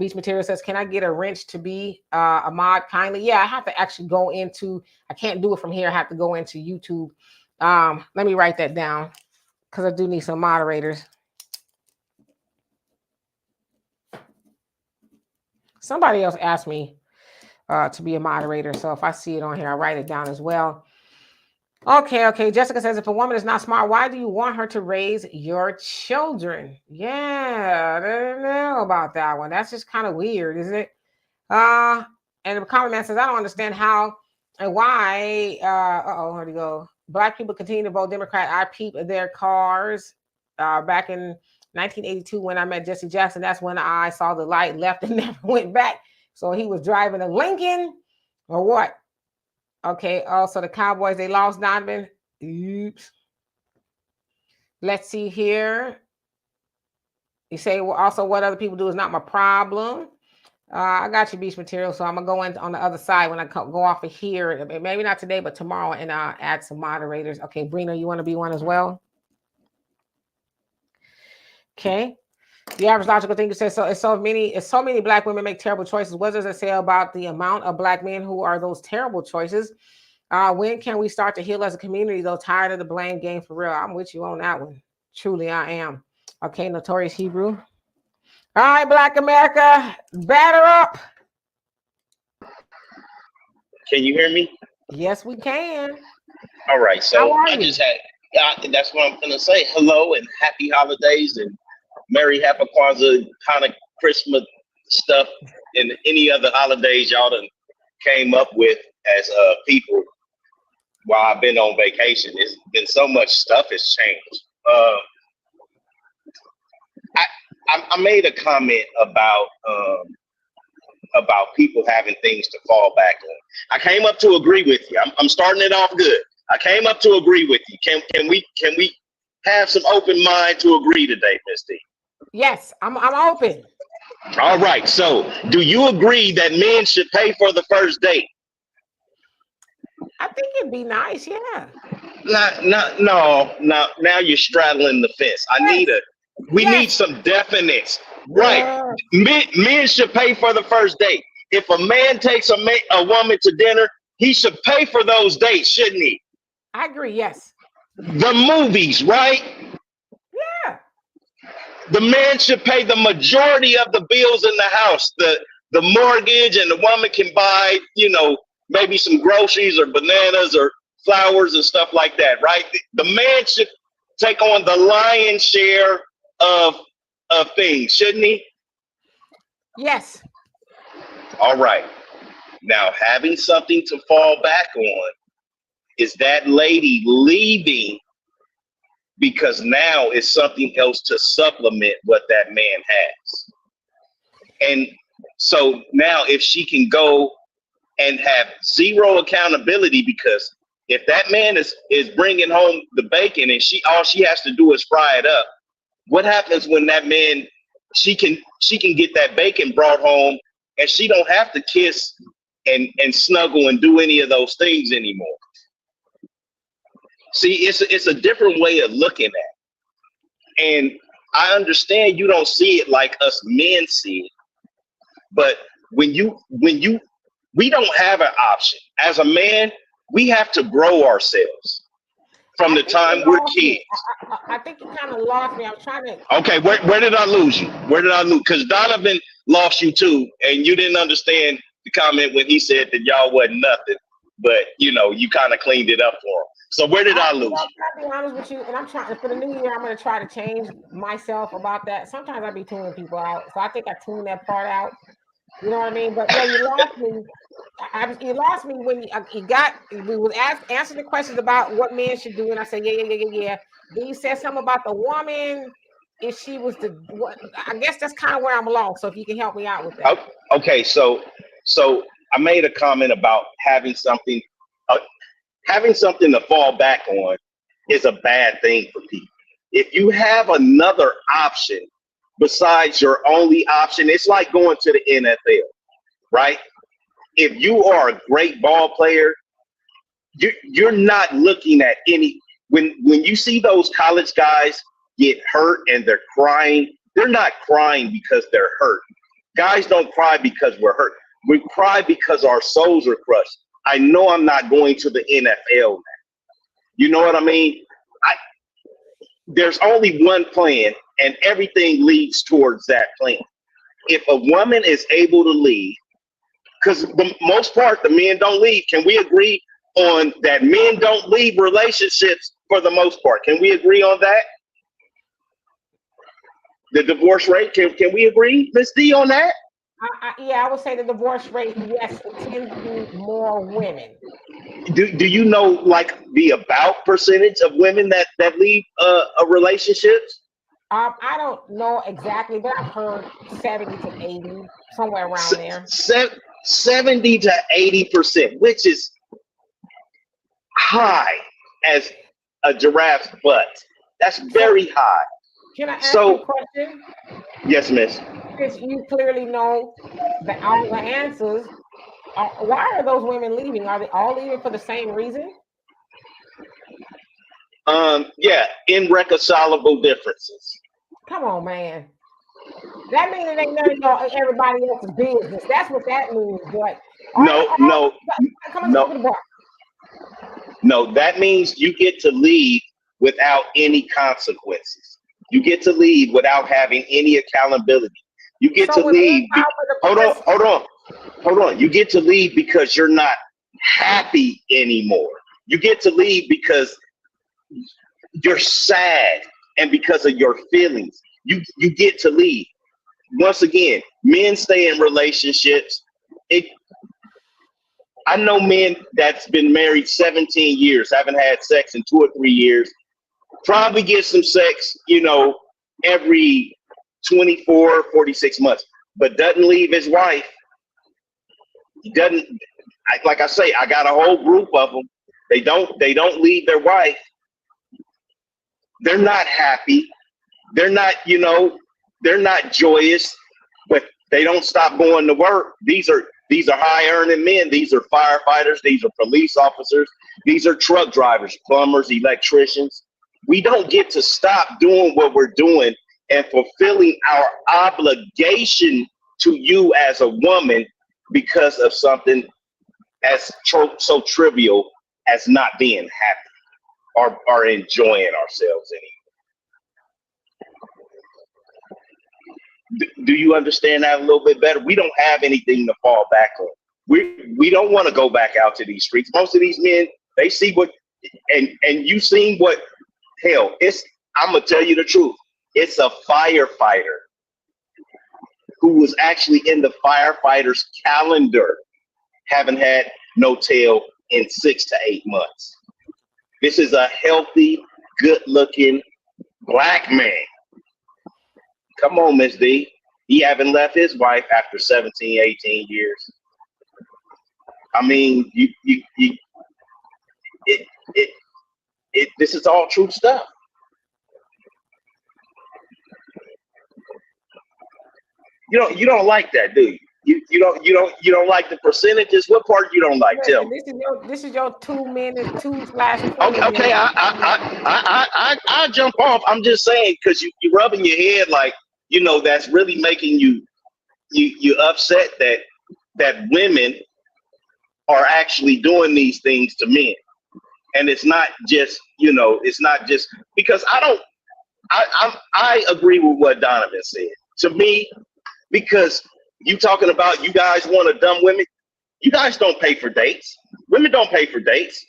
Beach Material says, can I get a wrench to be a mod kindly? Yeah, I have to actually go into, I can't do it from here. I have to go into YouTube. Let me write that down because I do need some moderators. Somebody else asked me to be a moderator. So if I see it on here, I'll write it down as well. Okay. Jessica says, if a woman is not smart, why do you want her to raise your children? Yeah, I don't know about that one. That's just kind of weird, isn't it? And the comment man says, I don't understand how and why. Where'd he go? Black people continue to vote Democrat. I peep their cars. Back in 1982, when I met Jesse Jackson, that's when I saw the light, left and never went back. So he was driving a Lincoln or what? Okay. Also, the Cowboys, they lost Donovan. Oops. Let's see here. You say, well, also what other people do is not my problem. I got your Beach Material, so I'm gonna go in on the other side when I go off of here. Maybe not today, but tomorrow, and add some moderators. Okay, Brina, you want to be one as well? Okay. The average logical thinker says so many Black women make terrible choices. What does it say about the amount of Black men who are those terrible choices? When can we start to heal as a community, though? Tired of the blame game for real. I'm with you on that one. Truly, I am. Okay, Notorious Hebrew. All right, Black America, batter up. Can you hear me? Yes, we can. All right. How So are I you? just had, that's what I'm going to say. Hello and happy holidays and Merry Happy Kwanzaa, kind of Christmas stuff and any other holidays y'all done came up with as people while I've been on vacation. It's been so much stuff has changed. I made a comment about people having things to fall back on. I came up to agree with you. I'm starting it off good. I came up to agree with you. Can we have some open mind to agree today, Miss D? Yes, I'm open. All right. So, do you agree that men should pay for the first date? I think it'd be nice, yeah. No. Now you're straddling the fence. We need some definites. Right. Men should pay for the first date. If a man takes a woman to dinner, he should pay for those dates, shouldn't he? I agree, yes. The movies, right? Yeah. The man should pay the majority of the bills in the house, the mortgage, and the woman can buy, maybe some groceries or bananas or flowers and stuff like that, right? The man should take on the lion's share of things, shouldn't he? Yes. All right. Now, having something to fall back on, is that lady leaving because now it's something else to supplement what that man has? And so now if she can go and have zero accountability, because if that man is bringing home the bacon and all she has to do is fry it up, what happens when that man, she can get that bacon brought home and she don't have to kiss and snuggle and do any of those things anymore? See, it's a different way of looking at it. And I understand you don't see it like us men see it, but when we don't have an option. As a man, we have to grow ourselves from the time we're kids. I think you kind of lost me. I'm trying to. Okay, where did I lose you? Where did I lose? Because Donovan lost you too, and you didn't understand the comment when he said that y'all wasn't nothing, but you kind of cleaned it up for him. So where did I lose you? I'll be honest with you, and I'm trying for the new year. I'm going to try to change myself about that. Sometimes I be tuning people out, so I think I tune that part out. You know what I mean? But yeah, you lost me. You lost me when we was answering the questions about what men should do, and I said yeah. Then you said something about the woman if she was what? I guess that's kind of where I'm lost. So if you can help me out with that. Okay, so I made a comment about having something to fall back on is a bad thing for people. If you have another option besides your only option, it's like going to the NFL, right? If you are a great ball player, you're not looking at when you see those college guys get hurt and they're crying, they're not crying because they're hurt. Guys don't cry because we're hurt. We cry because our souls are crushed. I know I'm not going to the NFL now. You know what I mean? There's only one plan, and everything leads towards that plan. If a woman is able to leave, because the most part, the men don't leave. Can we agree on that? Men don't leave relationships for the most part. Can we agree on that? The divorce rate, can we agree, Ms. D, on that? I would say the divorce rate, yes, it tends to be more women. Do you know like the about percentage of women that leave a relationships? I don't know exactly, but I've heard 70 to 80, somewhere around there. 70 to 80%, which is high as a giraffe's butt. That's very high. Can I ask you a question? Yes, miss. Since you clearly know all the answers, why are those women leaving? Are they all leaving for the same reason? Yeah, irreconcilable differences. Come on, man. That means it ain't none of everybody else's business. That's what that means, boy. No. No, that means you get to leave without any consequences. You get to leave without having any accountability. You get to So when men leave. file for Hold on, divorce, hold on, hold on. You get to leave because you're not happy anymore. You get to leave because you're sad and because of your feelings. You get to leave. Once again, men stay in relationships. It I know men that's been married 17 years, haven't had sex in 2 or 3 years, probably get some sex, every 24, 46 months, but doesn't leave his wife. He doesn't, like I say, I got a whole group of them. They don't leave their wife. They're not happy. They're not, they're not joyous, but they don't stop going to work. These are high earning men. These are firefighters. These are police officers. These are truck drivers, plumbers, electricians. We don't get to stop doing what we're doing and fulfilling our obligation to you as a woman because of something as so trivial as not being happy or enjoying ourselves anymore. Do you understand that a little bit better? We don't have anything to fall back on. We don't want to go back out to these streets. Most of these men, they see what, and you seen what, hell, I'm gonna tell you the truth. It's a firefighter who was actually in the firefighter's calendar, haven't had no tail in 6 to 8 months. This is a healthy, good-looking black man. Come on, Miss D. He haven't left his wife after 17, 18 years. I mean, this is all true stuff. You don't like that, do you? You don't like the percentages. What part you don't like? Tell me. this is your 2 minutes, 2/20 Okay, minutes. I jump off. I'm just saying because you rubbing your head like that's really making you upset that women are actually doing these things to men, and it's not just because I agree with what Donovan said. To me, because you talking about you guys want to dumb women, you guys don't pay for dates. Women don't pay for dates.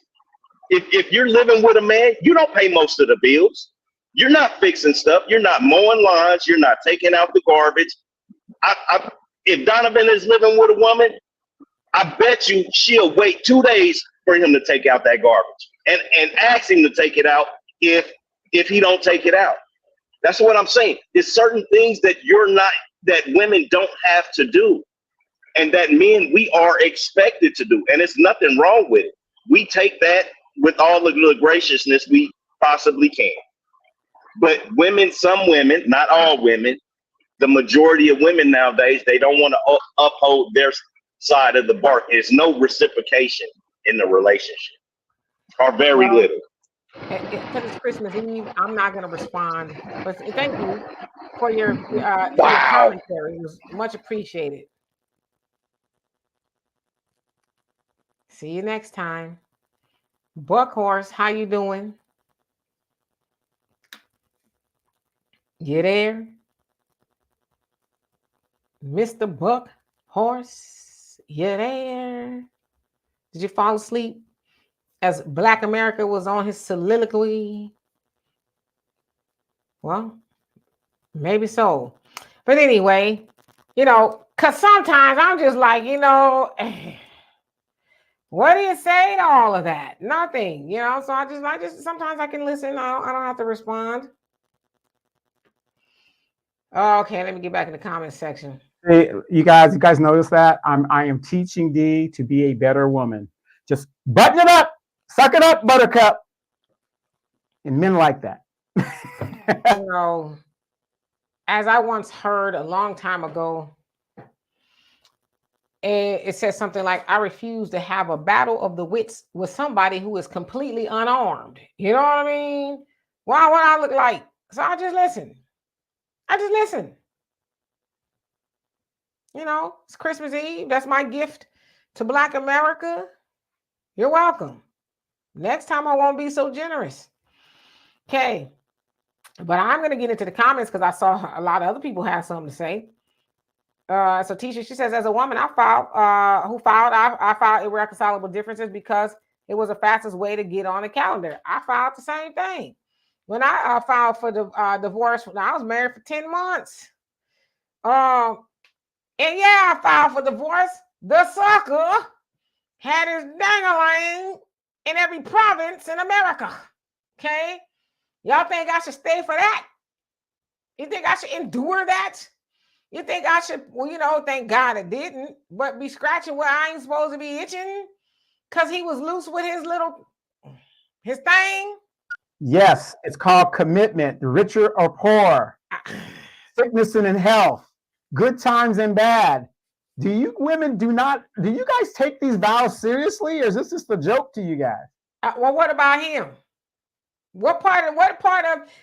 If you're living with a man, you don't pay most of the bills. You're not fixing stuff. You're not mowing lawns. You're not taking out the garbage. If Donovan is living with a woman, I bet you she'll wait 2 days for him to take out that garbage and ask him to take it out if he don't take it out. That's what I'm saying. There's certain things that that women don't have to do, and that men, we are expected to do, and it's nothing wrong with it. We take that with all the graciousness we possibly can. But women, some women, not all women, the majority of women nowadays, they don't want to uphold their side of the bark. There's no reciprocation in the relationship, or very little. Because it's Christmas Eve, I'm not going to respond. But thank you for your commentary. It was much appreciated. See you next time. Buckhorse, how you doing? You there? Mr. Buckhorse, you there? Did you fall asleep as Black America was on his soliloquy? Well, maybe so. But anyway, because sometimes I'm just like, what do you say to all of that? Nothing, so I just sometimes I can listen. I don't have to respond. Okay, let me get back in the comment section. Hey, you guys notice that? I am teaching D to be a better woman. Just button it up, suck it up, buttercup. And men like that. As I once heard a long time ago, it says something like, I refuse to have a battle of the wits with somebody who is completely unarmed. You know what I mean? What I look like? So I just listen. It's Christmas Eve. That's my gift to Black America. You're welcome. Next time I won't be so generous. Okay. But I'm going to get into the comments because I saw a lot of other people have something to say. So Tisha, she says, as a woman, I filed irreconcilable differences because it was the fastest way to get on the calendar. I filed the same thing. When I filed for the divorce, when I was married for 10 months. And yeah, I filed for divorce. The sucker had his dangling in every province in America. Okay? Y'all think I should stay for that? You think I should endure that? You think I should, well, thank God it didn't, but be scratching where I ain't supposed to be itching because he was loose with his thing? Yes, it's called commitment, richer or poor, sickness and in health, good times and bad. Do you guys take these vows seriously, or is this just a joke to you guys? Well, what about him? What part of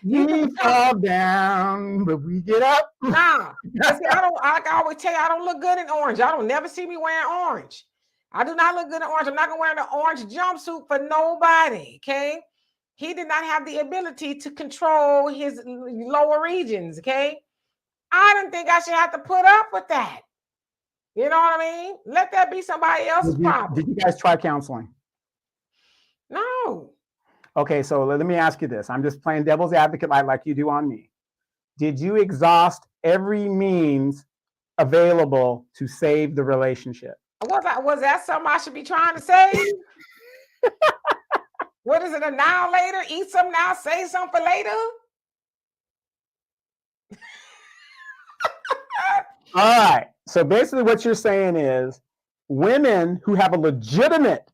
we fall down, but we get up? Nah, see, I always tell you, I don't look good in orange. Y'all don't never see me wearing orange. I do not look good in orange. I'm not gonna wear the orange jumpsuit for nobody. Okay, he did not have the ability to control his lower regions. Okay, I didn't think I should have to put up with that. You know what I mean? Let that be somebody else's problem. Did you guys try counseling? No. Okay, so let me ask you this. I'm just playing devil's advocate like you do on me. Did you exhaust every means available to save the relationship? Was that something I should be trying to say? What is it, a now later? Eat some now, say something for later? All right. So basically what you're saying is women who have a legitimate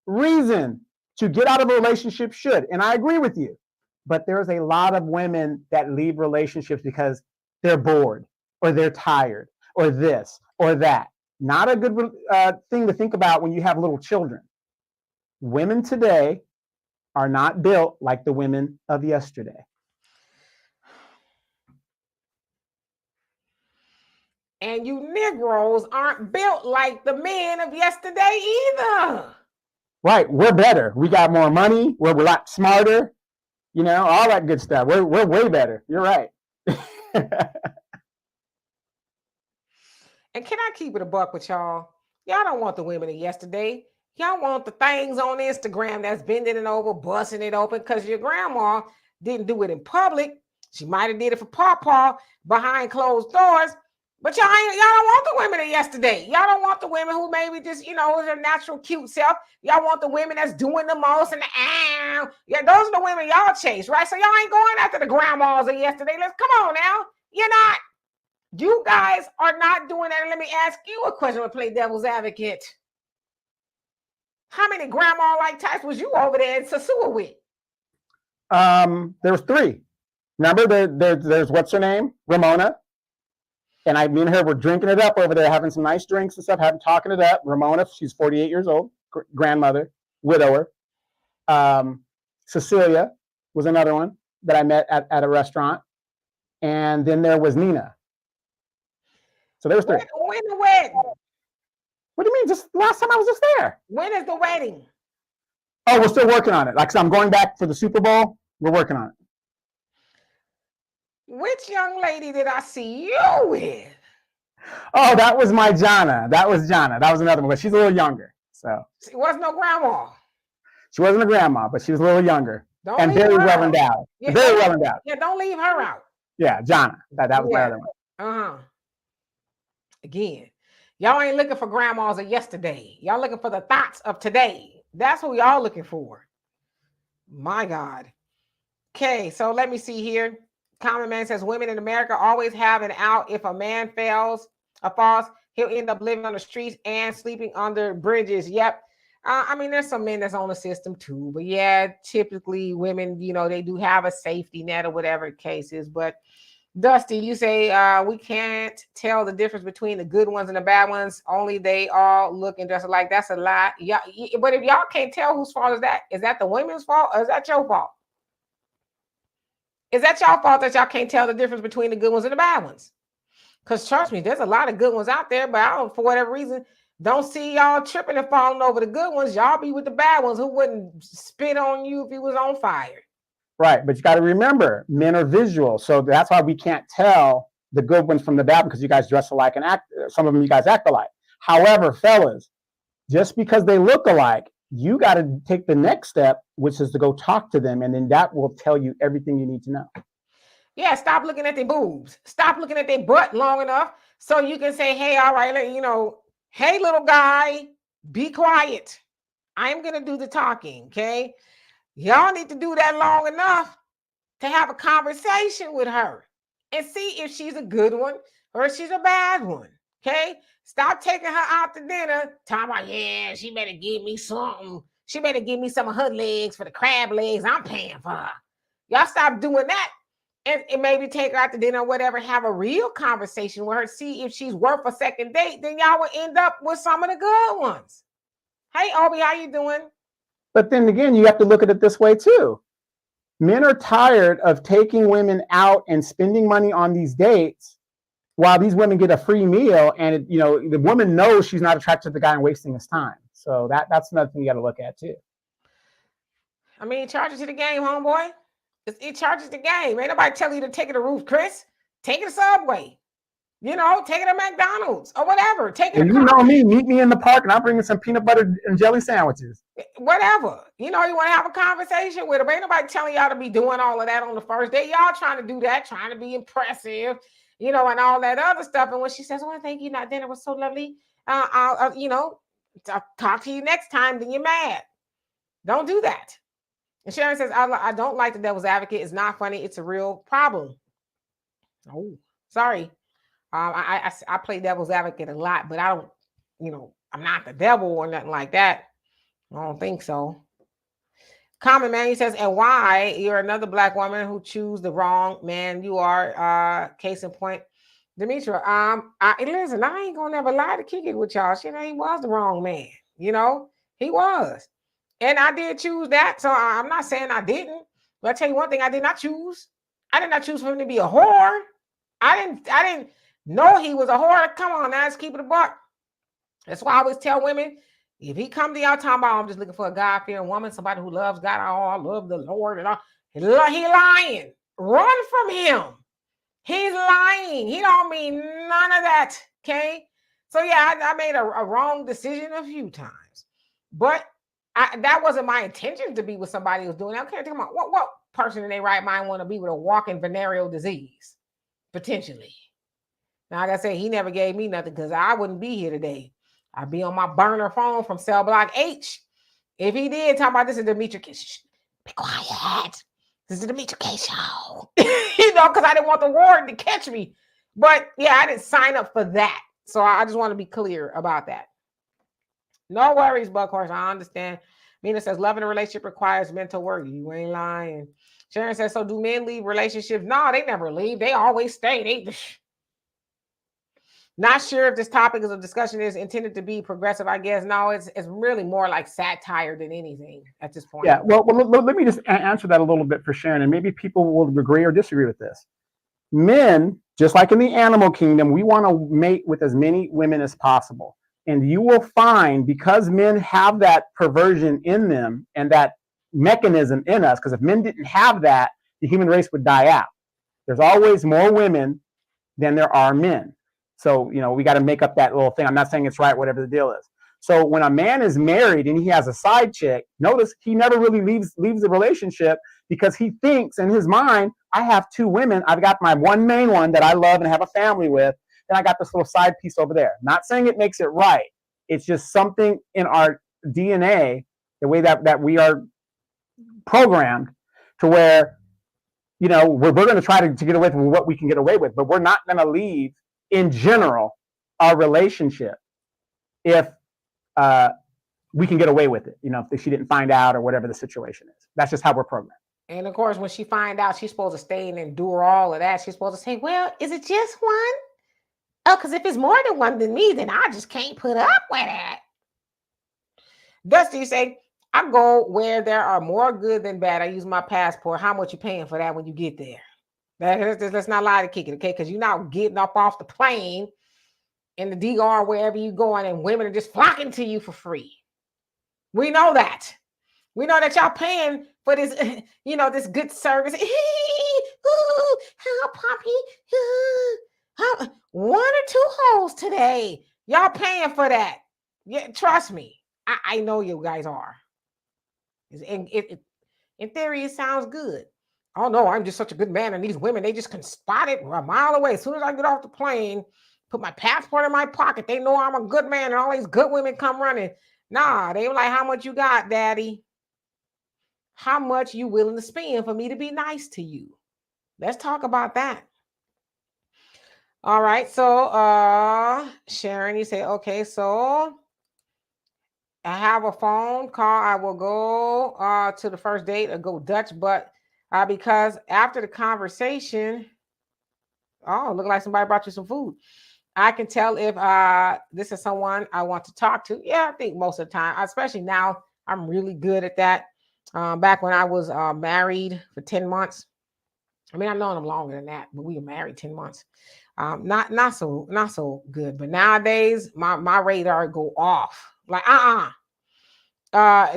reason to get out of a relationship should. And I agree with you. But there's a lot of women that leave relationships because they're bored or they're tired or this or that. Not a good thing to think about when you have little children. Women today are not built like the women of yesterday. And you Negroes aren't built like the men of yesterday either. Right. We're better. We got more money. We're a lot smarter. All that good stuff. We're way better. You're right. And can I keep it a buck with y'all? Y'all don't want the women of yesterday. Y'all want the things on Instagram that's bending it over, busting it open, because your grandma didn't do it in public. She might have did it for Pawpaw behind closed doors. But y'all don't want the women of yesterday. Y'all don't want the women who maybe just, their natural cute self. Y'all want the women that's doing the most and yeah, those are the women y'all chase, right? So y'all ain't going after the grandmas of yesterday. Come on now. You're not. You guys are not doing that. And let me ask you a question to play devil's advocate. How many grandma-like types was you over there in Sasua with? There was 3. Remember, there's what's her name? Ramona. And me and her were drinking it up over there, having some nice drinks and stuff, talking it up. Ramona, she's 48 years old, grandmother, widower. Cecilia was another one that I met at a restaurant. And then there was Nina. So there was 3. When the wedding? What do you mean? Just last time I was just there. When is the wedding? Oh, we're still working on it. Like, so I'm going back for the Super Bowl. We're working on it. Which young lady did I see you with? Oh, that was my Jana. That was another one, but she's a little younger. So she wasn't no grandma. She wasn't a grandma, but she was a little younger. And very well endowed. Yeah, very well endowed. Yeah, don't leave her out. Yeah, Jana. That was my other one. Again, y'all ain't looking for grandmas of yesterday. Y'all looking for the thoughts of today. That's what y'all looking for. My God. Okay, so let me see here. Common Man says women in America always have an out. If a man falls, he'll end up living on the streets and sleeping under bridges. Yep. There's some men that's on the system too, but yeah, typically women, they do have a safety net or whatever the case is. But Dusty, you say we can't tell the difference between the good ones and the bad ones. Only they all looking just like. That's a lie. Yeah, but if y'all can't tell whose fault is that the women's fault or is that your fault? Is that y'all fault that y'all can't tell the difference between the good ones and the bad ones? Because trust me, there's a lot of good ones out there, but for whatever reason, Don't see y'all tripping and falling over the good ones. Y'all be with the bad ones who wouldn't spit on you if he was on fire. Right, but you got to remember, men are visual, so that's why we can't tell the good ones from the bad because you guys dress alike and act. Some of them you guys act alike. However, fellas, just because they look alike, you got to take the next step, which is to go talk to them, and then that will tell you everything you need to know. Yeah, stop looking at their boobs. Stop looking at their butt long enough so you can say, hey, all right, hey, little guy, be quiet. I'm going to do the talking, okay? Y'all need to do that long enough to have a conversation with her and see if she's a good one or if she's a bad one, okay? Stop taking her out to dinner, talking about, yeah, she better give me something. She better give me some of her legs for the crab legs I'm paying for her. Y'all stop doing that. And maybe take her out to dinner or whatever, have a real conversation with her, see if she's worth a second date, then y'all will end up with some of the good ones. Hey, Obi, how you doing? But then again, you have to look at it this way too. Men are tired of taking women out and spending money on these dates while these women get a free meal, and the woman knows she's not attracted to the guy and wasting his time. So that's another thing you got to look at too. I mean, charge it to the game, homeboy. It charges the game. Ain't nobody telling you to take it to Roof Chris. Take it to Subway. Take it to McDonald's or whatever. Take it to know me. Meet me in the park, and I'll bring you some peanut butter and jelly sandwiches. Whatever. You want to have a conversation with her. Ain't nobody telling y'all to be doing all of that on the first day. Y'all trying to do that, trying to be impressive, and all that other stuff. And when she says, "Well, thank you, dinner was so lovely," I'll talk to you next time. Then you're mad. Don't do that. And Sharon says, I don't like the devil's advocate. It's not funny. It's a real problem. Oh, sorry. I play devil's advocate a lot, but I don't, I'm not the devil or nothing like that. I don't think so. Common Man, he says, and why you're another black woman who choose the wrong man you are, case in point. Demetra, listen, I ain't gonna never lie to kick it with y'all. He was the wrong man. He was. And I did choose that. So I'm not saying I didn't. But I'll tell you one thing I did not choose. I did not choose for him to be a whore. I didn't know he was a whore. Come on, now, let's keep it a buck. That's why I always tell women, if he come to y'all talking about, I'm just looking for a God-fearing woman, somebody who loves God, I love the Lord, and all. He lying. Run from him. He's lying. He don't mean none of that, okay? So, yeah, I made a wrong decision a few times. But that wasn't my intention to be with somebody who's doing that. I can't think about what person in their right mind want to be with a walking venereal disease, potentially. Now, like I said, he never gave me nothing because I wouldn't be here today. I'd be on my burner phone from cell block H. If he did, talk about this is Demetra K. Be quiet. This is the Demetra K show. Because I didn't want the warden to catch me. But yeah, I didn't sign up for that. So I just want to be clear about that. No worries, Buckhorse. I understand. Mina says, loving a relationship requires mental work. You ain't lying. Sharon says, so do men leave relationships? No, they never leave. They always stay. Not sure if this topic of discussion is intended to be progressive. I guess no, it's really more like satire than anything at this point. Yeah, well, let me just answer that a little bit for Sharon, and maybe people will agree or disagree with this. Men, just like in the animal kingdom, we want to mate with as many women as possible. And you will find, because men have that perversion in them and that mechanism in us, because if men didn't have that, the human race would die out. There's always more women than there are men. So, we got to make up that little thing. I'm not saying it's right, whatever the deal is. So when a man is married and he has a side chick, notice he never really leaves the relationship because he thinks in his mind, I have two women. I've got my one main one that I love and have a family with. Then I got this little side piece over there. Not saying it makes it right. It's just something in our DNA, the way that we are programmed to where, we're going to try to get away with what we can get away with, but we're not going to leave, in general, our relationship if we can get away with it, if she didn't find out or whatever the situation is. That's just how we're programmed. And of course, when she find out, she's supposed to stay and endure all of that. She's supposed to say, well, is it just one? Oh, because if it's more than one than me, then I just can't put up with it. Dusty say, I go where there are more good than bad. I use my passport. How much you paying for that when you get there? Let's not lie to kick it, okay? Because you're not getting up off the plane in the DR, wherever you going, and women are just flocking to you for free. We know that. We know that y'all paying for this, this good service. How puppy? One or two holes today. Y'all paying for that. Yeah, trust me. I know you guys are. In theory, it sounds good. Oh no, I'm just such a good man, and these women, they just can spot it a mile away. As soon as I get off the plane, put my passport in my pocket, they know I'm a good man, and all these good women come running. Nah, they were like, how much you got, daddy? How much you willing to spend for me to be nice to you? Let's talk about that. All right, so Sharon, you say, okay, so I have a phone call. I will go to the first date or go Dutch, but because after the conversation, oh, look like somebody brought you some food. I can tell if this is someone I want to talk to. Yeah, I think most of the time, especially now, I'm really good at that. Back when I was married for 10 months. I mean, I've known them longer than that, but we were married 10 months. Not so good. But nowadays, my radar go off. Like,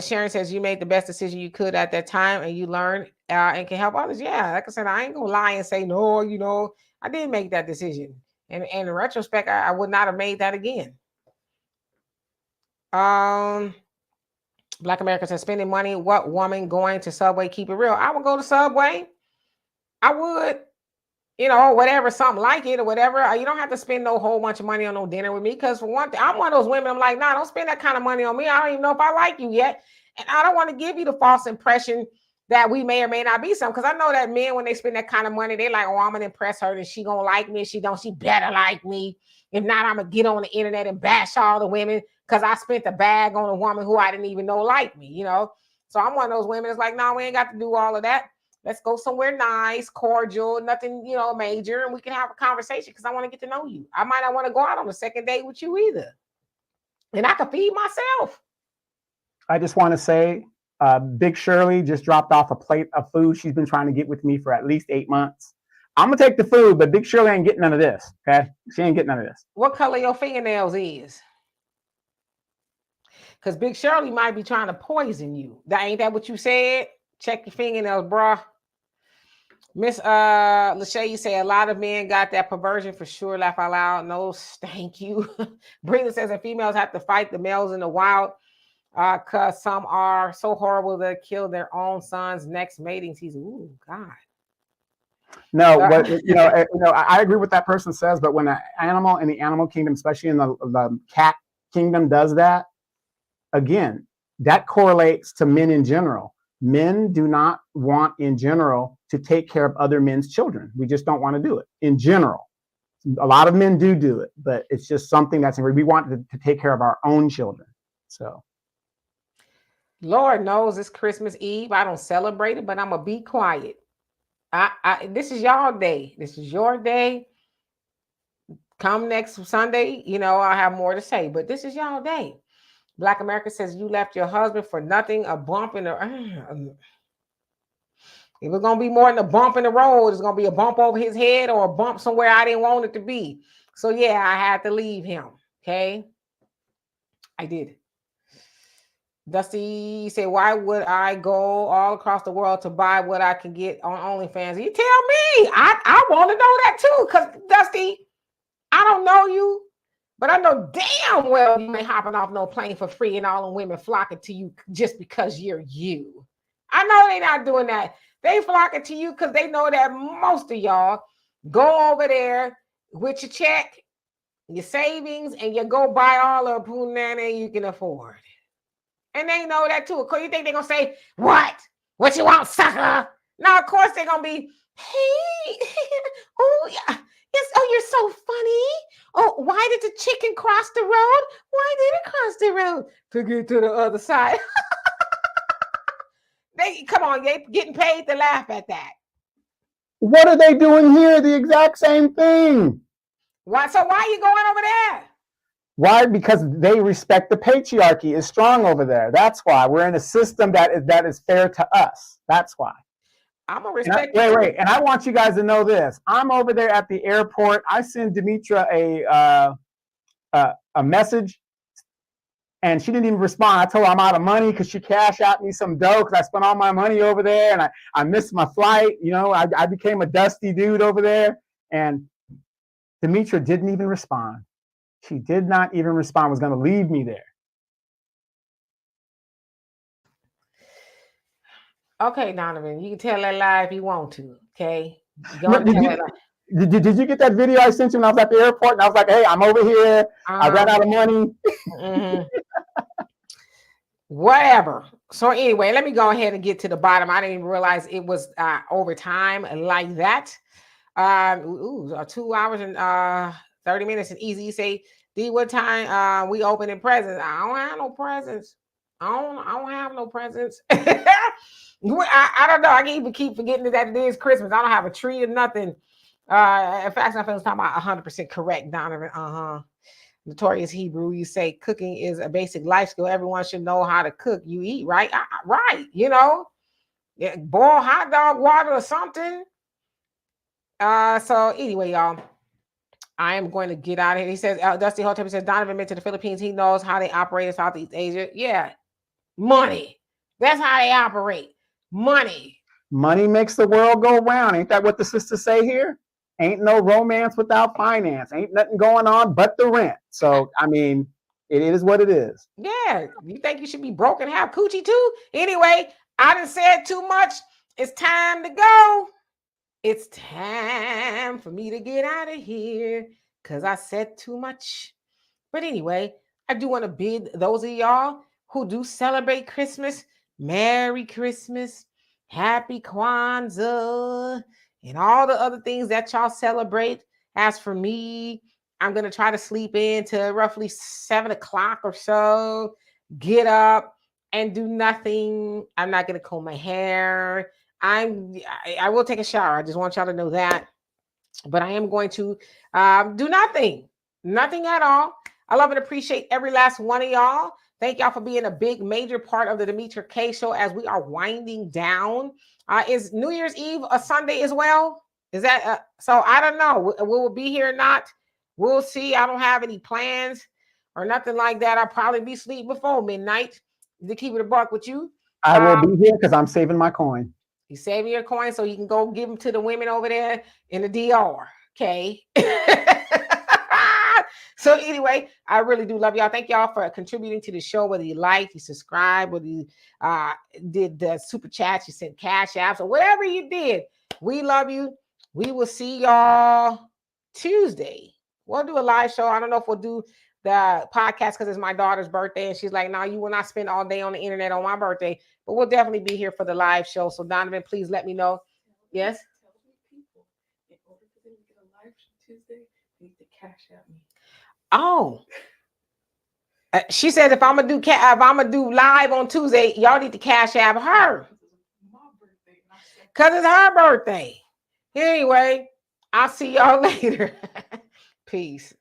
Sharon says you made the best decision you could at that time, and you learned and can help others. Yeah, like I said, I ain't gonna lie and say no. I didn't make that decision, and in retrospect, I would not have made that again. Black America says spending money. What woman going to Subway? Keep it real. I would go to Subway. I would. Whatever, something like it or whatever. You don't have to spend no whole bunch of money on no dinner with me. Because for one thing, I'm one of those women. I'm like, nah, don't spend that kind of money on me. I don't even know if I like you yet. And I don't want to give you the false impression that we may or may not be something. Because I know that men, when they spend that kind of money, they're like, oh, I'm going to impress her and she going to like me. If she don't, she better like me. If not, I'm going to get on the internet and bash all the women because I spent the bag on a woman who I didn't even know liked me, So I'm one of those women that's like, no, we ain't got to do all of that. Let's go somewhere nice, cordial, nothing, major, and we can have a conversation because I want to get to know you. I might not want to go out on a second date with you either. And I can feed myself. I just want to say, Big Shirley just dropped off a plate of food she's been trying to get with me for at least 8 months. I'm going to take the food, but Big Shirley ain't getting none of this, okay? She ain't getting none of this. What color your fingernails is? Because Big Shirley might be trying to poison you. Ain't that what you said? Check your fingernails, bruh. Miss Lachey, you say a lot of men got that perversion for sure. Laugh out loud. No, thank you. Brenda says that females have to fight the males in the wild because some are so horrible they kill their own sons next mating season. Ooh, God. No, but I agree with what that person says. But when an animal in the animal kingdom, especially in the cat kingdom, does that, again, that correlates to men in general. Men do not want, in general, to take care of other men's children. We just don't want to do it in general. A lot of men do it, but it's just something that's we want to take care of our own children. So, Lord knows it's Christmas Eve. I don't celebrate it, but I'm gonna be quiet. This is y'all day. This is your day. Come next Sunday, I'll have more to say, but this is y'all day. Black America says you left your husband for nothing, a bump in the... If it's going to be more than a bump in the road, it's going to be a bump over his head or a bump somewhere I didn't want it to be. So, yeah, I had to leave him, okay? I did. Dusty said, why would I go all across the world to buy what I can get on OnlyFans? You tell me. I want to know that too, because, Dusty, I don't know you. But I know damn well you ain't hopping off no plane for free and all the women flocking to you just because you're you. I know they're not doing that. They flocking to you because they know that most of y'all go over there with your check, your savings, and you go buy all the punani you can afford. And they know that too. You think they're going to say, what? What you want, sucker? Now, of course, they're going to be, hey, oh, yeah. Yes, oh, you're so funny. Oh, why did the chicken cross the road? Why did it cross the road? To get to the other side. Come on, they getting paid to laugh at that. What are they doing here? The exact same thing. Why? So why are you going over there? Why? Because they respect the patriarchy is strong over there. That's why we're in a system that is fair to us. That's why. I'm gonna respect. Wait, and I want you guys to know this. I'm over there at the airport. I send Demetra a message, and she didn't even respond. I told her I'm out of money because she cashed out me some dough because I spent all my money over there, and I missed my flight. You know, I became a dusty dude over there, and Demetra didn't even respond. She did not even respond. Was going to leave me there. Okay, Donovan, you can tell that lie if you want to. Okay, Did you get that video I sent you when I was at the airport? And I was like, hey, I'm over here. I ran out of money. Mm-hmm. Whatever. So anyway, let me go ahead and get to the bottom. I didn't even realize it was overtime like that. 2 hours and 30 minutes and easy. You say, D, what time we opening presents? I don't have no presents. I don't have no presents. I don't know. I can even keep forgetting that it is Christmas. I don't have a tree or nothing. In fact, I was talking about 100% correct, Donovan. Notorious Hebrew, you say cooking is a basic life skill. Everyone should know how to cook. You eat, right? Right. You know, boil hot dog water or something. So anyway, y'all, I am going to get out of here. He says, Dusty Hotep says, Donovan been to the Philippines. He knows how they operate in Southeast Asia. Yeah. Money. That's how they operate. Money. Money makes the world go round. Ain't that what the sisters say here? Ain't no romance without finance. Ain't nothing going on but the rent. So, I mean, it is what it is. Yeah. You think you should be broke and have coochie too? Anyway, I done said too much. It's time to go. It's time for me to get out of here because I said too much. But anyway, I do want to bid those of y'all who do celebrate Christmas, Merry Christmas, Happy Kwanzaa, and all the other things that y'all celebrate. As for me, I'm going to try to sleep in to roughly 7 o'clock or so, get up and do nothing. I'm not going to comb my hair. I will take a shower. I just want y'all to know that. But I am going to do nothing at all. I love and appreciate every last one of y'all. Thank y'all for being a big, major part of the Demetra K Show as we are winding down. Is New Year's Eve a Sunday as well? Is that so? I don't know. Will we be here or not? We'll see. I don't have any plans or nothing like that. I'll probably be asleep before midnight to keep it a buck with you. I will be here because I'm saving my coin. You saving your coin so you can go give them to the women over there in the DR. Okay. So anyway, I really do love y'all. Thank y'all for contributing to the show, whether you like, you subscribe, whether you did the super chats, you sent cash apps, or whatever you did. We love you. We will see y'all Tuesday. We'll do a live show. I don't know if we'll do the podcast because it's my daughter's birthday. And she's like, no, you will not spend all day on the internet on my birthday. But we'll definitely be here for the live show. So Donovan, please let me know. Yes? People, in order for them to get a live show Tuesday, they need to cash out me. Oh, she said if I'm gonna do live on Tuesday, y'all need to cash out her because it's her birthday. Anyway, I'll see y'all later. Peace.